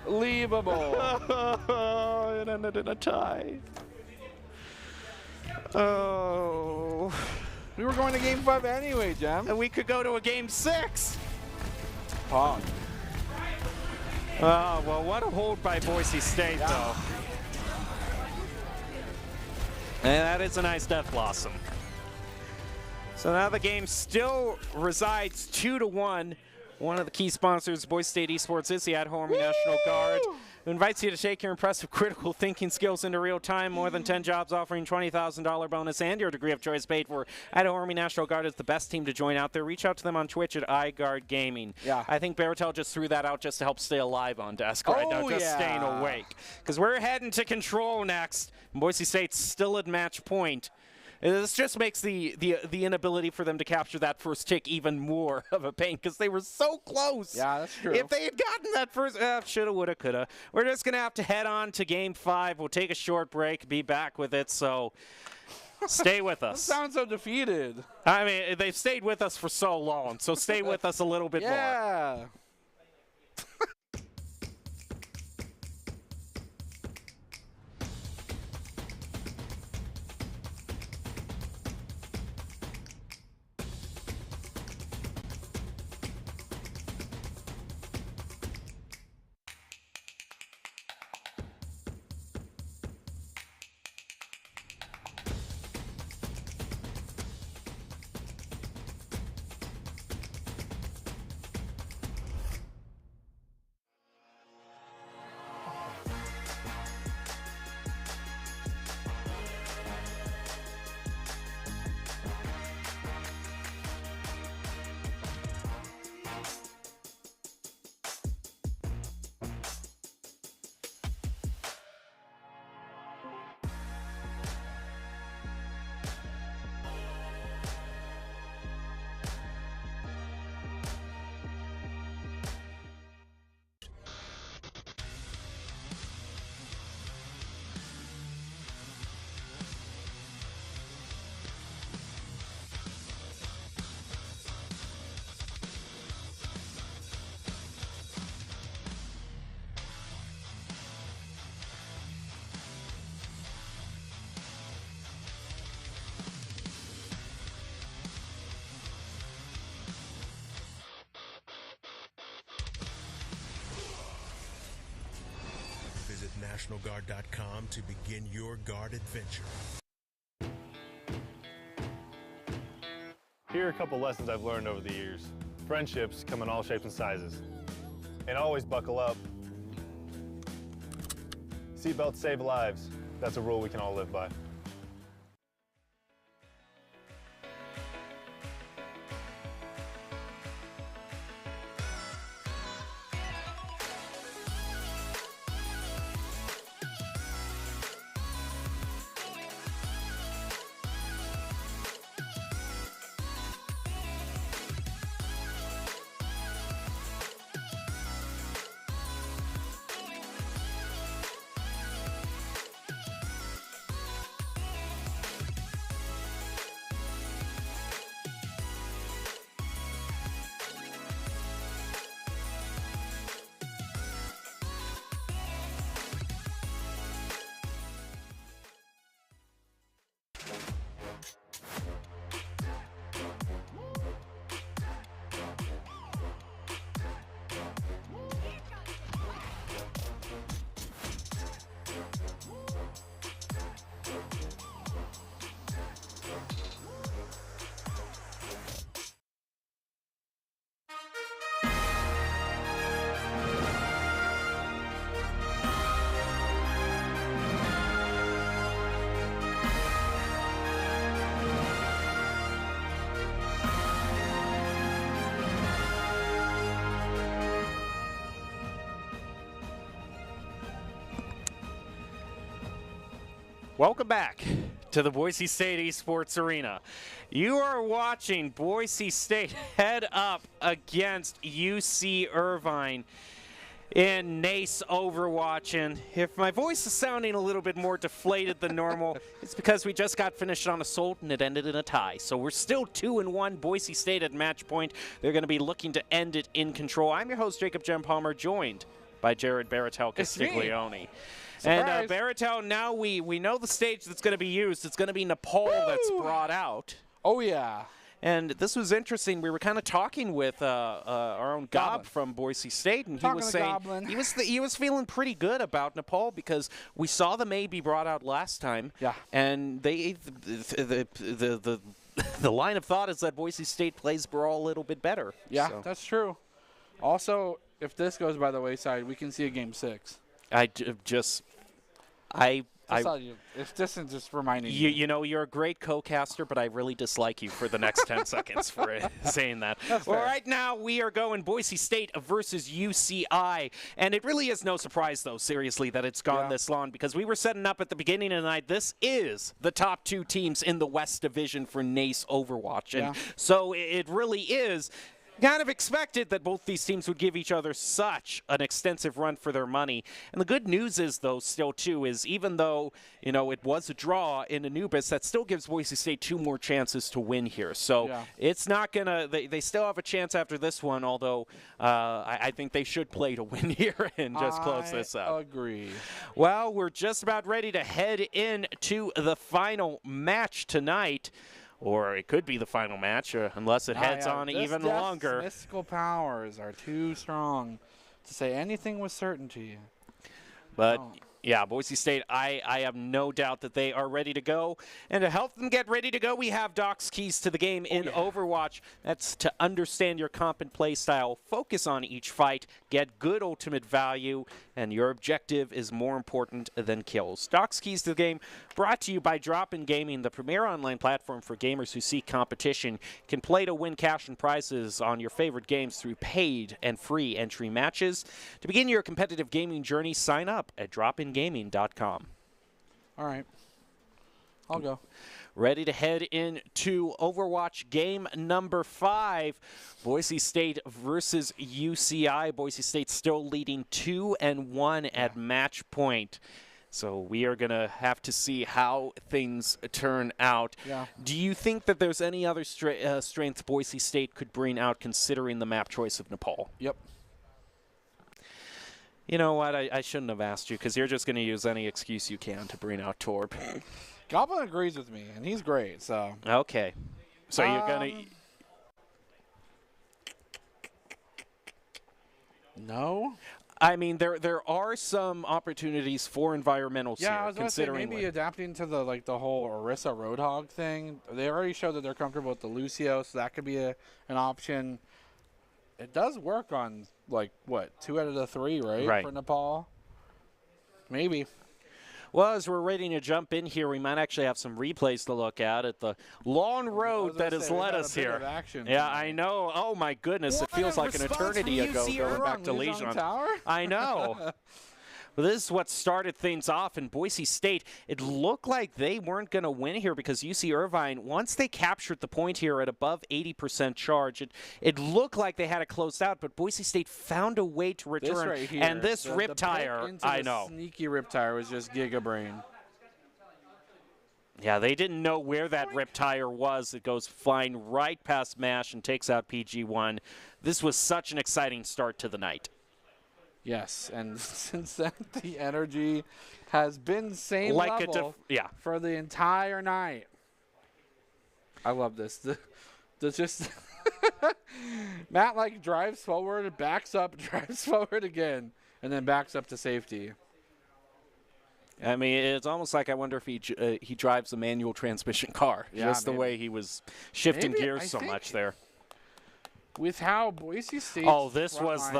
Unbelievable. It ended in a tie. Oh. We were going to game 5 anyway, Jem. And we could go to a game 6. Pog. Oh, well, what a hold by Boise State, though. And that is a nice Death Blossom. So now the game still resides 2-1. One of the key sponsors, Boise State Esports, is the Idaho Army National Guard, who invites you to take your impressive critical thinking skills into real time. More than 10 jobs offering $20,000 bonus and your degree of choice paid for. Idaho Army National Guard is the best team to join out there. Reach out to them on Twitch at iGuard Gaming. Yeah. I think Baratel just threw that out just to help stay alive on desk right now, just staying awake. Because we're heading to Control next. Boise State's still at match point. This just makes the inability for them to capture that first tick even more of a pain because they were so close. Yeah, that's true. If they had gotten that first, shoulda, woulda, coulda. We're just going to have to head on to game 5. We'll take a short break, be back with it, so stay with us. Sounds so defeated. I mean, they've stayed with us for so long, so stay with us a little bit more. Yeah. NationalGuard.com to begin your guard adventure. Here are a couple lessons I've learned over the years. Friendships come in all shapes and sizes. And always buckle up. Seatbelts save lives. That's a rule we can all live by. Welcome back to the Boise State Esports Arena. You are watching Boise State head up against UC Irvine in NACE Overwatch. And if my voice is sounding a little bit more deflated than normal, it's because we just got finished on Assault and it ended in a tie. So we're still 2-1, Boise State at match point. They're going to be looking to end it in control. I'm your host, Jacob Jem Palmer, joined by Jared Baratel Castiglione. And Baratel, now we know the stage that's going to be used. It's going to be Nepal that's brought out. Oh, yeah. And this was interesting. We were kind of talking with our own Gob from Boise State, and he was saying he was feeling pretty good about Nepal because we saw them be brought out last time. Yeah. And the line of thought is that Boise State plays Brawl a little bit better. Yeah, so. That's true. Also, if this goes by the wayside, we can see a Game 6. This is just reminding you. You know, you're a great co-caster, but I really dislike you for the next 10 seconds for saying that. Well, right now we are going Boise State versus UCI, and it really is no surprise, though, seriously, that it's gone this long, because we were setting up at the beginning of the night. This is the top two teams in the West Division for NACE Overwatch, and so it really is kind of expected that both these teams would give each other such an extensive run for their money. And the good news is, though, still, too, is even though, you know, it was a draw in Anubis, that still gives Boise State 2 more chances to win here. So it's not going to – they still have a chance after this one, although I think they should play to win here and just close this up. I agree. Well, we're just about ready to head into the final match tonight. Or it could be the final match, unless it heads on even longer. Mystical powers are too strong to say anything with certainty. But, yeah, Boise State, I have no doubt that they are ready to go. And to help them get ready to go, we have Doc's keys to the game in Overwatch. That's to understand your comp and play style, focus on each fight, get good ultimate value, and your objective is more important than kills. Doc's keys to the game brought to you by Drop-In Gaming, the premier online platform for gamers who seek competition. You can play to win cash and prizes on your favorite games through paid and free entry matches. To begin your competitive gaming journey, sign up at dropingaming.com. All right. I'll go. Ready to head into Overwatch game number 5. Boise State versus UCI. Boise State still leading 2-1 at match point. So we are going to have to see how things turn out. Yeah. Do you think that there's any other strengths Boise State could bring out considering the map choice of Nepal? Yep. You know what? I shouldn't have asked you because you're just going to use any excuse you can to bring out Torb. Goblin agrees with me, and he's great. So okay. So you're going to... No? I mean, there are some opportunities for environmentals Yeah, here, I was going to say considering maybe adapting to the whole Orisa Roadhog thing. They already showed that they're comfortable with the Lucio, so that could be an option. It does work on, like, what, 2 out of the 3, right? Right. For Nepal? Maybe. Well, as we're ready to jump in here, we might actually have some replays to look at the long road that has led us here. Yeah, I know. Oh, my goodness. It feels like an eternity ago going back to Legion. I know. Well, this is what started things off in Boise State. It looked like they weren't going to win here because UC Irvine, once they captured the point here at above 80% charge, it looked like they had it closed out, but Boise State found a way to return. This right here, and this rip tire, I know. Sneaky rip tire was just Giga Brain. Yeah, they didn't know where that rip tire was. It goes flying right past MASH and takes out PG1. This was such an exciting start to the night. Yes, and since then, the energy has been same level for the entire night. I love this. The just Matt, like, drives forward, backs up, drives forward again, and then backs up to safety. I mean, it's almost like I wonder if he drives a manual transmission car. Yeah, just the way he was shifting Maybe, gears so much there. With how Boise State. Oh, this was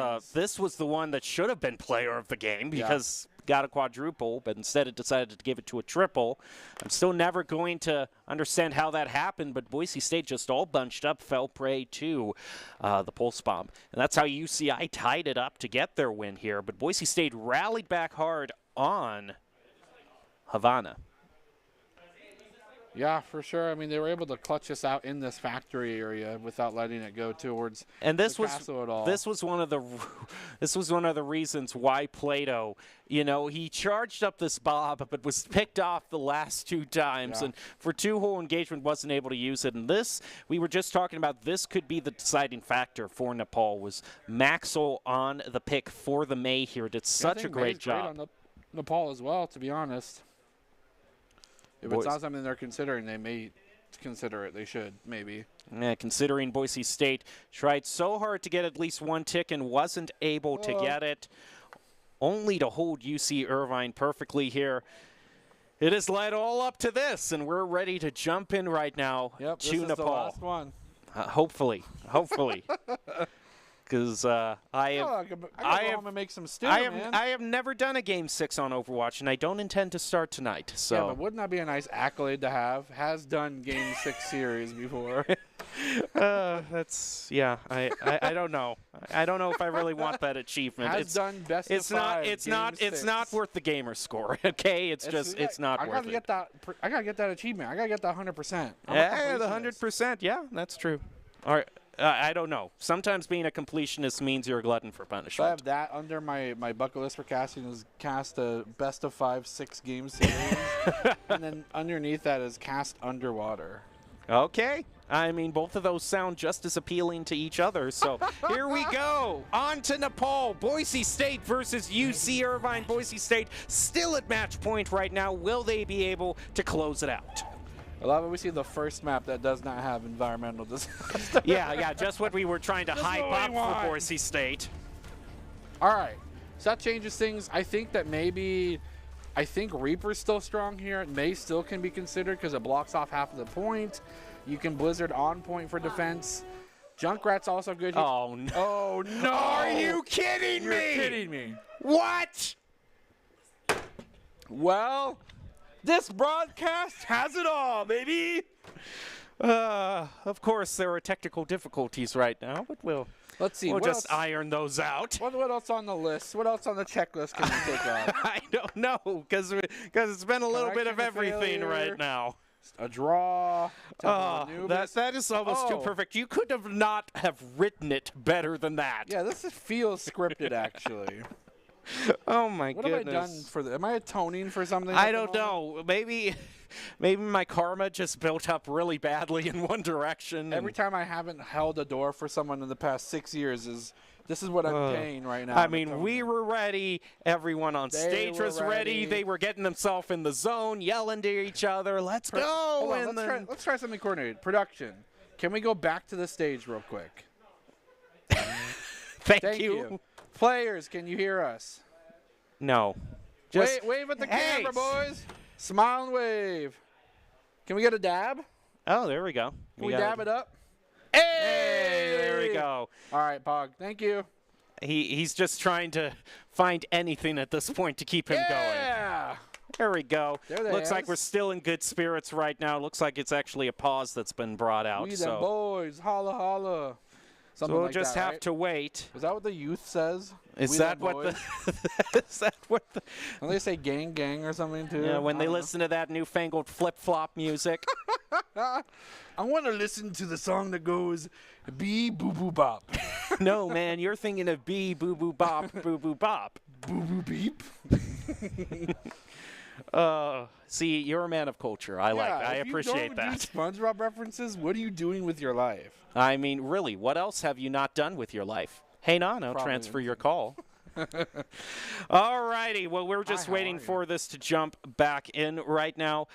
the one that should have been player of the game because got a quadruple, but instead it decided to give it to a triple. I'm still never going to understand how that happened, but Boise State just all bunched up, fell prey to the pulse bomb. And that's how UCI tied it up to get their win here. But Boise State rallied back hard on Havana. Yeah, for sure. I mean, they were able to clutch us out in this factory area without letting it go towards the castle at all. This was one of the reasons why Plato, he charged up this bob but was picked off the last 2 times, and for 2 whole engagement wasn't able to use it. And this, we were just talking about, this could be the deciding factor for Nepal. Was Maxwell on the pick for the May here? Did such a great job. Great on Nepal as well, to be honest. If it's not something they're considering, they may consider it. They should, maybe. Yeah, considering Boise State tried so hard to get at least 1 tick and wasn't able to get it, only to hold UC Irvine perfectly here. It has led all up to this, and we're ready to jump in right now to this Nepal. Is the last one. Hopefully. Because I have never done a Game 6 on Overwatch, and I don't intend to start tonight. So. Yeah, but wouldn't that be a nice accolade to have? Has done Game 6 series before. I don't know. I don't know if I really want that achievement. Has done best of 5. It's not worth the gamer score. Okay, it's not worth it. I gotta get that achievement. I gotta get that 100%. Yeah, the 100%. Yeah, that's true. All right. I don't know. Sometimes being a completionist means you're a glutton for punishment. So I have that under my bucket list for casting is cast a best of 5 6 game series. And then underneath that is cast underwater. Okay. I mean, both of those sound just as appealing to each other. So here we go. On to Nepal. Boise State versus UC Irvine. Boise State still at match point right now. Will they be able to close it out? I love it. We see the first map that does not have environmental disaster. yeah, just what we were trying to hype up for Boise State. All right, so that changes things. I think Reaper's still strong here. May still can be considered because it blocks off half of the point. You can Blizzard on point for defense. Junkrat's also good here. Oh, no. Oh, no. Are you kidding me? You're kidding me. What? Well, this broadcast has it all, baby. Of course, there are technical difficulties right now, but we'll just iron those out. What else on the list? What else on the checklist can we take off? I don't know, because it's been a little bit of everything right now. A draw. That is almost too perfect. You could have not have written it better than that. Yeah, this feels scripted, actually. Oh my goodness! What have I done for this? Am I atoning for something? I don't know. Maybe my karma just built up really badly in one direction. Every time I haven't held a door for someone in the past 6 years this is what I'm paying right now. I mean, we were ready. Everyone on stage was ready. They were getting themselves in the zone, yelling to each other, "Let's go!" Let's try something coordinated. Production. Can we go back to the stage real quick? Thank you. Players, can you hear us? No. Just Wave at the Hey! camera, boys. Smile and wave. Can we get a dab? Oh, there we go. Can we dab it up? Hey, there we go. All right, Pog. Thank you. He's just trying to find anything at this point to keep him going. Yeah. There we go. There they Looks like is. we're still in good spirits right now. Looks like it's actually a pause that's been brought out. We the So boys. Holla, holla. Something we'll like just that, have right? to wait. Is that what the youth says? Is We that them what boys? the is that what the Don't they say gang gang or something too? yeah, when I they don't know. listen to that newfangled flip-flop music? I want to listen to the song that goes bee boo boo bop. No, man, you're thinking of bee boo boo bop boo boo bop. Boo boo beep. See, you're a man of culture. I appreciate that. If you don't do SpongeBob references, what are you doing with your life? I mean, really, what else have you not done with your life? Hey, Nano, Probably transfer your call. All righty. Well, we're just Hi, how waiting are you? for this to jump back in right now.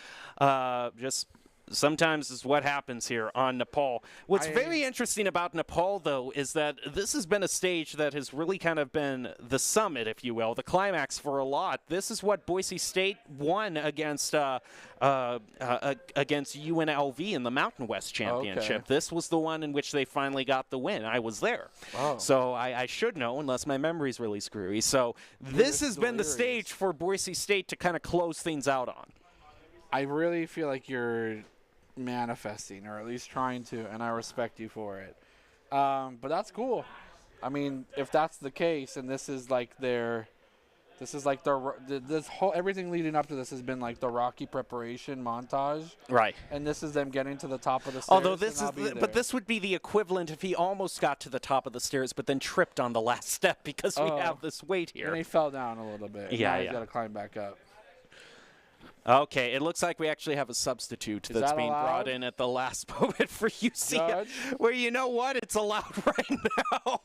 Just sometimes is what happens here on Nepal. What's very interesting about Nepal, though, is that this has been a stage that has really kind of been the summit, if you will, the climax for a lot. This is what Boise State won against UNLV in the Mountain West Championship. Okay. This was the one in which they finally got the win. I was there. Oh. So I should know, unless my memory's really screwy. So this has been the delirious. stage for Boise State to kind of close things out on. I really feel like you're manifesting, or at least trying to, and I respect you for it. But that's cool. I mean, if that's the case, and this is like this whole everything leading up to this has been like the Rocky preparation montage, Right. and this is them getting to the top of the stairs. Although and I'll be there. but this would be the equivalent if he almost got to the top of the stairs, but then tripped on the last step because we Oh. have this weight and here. he fell down a little bit. Yeah, now he's yeah. got to climb back up. Okay, it looks like we actually have a substitute that's that being allowed? brought in at the last moment for UCI. Judge? Well, you know what? It's allowed right now.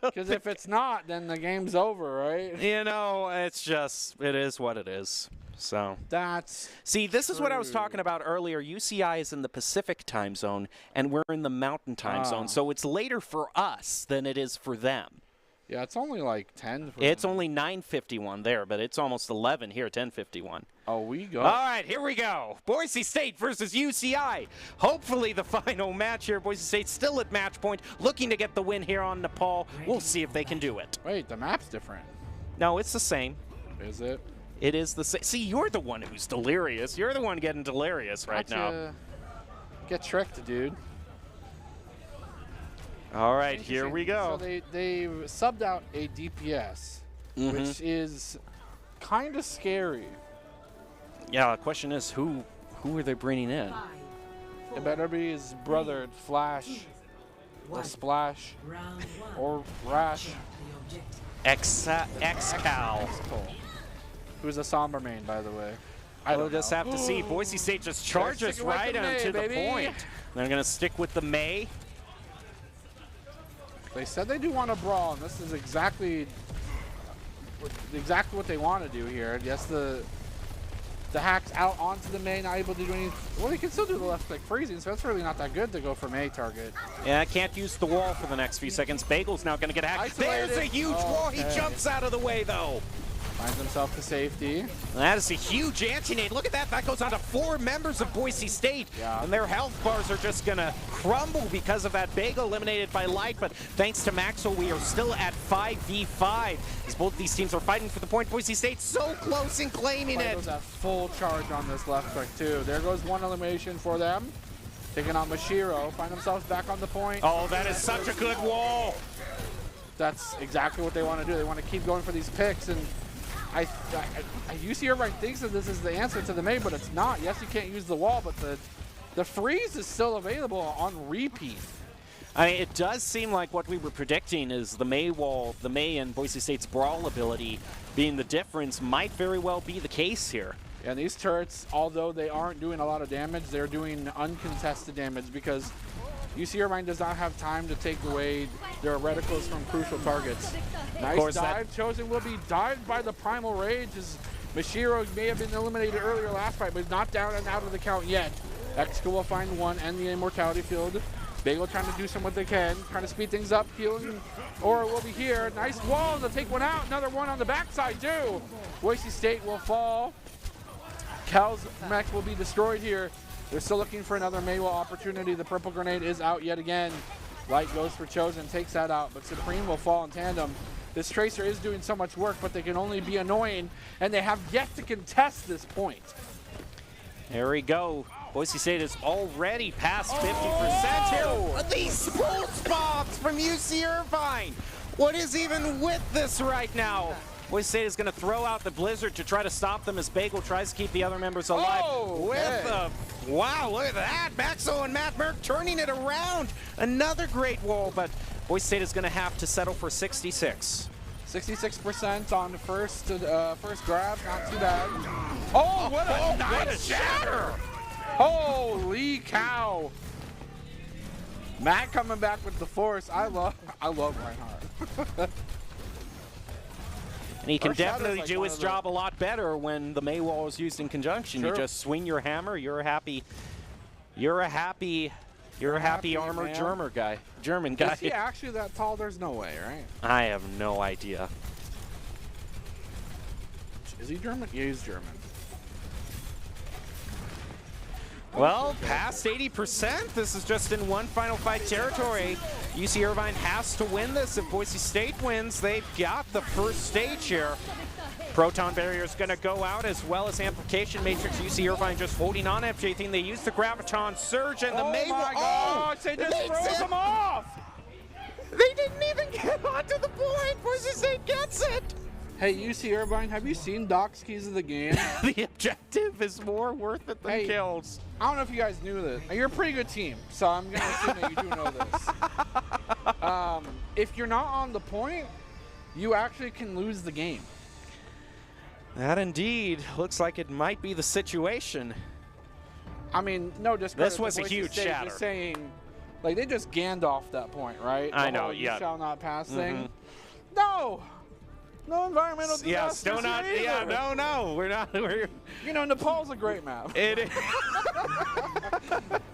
Because if it's not, then the game's over, right? You know, it is what it is. So, That's see, this is what I was true. talking about earlier. UCI is in the Pacific time zone, and we're in the Mountain time zone. So it's later for us than it is for them. yeah. It's only like 10. For It's them. only 9:51 there, but it's almost 11 here, 10:51. Oh, we go. All right, here we go. Boise State versus UCI. Hopefully the final match here. Boise State still at match point, looking to get the win here on Nepal. We'll see if they can do it. Wait, the map's different. No, it's the same. Is it? It is the same. See, you're the one who's delirious. You're the one getting delirious right now. Gotcha. Get tricked, dude. All right, here we go. So they subbed out a DPS, which is kind of scary. Yeah, the question is who are they bringing in? It better be his brother, Flash, or Splash, or Rash, Excal. who's a somber main, by the way. We'll just have to see. Boise State just charges sticking with right the May, onto the baby. point. They're going to stick with the May. They said they do want to brawl, and this is exactly what they want to do here. Yes, the hack's out onto the May, not able to do anything. Well, he can still do the left click freezing, so that's really not that good to go for May target. Yeah, I can't use the wall for the next few seconds. Bagel's now going to get hacked. Isolated. There's a huge wall. He Okay. jumps out of the way, though. Finds himself to safety. That is a huge anti-nade. Look at that. That goes on to 4 members of Boise State. Yeah. And their health bars are just going to crumble because of that. Bagel eliminated by Light, but thanks to Maxwell, we are still at 5v5. As both these teams are fighting for the point. Boise State so close in claiming Play it. goes at full charge on this left click, too. There goes one elimination for them. Taking on Mashiro. Find themselves back on the point. Oh, that is such a good wall. That's exactly what they want to do. They want to keep going for these picks, and UC Irvine thinks that this is the answer to the May, but it's not. Yes, you can't use the wall, but the freeze is still available on repeat. I mean, it does seem like what we were predicting is the May wall, the May and Boise State's brawl ability being the difference might very well be the case here. And these turrets, although they aren't doing a lot of damage, they're doing uncontested damage because UC Irvine does not have time to take away their reticles from crucial targets. Nice course, dive. Chosen will be dived by the Primal Rage as Mashiro may have been eliminated earlier last fight, but is not down and out of the count yet. Exco will find one and the Immortality Field. Bagel trying to do what they can, trying to speed things up, healing, or will be here. Nice wall to take one out. Another one on the backside too. Boise State will fall. Cal's mech will be destroyed here. They're still looking for another Maywell opportunity. The purple grenade is out yet again. Light goes for Chosen, takes that out, but Supreme will fall in tandem. This Tracer is doing so much work, but they can only be annoying, and they have yet to contest this point. There we go. Boise State is already past 50% here. These pulse bombs from UC Irvine. What is even with this right now? Boise State is going to throw out the Blizzard to try to stop them as Bagel tries to keep the other members alive. Wow, look at that. Maxo and Matt Merck turning it around. Another great wall, but Boise State is going to have to settle for 66. 66% on the first grab, not too bad. Oh, what a nice shatter! Holy cow! Matt coming back with the force. I love Reinhardt. And he can definitely do his job a lot better when the Maywall is used in conjunction. Sure. You just swing your hammer. You're a happy armored German guy. Is he actually that tall? There's no way, right? I have no idea. Is he German? Yeah, he's German. Well, past 80%. This is just in one final fight territory. UC Irvine has to win this. If Boise State wins, they've got the first stage here. Proton Barrier is going to go out, as well as Amplification Matrix. UC Irvine just holding on FJ. They use the Graviton Surge and the Maywell. Oh my gosh, they just froze them off! They didn't even get onto the point. Boise State gets it. Hey, UC Irvine, have you seen Doc's Keys of the Game? The objective is more worth it than kills. I don't know if you guys knew this. You're a pretty good team, so I'm going to assume that you do know this. If you're not on the point, you actually can lose the game. That indeed looks like it might be the situation. I mean, no discredit. This was a huge shatter. Just saying, like, they just Gandalf that point, right? I know, yeah. You shall not pass thing. No! No environmental disasters. No, we're not. You know, Nepal's a great map. It is.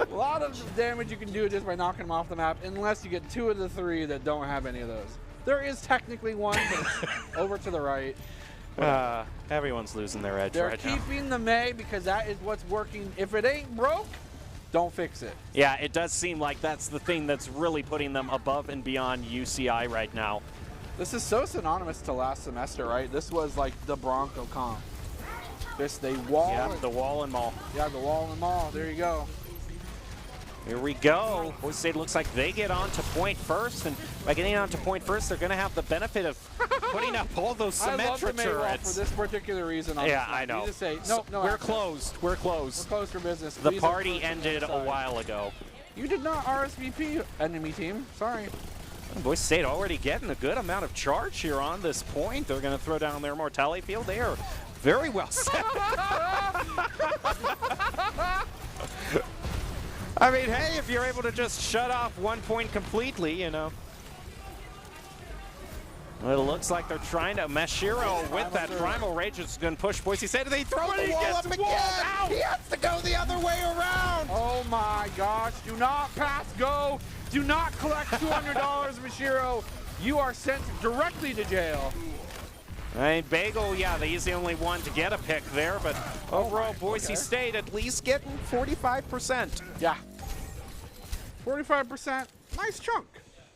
A lot of damage you can do just by knocking them off the map, unless you get 2 of the 3 that don't have any of those. There is technically one, but it's over to the right. Everyone's losing their edge They're right now. keeping the May because that is what's working. If it ain't broke, don't fix it. Yeah, it does seem like that's the thing that's really putting them above and beyond UCI right now. This is so synonymous to last semester, right? This was like the Bronco comp. They wall. Yeah, the wall and maul. Yeah, the wall and maul. There you go. Here we go. Boise State looks like they get on to point first, and by getting on to point first, they're going to have the benefit of putting up all those Symmetra turrets. For this particular reason. Yeah, I know. You just say, no, we're closed. We're closed. We're closed for business. The party ended a while ago. You did not RSVP, enemy team. Sorry. Boise State already getting a good amount of charge here on this point. They're going to throw down their mortality field. They are very well set. I mean, hey, if you're able to just shut off 1 point completely, you know. Well, it looks like they're trying to. Mashiro with that Primal Rage is going to push Boise State. They throw the wall up again. He has to go the other way around. Oh my gosh. Do not pass go. Do not collect $200, Mashiro. You are sent directly to jail. Right, Bagel, yeah, he's the only one to get a pick there, but overall, Boise State at least getting 45%. Yeah. 45%, nice chunk.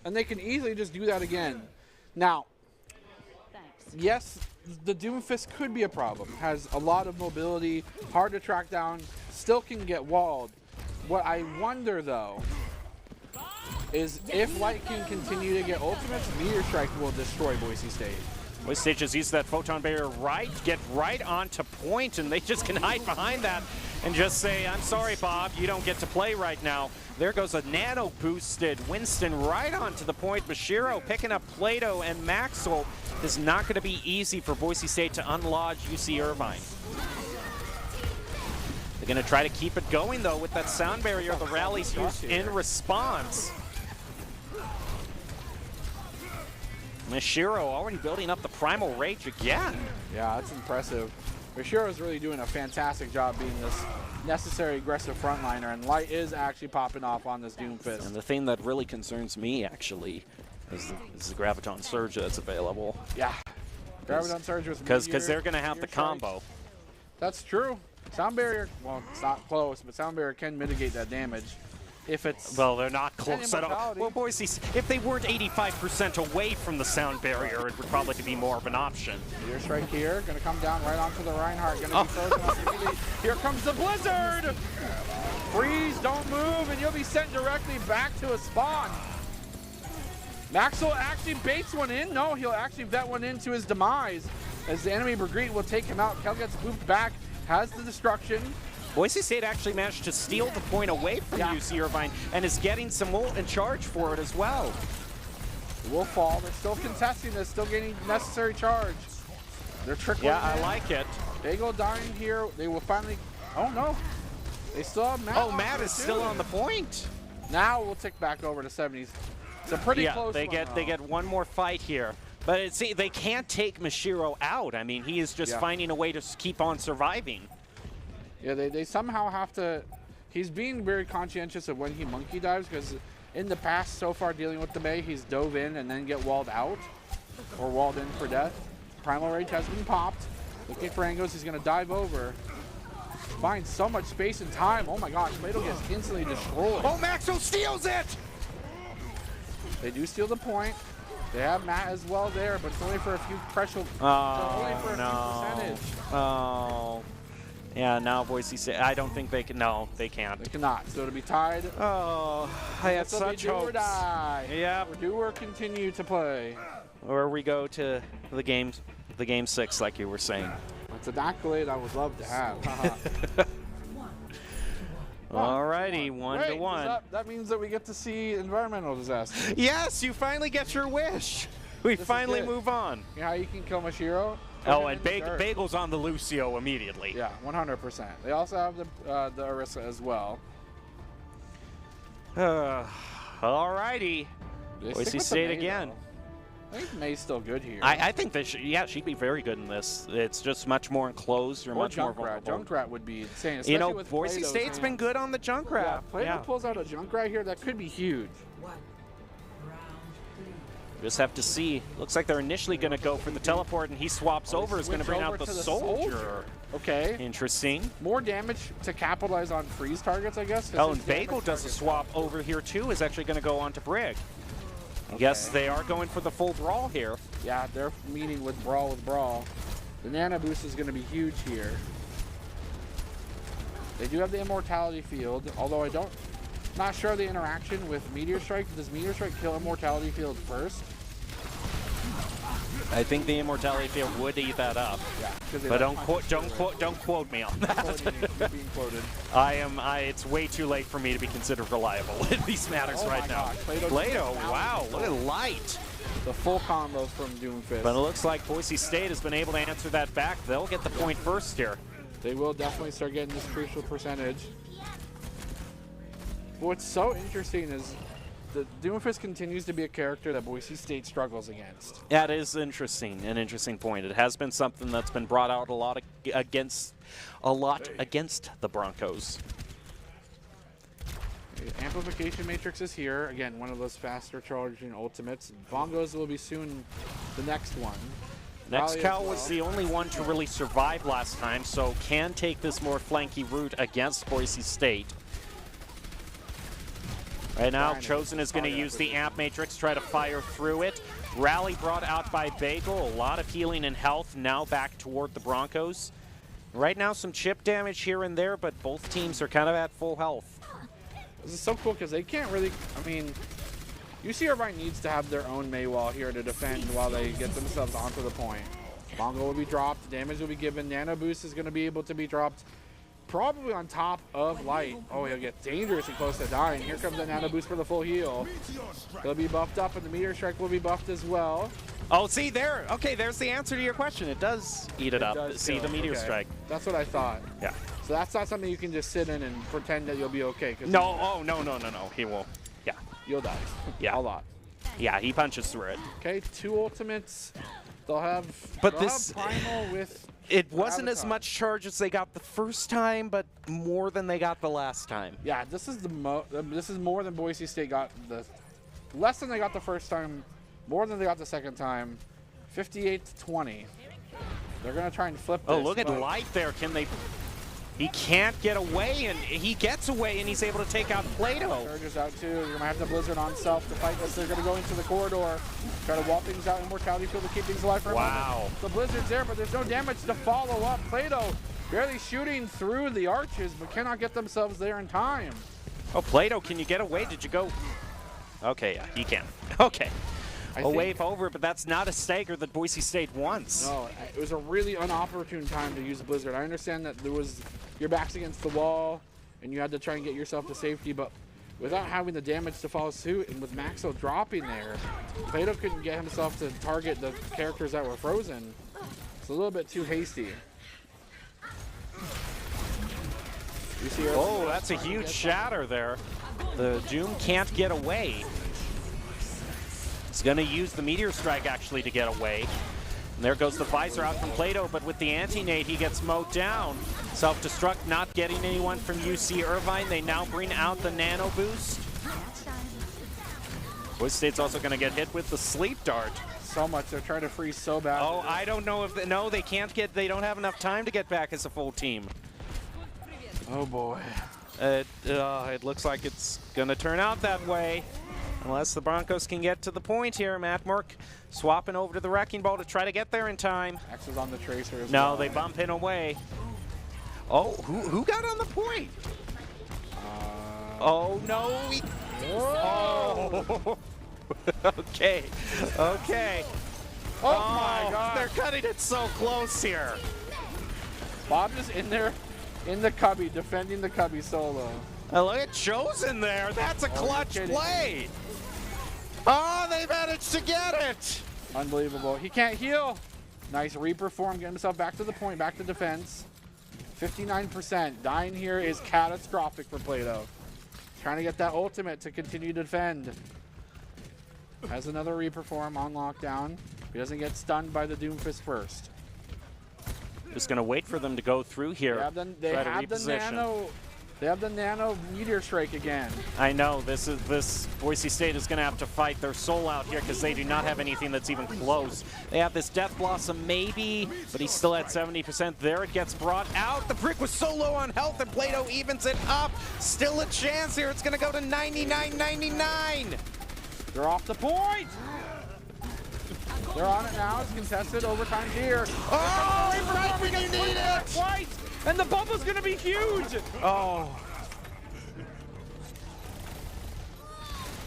And they can easily just do that again. Now, yes, the Doomfist could be a problem. Has a lot of mobility, hard to track down, still can get walled. What I wonder, though, is if Light can continue to get ultimates, Meteor Strike will destroy Boise State. Boise State just used that Photon Barrier get right onto point, and they just can hide behind that and just say, I'm sorry, Bob, you don't get to play right now. There goes a nano-boosted Winston right onto the point. Mashiro picking up Plato and Maxwell. Is not going to be easy for Boise State to unlodge UC Irvine. They're going to try to keep it going, though, with that sound barrier the rally's used in response. Mashiro already building up the Primal Rage again. Yeah, that's impressive. Mashiro is really doing a fantastic job being this necessary aggressive frontliner, and Light is actually popping off on this Doomfist. And the thing that really concerns me, actually, is the Graviton Surge that's available. Yeah. Graviton Surge with Because Meteor, they're going to have the Meteor Strike. combo. That's true. Sound Barrier, well, it's not close, but Sound Barrier can mitigate that damage if it's... Well, they're not close at all. immortality. Well, Boise, if they weren't 85% away from the sound barrier, it would probably be more of an option. Meteor Strike here, gonna come down right onto the Reinhardt, gonna be frozen off immediately. Here comes the Blizzard! Freeze, don't move, and you'll be sent directly back to a spawn. Maxwell actually baits one in. No, he'll actually vet one into his demise, as the enemy Brigitte will take him out. Kel gets booped back, has the destruction. Boise State actually managed to steal the point away from UC Irvine and is getting some ult and charge for it as well. It will fall. They're still contesting this, still getting necessary charge. They're trickling Yeah, I in. like it. Bagel dying here. They will finally... Oh, no. They still have Matt. Oh, Matt is still on the point. Now we'll tick back over to 70s. It's a pretty close they one, they though. get one more fight here. But they can't take Mashiro out. I mean, he is just finding a way to keep on surviving. Yeah, they somehow have to... He's being very conscientious of when he monkey dives, because in the past, so far dealing with the Mei, he's dove in and then get walled out, or walled in for death. Primal Rage has been popped. Looking for angles, he's going to dive over. Finds so much space and time. Oh my gosh, Plato gets instantly destroyed. Oh, Maxo steals it! They do steal the point. They have Matt as well there, but it's only for a few pressure. Oh, only for a few percentage. Oh. Yeah, now Boise State. I don't think they can. No, they can't. They cannot. So it'll be tied. Oh, I had This will be such do or hopes. die. Yep. Or do or continue to play. Or we go to the game 6, like you were saying. That's an accolade I would love to have. Alrighty, 1 to Wait, 1. that means that we get to see environmental disaster. Yes, you finally get your wish. We This is finally good. move on. You know how you can kill Mashiro? Put Oh, him and in the dirt. Bagel's on the Lucio immediately. Yeah, 100%. They also have the Orisa as well. Alrighty. They stick Boise with the State Mei, again. though. I think May's still good here. I think they should. Yeah, she'd be very good in this. It's just much more enclosed. You're or much more Junkrat. vulnerable. Junkrat would be insane. You know, especially with Boise Plato's State's been hands. good on the Junkrat. Yeah, Plato pulls out a Junkrat here. That could be huge. Just have to see. Looks like they're initially going to go for the teleport, and he swaps over. Is going to Switch bring over out the to soldier. Okay. Interesting. More damage to capitalize on freeze targets, I guess. 'cause Oh, his and Bagel damage does a targets- swap over here too. Is actually going to go on to Brig. I guess they are going for the full brawl here. Yeah, they're meeting with Brawl. The Nana boost is going to be huge here. They do have the Immortality Field, although not sure of the interaction with Meteor Strike. Does Meteor Strike kill Immortality Field first? I think the Immortality Field would eat that up. Yeah. But don't quote me on that. You're being quoted. It's way too late for me to be considered reliable in these matters Oh right my now. gosh, Plato Plato, just wow, bounced look at Light. The full combos from Doomfist. But it looks like Boise State has been able to answer that back. They'll get the point first here. They will definitely start getting this crucial percentage. But what's so interesting is the Doomfist continues to be a character that Boise State struggles against. That is interesting, an interesting point. It has been something that's been brought out a lot against the Broncos. Amplification Matrix is here. Again, one of those faster charging ultimates. Bongos will be soon the next one. Next Rally Cal as was well. the only one to really survive last time, so can take this more flanky route against Boise State. Right now, Brian Chosen is going to target use the acquisition. Amp Matrix, try to fire through it. Rally brought out by Bagel, a lot of healing and health, now back toward the Broncos. Right now, some chip damage here and there, but both teams are kind of at full health. This is so cool because they can't really, I mean, UC Irvine needs to have their own Mei wall here to defend while they get themselves onto the point. Bongo will be dropped, damage will be given, Nano Boost is going to be able to be dropped probably on top of Light. Oh, he'll get dangerously close to dying. Here comes the Nano Boost for the full heal. He'll be buffed up and the Meteor Strike will be buffed as well. Oh, see there. Okay, there's the answer to your question. It does eat it up. does See kill. the Meteor Okay. Strike. That's what I thought. Yeah. So that's not something you can just sit in and pretend that you'll be okay. 'Cause No, oh, no. He will. Yeah. you'll die. Yeah. A lot. Yeah, he punches through it. Okay, 2 ultimates. They'll have, But they'll this- have Primal with. It wasn't as Avatar. much charge as they got the first time, but more than they got the last time. Yeah, this is this is more than Boise State got less than they got the first time, more than they got the second time. 58-20. They're gonna try and flip this. Oh, look at but Light there. Can they? He can't get away, and he gets away, and he's able to take out Plato. Chargers out too. You're gonna have the Blizzard on self to fight this. They're gonna go into the corridor, try to wall things out. Immortality field to keep things alive for a Wow. moment. The Blizzard's there, but there's no damage to follow up. Plato barely shooting through the arches, but cannot get themselves there in time. Oh, Plato, can you get away? Did you go? Okay, yeah, he can. Okay. A wave over, but that's not a stagger that Boise State wants. No, it was a really inopportune time to use Blizzard. I understand that your back's against the wall and you had to try and get yourself to safety, but without having the damage to follow suit and with Maxo dropping there, Plato couldn't get himself to target the characters that were frozen. It's a little bit too hasty. Oh, that's a huge shatter there. The Doom can't get away. He's going to use the Meteor Strike, actually, to get away. And there goes the visor out from Plato, but with the anti-nade, he gets mowed down. Self-destruct not getting anyone from UC Irvine. They now bring out the Nano Boost. Boise State's also going to get hit with the Sleep Dart. So much. They're trying to freeze so bad. Oh, I don't know if... No, they can't get... They don't have enough time to get back as a full team. Oh, boy. It looks like it's going to turn out that way. Unless the Broncos can get to the point here. Matt Merck swapping over to the Wrecking Ball to try to get there in time. X is on the Tracer as No, well. they bump him away. Oh, who got on the point? Oh, no. Oh. Okay. Okay. Oh, my God. They're cutting it so close here. Bob is in there in the cubby, defending the cubby solo. Oh, look at Chosen there. That's a clutch play. Oh, they managed to get it. Unbelievable. He can't heal. Nice Reaper form, get himself back to the point, back to defense. 59%. Dying here is catastrophic for Plato. Trying to get that ultimate to continue to defend. Has another Reaper form on lockdown. He doesn't get stunned by the Doomfist first. Just going to wait for them to go through here. They have the nano meteor strike again. I know this Boise State is going to have to fight their soul out here because they do not have anything that's even close. They have this Death Blossom maybe, but he's still at 70%. There it gets brought out. The Brick was so low on health and Plato evens it up. Still a chance here. It's going to go to 99-99. They're off the point. They're on it now. It's contested. Overtime's here. Oh, right when you need it. Twice. And the bubble's going to be huge. Oh.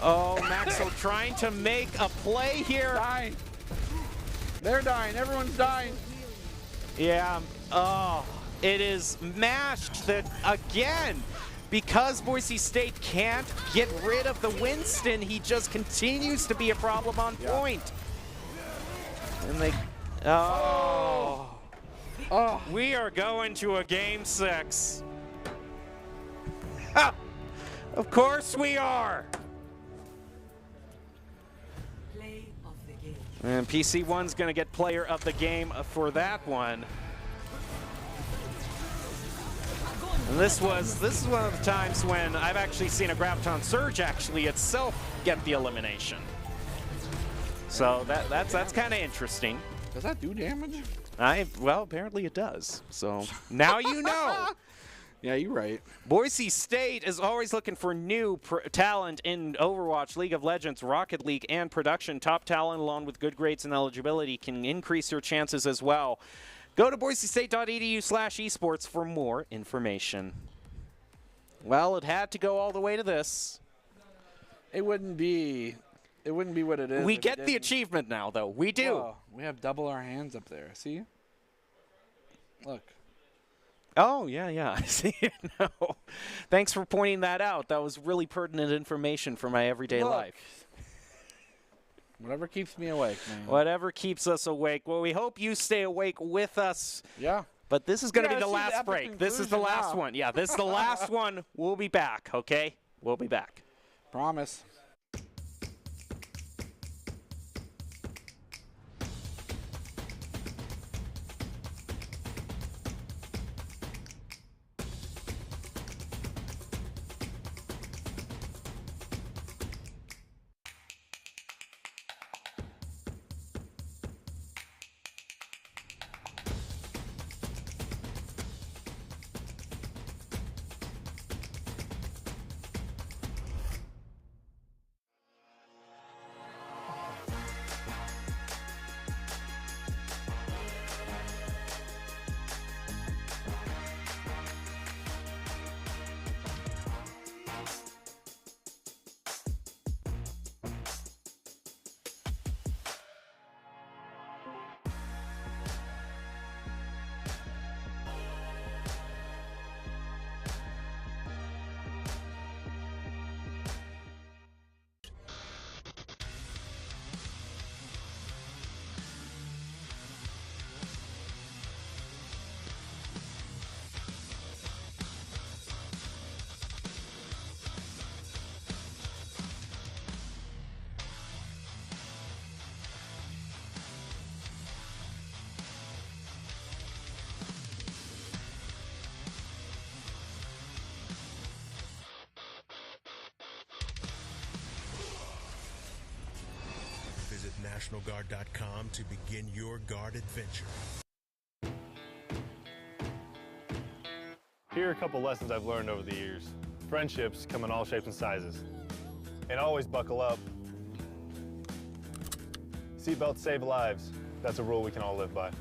Oh, Maxo trying to make a play here. Dying. They're dying. Everyone's dying. Yeah. Oh, it is mashed that again. Because Boise State can't get rid of the Winston, he just continues to be a problem on point. And they... Oh. Oh. We are going to a game 6. Ha! Of course we are. Play of the game. And PC1's going to get player of the game for that one. And this is one of the times when I've actually seen a Graviton Surge actually itself get the elimination. So that's kind of interesting. Does that do damage? Well, apparently it does. So now you know. Yeah, you're right. Boise State is always looking for new talent in Overwatch, League of Legends, Rocket League, and production. Top talent along with good grades and eligibility can increase your chances as well. Go to boisestate.edu/esports for more information. Well, it had to go all the way to this. It wouldn't be what it is. We if get it the didn't. achievement now, though. We do. Oh, we have double our hands up there. See? Look. Oh, yeah, I see it now. Thanks for pointing that out. That was really pertinent information for my everyday life. Whatever keeps me awake, man. Whatever keeps us awake. Well, we hope you stay awake with us. Yeah. But this is going to Yeah, be the this is last epic break. This is the conclusion last now. one. Yeah, this is the last one. We'll be back, okay? We'll be back. Promise. NationalGuard.com to begin your guard adventure. Here are a couple lessons I've learned over the years. Friendships come in all shapes and sizes. And always buckle up. Seatbelts save lives. That's a rule we can all live by.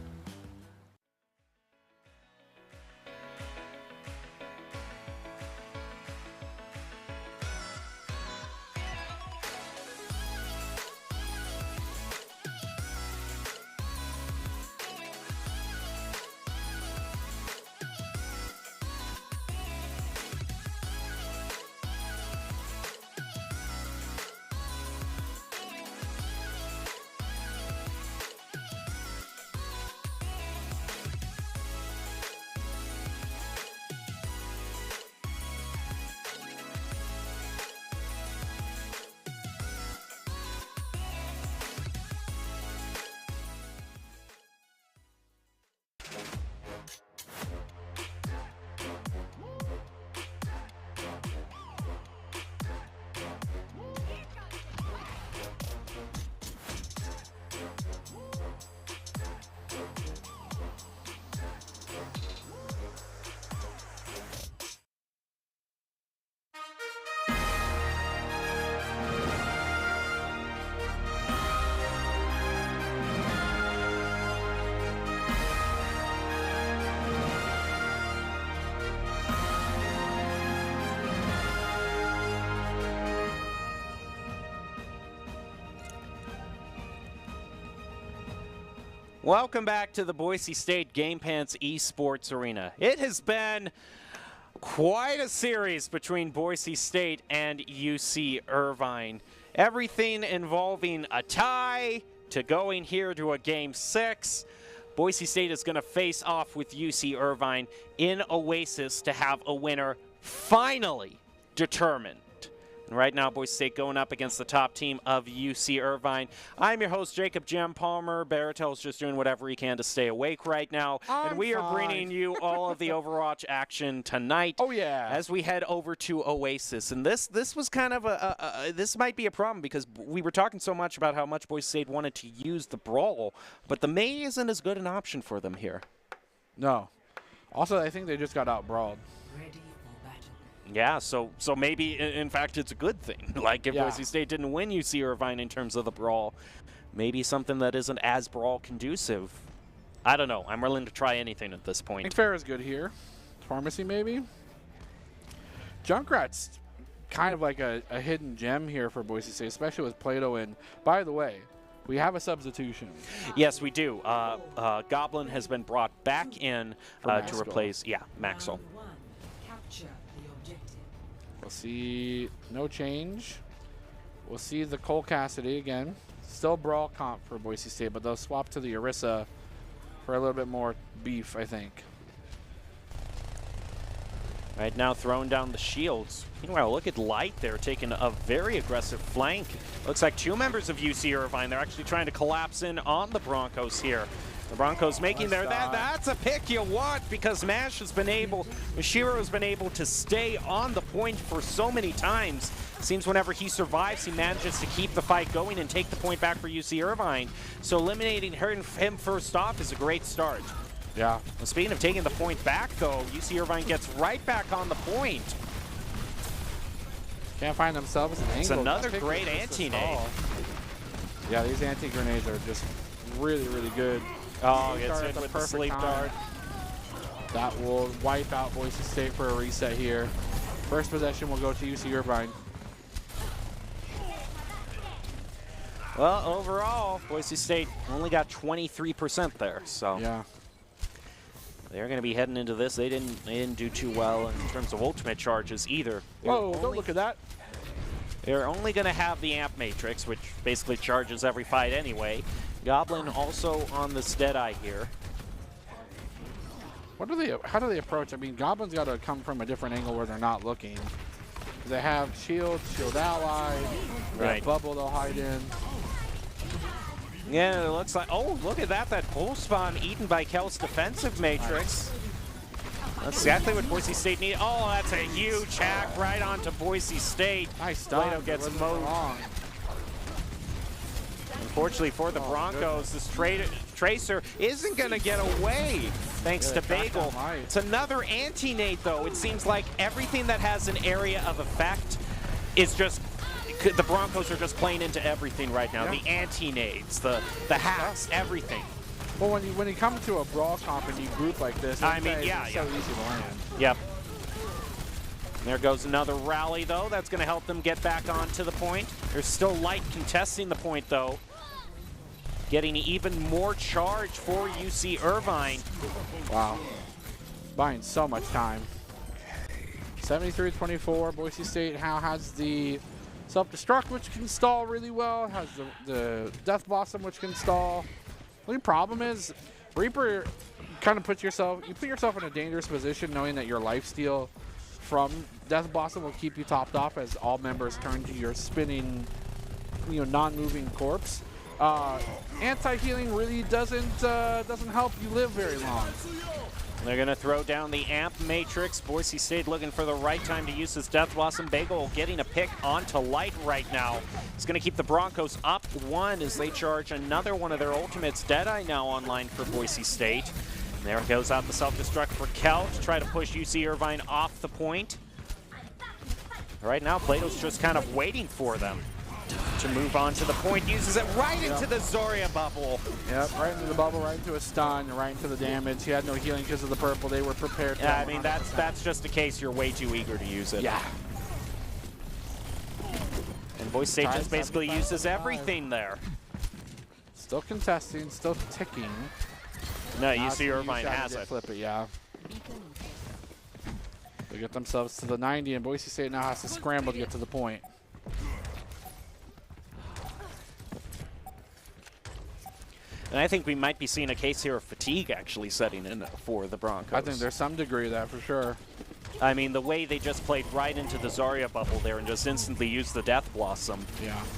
Welcome back to the Boise State Game Pants Esports Arena. It has been quite a series between Boise State and UC Irvine. Everything involving a tie to going here to a Game 6. Boise State is going to face off with UC Irvine in Oasis to have a winner finally determined. And right now, Boise State going up against the top team of UC Irvine. I'm your host, Jacob Jim Palmer. Baratel's just doing whatever he can to stay awake right now. And we are bringing you all of the Overwatch action tonight. Oh, yeah. As we head over to Oasis. And this was kind of this might be a problem because we were talking so much about how much Boise State wanted to use the Brawl, but the Mei isn't as good an option for them here. No. Also, I think they just got out-brawled. Ready for battle. Yeah, so maybe, in fact, it's a good thing. Like, if Yeah. Boise State didn't win UC Irvine in terms of the Brawl, maybe something that isn't as Brawl conducive. I don't know. I'm willing to try anything at this I point. think Fair is good here. Pharmacy, maybe? Junkrat's kind of like a hidden gem here for Boise State, especially with Plato in. By the way, we have a substitution. Yes, we do. Goblin has been brought back in For to Maxwell. replace, Maxwell. Round 1. Capture the objective. We'll see no change. We'll see the Cole Cassidy again. Still Brawl comp for Boise State, but they'll swap to the Orisa for a little bit more beef, I think. Right now, throwing down the shields. Meanwhile, look at Light there taking a very aggressive flank. Looks like two members of UC Irvine. They're actually trying to collapse in on the Broncos here. The Broncos making their, that's a pick you want because Mashiro has been able to stay on the point for so many times. Seems whenever he survives, he manages to keep the fight going and take the point back for UC Irvine. So eliminating him first off is a great start. Yeah. Well, speaking of taking the point back, though, UC Irvine gets right back on the point. Can't find themselves an angle. It's another That pick great is just a anti-nade. stall. Yeah, these anti-grenades are just really, really good. Oh, Sleep gets dart hit at the with the perfect sleep time. dart. That will wipe out Boise State for a reset here. First possession will go to UC Irvine. Well, overall, Boise State only got 23% there, so Yeah. they're going to be heading into this. They didn't do too well in terms of ultimate charges either. Whoa, don't look at that. They're only going to have the amp matrix, which basically charges every fight anyway. Goblin also on the Deadeye here. How do they approach? I mean, Goblin's got to come from a different angle where they're not looking. They have shield ally, Right. bubble they'll hide in. Yeah, it looks like, oh, look at that pole spawn eaten by Kel's defensive matrix. That's exactly what Boise State needed. Oh, that's a huge hack right onto Boise State. Nice stun. Plato gets Wasn't mowed. long. Unfortunately for the Broncos, this Tracer isn't going to get away thanks to Bagel. It's another anti-nade, though. It seems like everything that has an area of effect is just, the Broncos are just playing into everything right now. The anti-nades, the hacks, everything. Well, when you come to a brawl comp and you group like this, I mean, it's so easy to land. Yep. There goes another rally, though. That's going to help them get back onto the point. There's still Light contesting the point, though. Getting even more charge for UC Irvine. Wow. Buying so much time. 73-24. Boise State now has the self-destruct, which can stall really well. Has the Death Blossom, which can stall. The only problem is Reaper kind of put yourself in a dangerous position knowing that your lifesteal from Death Blossom will keep you topped off as all members turn to your spinning, non-moving corpse. Anti-healing really doesn't help you live very long. They're going to throw down the Amp Matrix. Boise State looking for the right time to use this Death Blossom. Bagel getting a pick onto Light right now. It's going to keep the Broncos up 1 as they charge another one of their ultimates. Deadeye now online for Boise State. And there goes out the self-destruct for Kel to try to push UC Irvine off the point. Right now, Plato's just kind of waiting for them to move on to the point. Uses it right into the Zarya bubble. Yep, right into the bubble, right into a stun, right into the damage. He had no healing because of the purple. They were prepared. Yeah, I mean, that's just a case you're way too eager to use it. Yeah. And Boise State just basically uses everything there. Still contesting, still ticking. No, UC Irvine has it. Flip it, yeah. They get themselves to the 90, and Boise State now has to scramble to get to the point. And I think we might be seeing a case here of fatigue actually setting in for the Broncos. I think there's some degree of that for sure. I mean, the way they just played right into the Zarya bubble there and just instantly used the Death Blossom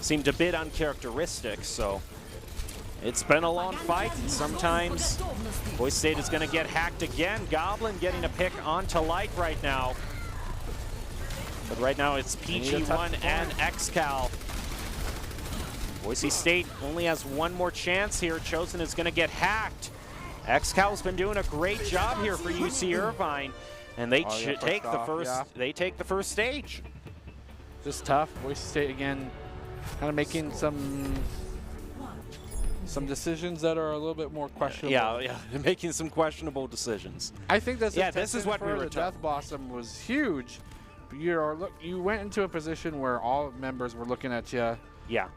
seemed a bit uncharacteristic, so it's been a long fight. And sometimes Boise State is going to get hacked again. Goblin getting a pick onto Light right now. But right now it's PG1 and XCal. Boise State only has one more chance here. Chosen is going to get hacked. XCal's been doing a great job here for UC Irvine, and they take the first. They take the first stage. Just tough. Boise State again, kind of making some decisions that are a little bit more questionable. Yeah, making some questionable decisions. I think that's this is what we were. The Death Blossom was huge. You went into a position where all members were looking at you. Yeah.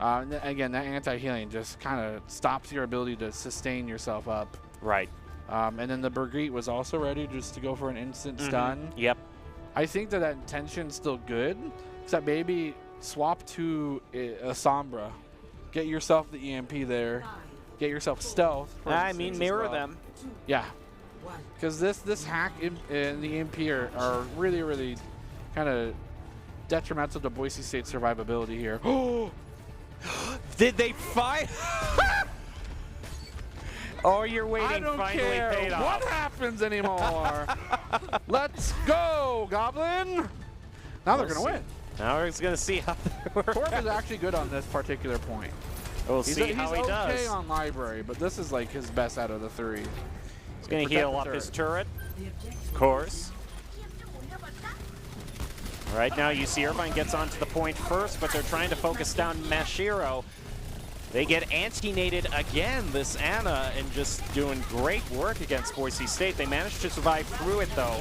Again, that anti-healing just kind of stops your ability to sustain yourself up. Right. And then the Brigitte was also ready just to go for an instant stun. Yep. I think that intention's still good, except maybe swap to a Sombra. Get yourself the EMP there. Get yourself stealth. I mean, mirror them. Yeah. Because this hack and the EMP are really, really kind of detrimental to Boise State's survivability here. Did they fight? Oh, you're waiting. I don't finally care paid off. what happens anymore. Let's go, Goblin. Now they're going to win. Now we're going to see how they work. Torb is actually good on this particular point. We'll see how he does. He's okay on Library, but this is like his best out of the 3. He's going to heal up his turret, of course. Right now, UC Irvine gets onto the point first, but they're trying to focus down Mashiro. They get anti-nated again, this Anna, and just doing great work against Boise State. They managed to survive through it, though.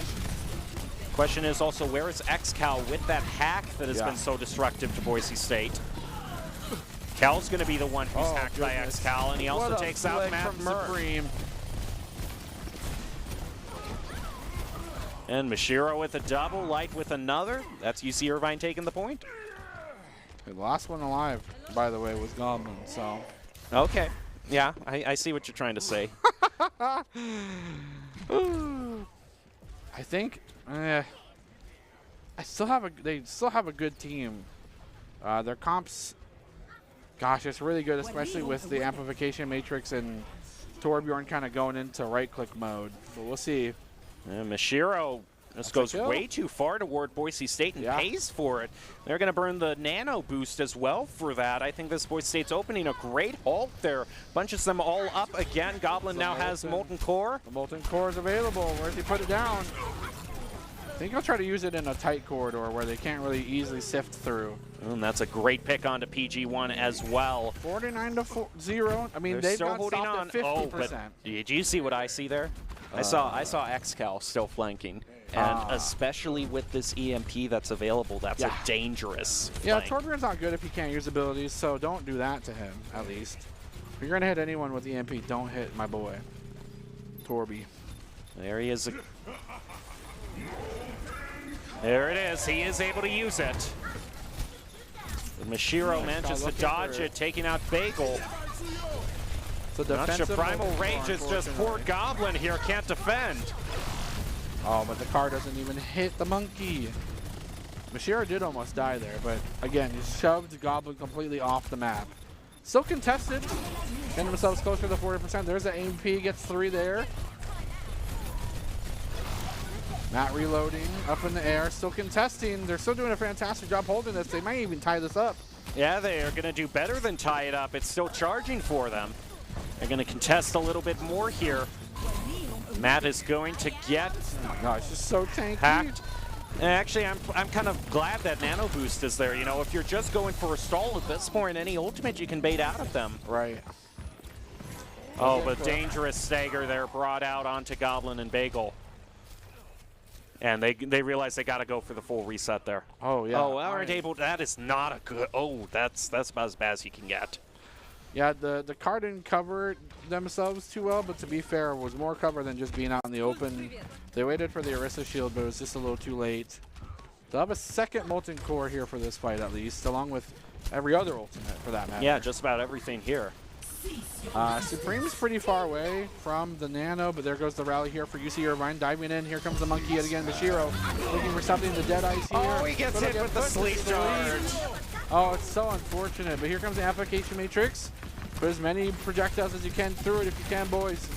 Question is also, where is XCal with that hack that has been so destructive to Boise State? Cal's going to be the one who's hacked by XCal, and he also takes out Matt Supreme. And Mashiro with a double, Light with another. That's UC Irvine taking the point. The last one alive, by the way, was Goblin, so. Okay. Yeah, I see what you're trying to say. I think they still have a good team. Their comps, gosh, it's really good, especially with the amplification matrix and Torbjorn kind of going into right-click mode. But we'll see. Mashiro This goes kill. way too far toward Boise State and Yeah. pays for it. They're going to burn the nano boost as well for that. I think this Boise State's opening a great halt there. Bunches them all up again. Goblin now has Molten Core. The Molten Core is available. Where's he put it down? I think he'll try to use it in a tight corridor where they can't really easily sift through. And that's a great pick onto PG1 as well. 49 to 0. I mean, They're they've still got holding on. stopped at 50%. Oh, but did you see what I see there? I saw XCal still flanking. And especially with this EMP that's available, that's a dangerous Yeah, flank. Torbjorn's not good if he can't use abilities, so don't do that to him, at least. If you're going to hit anyone with EMP, don't hit my boy, Torby. There he is. There it is. He is able to use it. Mashiro manages to dodge it, taking out Bagel. It's a Not sure. defensive Primal Molten Rage Core, is just poor unfortunately. Goblin here, can't defend. Oh, but the car doesn't even hit the monkey. Mashiro did almost die there, but again, he shoved Goblin completely off the map. Still contested. Getting themselves closer to 40%. There's the AMP, gets 3 there. Matt reloading, up in the air, still contesting. They're still doing a fantastic job holding this. They might even tie this up. Yeah, they are going to do better than tie it up. It's still charging for them. They're going to contest a little bit more here. Matt is going to get No, it's just so tanky. hacked. And actually, I'm kind of glad that Nano Boost is there. You know, if you're just going for a stall at this point, any ultimate you can bait out of them. Right. Oh, but dangerous stagger there brought out onto Goblin and Bagel. And they realize they got to go for the full reset there. Oh, yeah. Oh, aren't able. That is not a good. Oh, that's about as bad as you can get. Yeah, the car didn't cover themselves too well, but to be fair, it was more cover than just being out in the open. They waited for the Orisa shield, but it was just a little too late. They'll have a second Molten Core here for this fight, at least, along with every other ultimate for that matter. Yeah, just about everything here. Supreme's pretty far away from the Nano, but there goes the rally here for UC Irvine. Diving in, here comes the monkey yet again. Mashiro looking for something to dead ice here. Oh, he gets Gonna hit get with the put sleep to delete. charge. Oh, it's so unfortunate, but here comes the application matrix. Put as many projectiles as you can through it if you can, boys.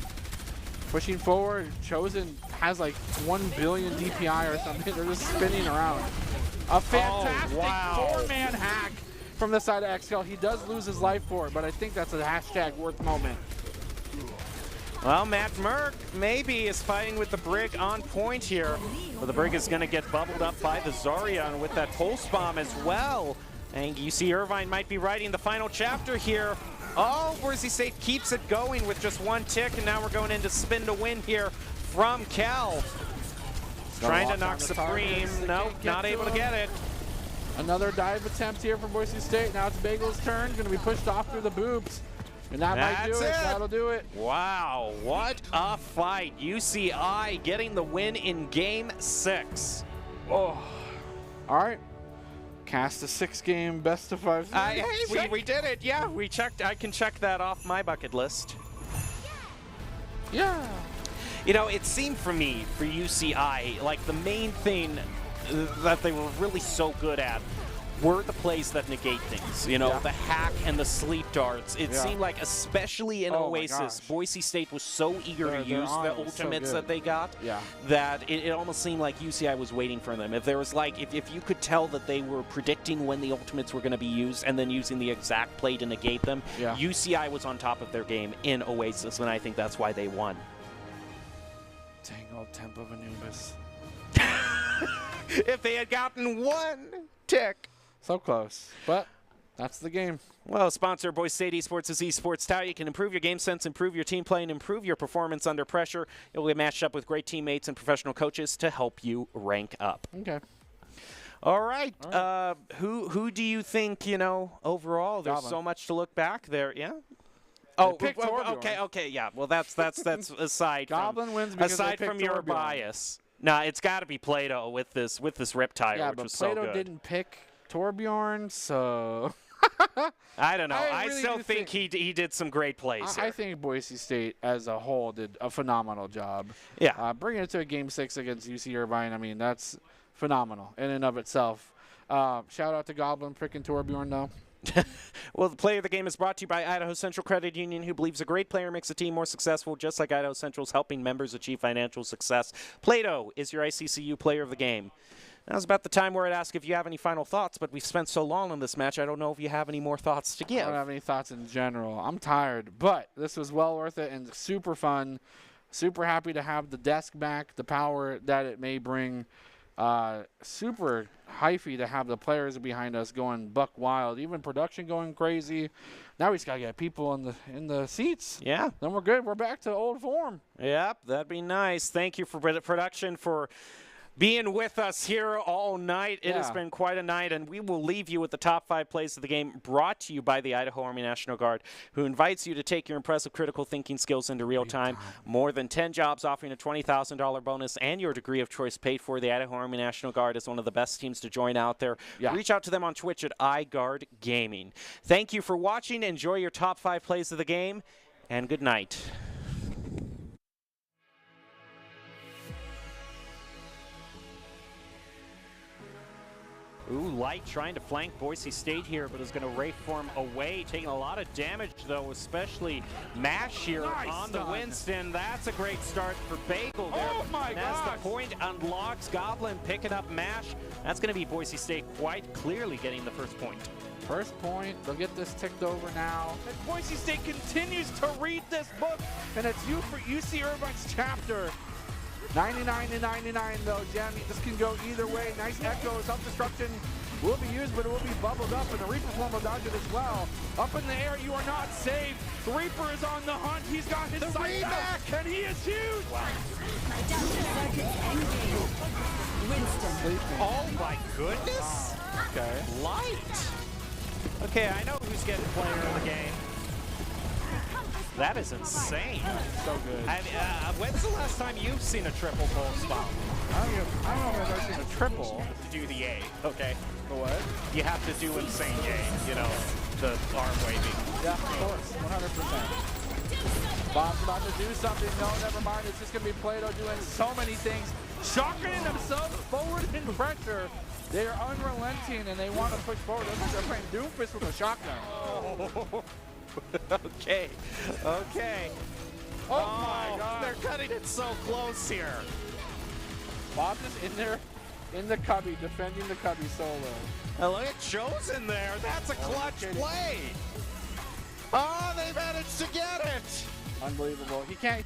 Pushing forward, Chosen has like 1 billion DPI or something. They're just spinning around. A fantastic wow. 4-man hack from the side of XCal. He does lose his life for it, but I think that's a hashtag worth moment. Well, Matt Merck maybe is fighting with the Brig on point here. But the Brig is going to get bubbled up by the Zarya with that pulse bomb as well. And UC Irvine might be writing the final chapter here. Oh, Boise State keeps it going with just 1 tick, and now we're going into spin to win here from Cal. Trying to knock Supreme. Nope, not able to get it. Another dive attempt here for Boise State. Now it's Bagel's turn. Going to be pushed off through the boobs. And that might do it. That'll do it. Wow, what a fight. UCI getting the win in Game 6. Oh. All right. Cast a 6-game best of 5. Hey, we did it. Yeah, we checked. I can check that off my bucket list. Yeah. You know, it seemed for me, for UCI, like the main thing that they were really so good at were the plays that negate things. You know, the hack and the sleep darts. It seemed like, especially in Oasis, Boise State was so eager to use the ultimates that they got that it almost seemed like UCI was waiting for them. If there was like, if you could tell that they were predicting when the ultimates were going to be used and then using the exact play to negate them, UCI was on top of their game in Oasis, and I think that's why they won. Dang old Temp of Anubis. If they had gotten 1 tick. So close, but that's the game. Well, sponsor Boise State Esports is Esports Tau. You can improve your game sense, improve your team play, and improve your performance under pressure. You'll be matched up with great teammates and professional coaches to help you rank up. Okay. All right. Who do you think, you know, overall? There's Goblin. so much to look back there. Yeah. Oh, picked Torbjorn. okay, yeah. Well, that's aside Goblin from, wins because aside they from picked your Torbjorn. bias. Nah, it's got to be Plato with this Riptide, Yeah, which but was so Plato good. didn't pick Torbjorn, so I don't know. I I really still do think he did some great plays here. I think Boise State as a whole did a phenomenal job. Yeah. Bringing it to a Game 6 against UC Irvine, I mean, that's phenomenal in and of itself. Shout out to Goblin picking Torbjorn, though. Well, the play of the game is brought to you by Idaho Central Credit Union, who believes a great player makes a team more successful, just like Idaho Central's helping members achieve financial success. Plato is your ICCU player of the game. Now's about the time where I'd ask if you have any final thoughts, but we've spent so long on this match, I don't know if you have any more thoughts to give. I don't have any thoughts in general. I'm tired, but this was well worth it and super fun. Super happy to have the desk back, the power that it may bring. Super hyphy to have the players behind us going buck wild, even production going crazy. Now we just gotta get people in the seats. Yeah. Then we're good. We're back to old form. Yep, that'd be nice. Thank you for production for being with us here all night. It has been quite a night, and we will leave you with the top 5 plays of the game, brought to you by the Idaho Army National Guard, who invites you to take your impressive critical thinking skills into real time. More than 10 jobs offering a $20,000 bonus and your degree of choice paid for. The Idaho Army National Guard is one of the best teams to join out there. Reach out to them on Twitch at iGuard Gaming. Thank you for watching. Enjoy your top 5 plays of the game, and good night. Ooh, Light trying to flank Boise State here, but is going to Wraith form away, taking a lot of damage, though, especially Mash here on the Winston. That's a great start for Bagel there. Oh, my gosh! As the point unlocks, Goblin picking up Mash. That's going to be Boise State quite clearly getting the first point. First point. They'll get this ticked over now. And Boise State continues to read this book, and it's you for UC Irvine's chapter. 99 to 99 though, Jamie. This can go either way. Nice echo. Self-destruction will be used, but it will be bubbled up, and the Reaper form will dodge it as well. Up in the air, you are not safe. The Reaper is on the hunt. He's got his sight back, and he is huge. Wow. Winston. Oh my goodness. Okay. Light. Okay, I know who's getting player of the game. That is insane. So good. I mean, when's the last time you've seen a triple pulse bomb? I don't know if I've ever seen a triple. To do the A, okay? The what? You have to do insane A, you know, the arm waving. Yeah, of course. 100%. Bob's about to do something. No, never mind. It's just going to be Plato doing so many things. Shotgunning themselves forward in pressure. They are unrelenting, and they want to push forward. It looks like they're playing Doomfist with a shotgun. Oh. Okay. Okay. Oh my God. They're cutting it so close here. Bob's is in there, in the cubby, defending the cubby solo. Oh, look at Chosen there. That's a clutch play. Oh, they managed to get it. Unbelievable. He can't.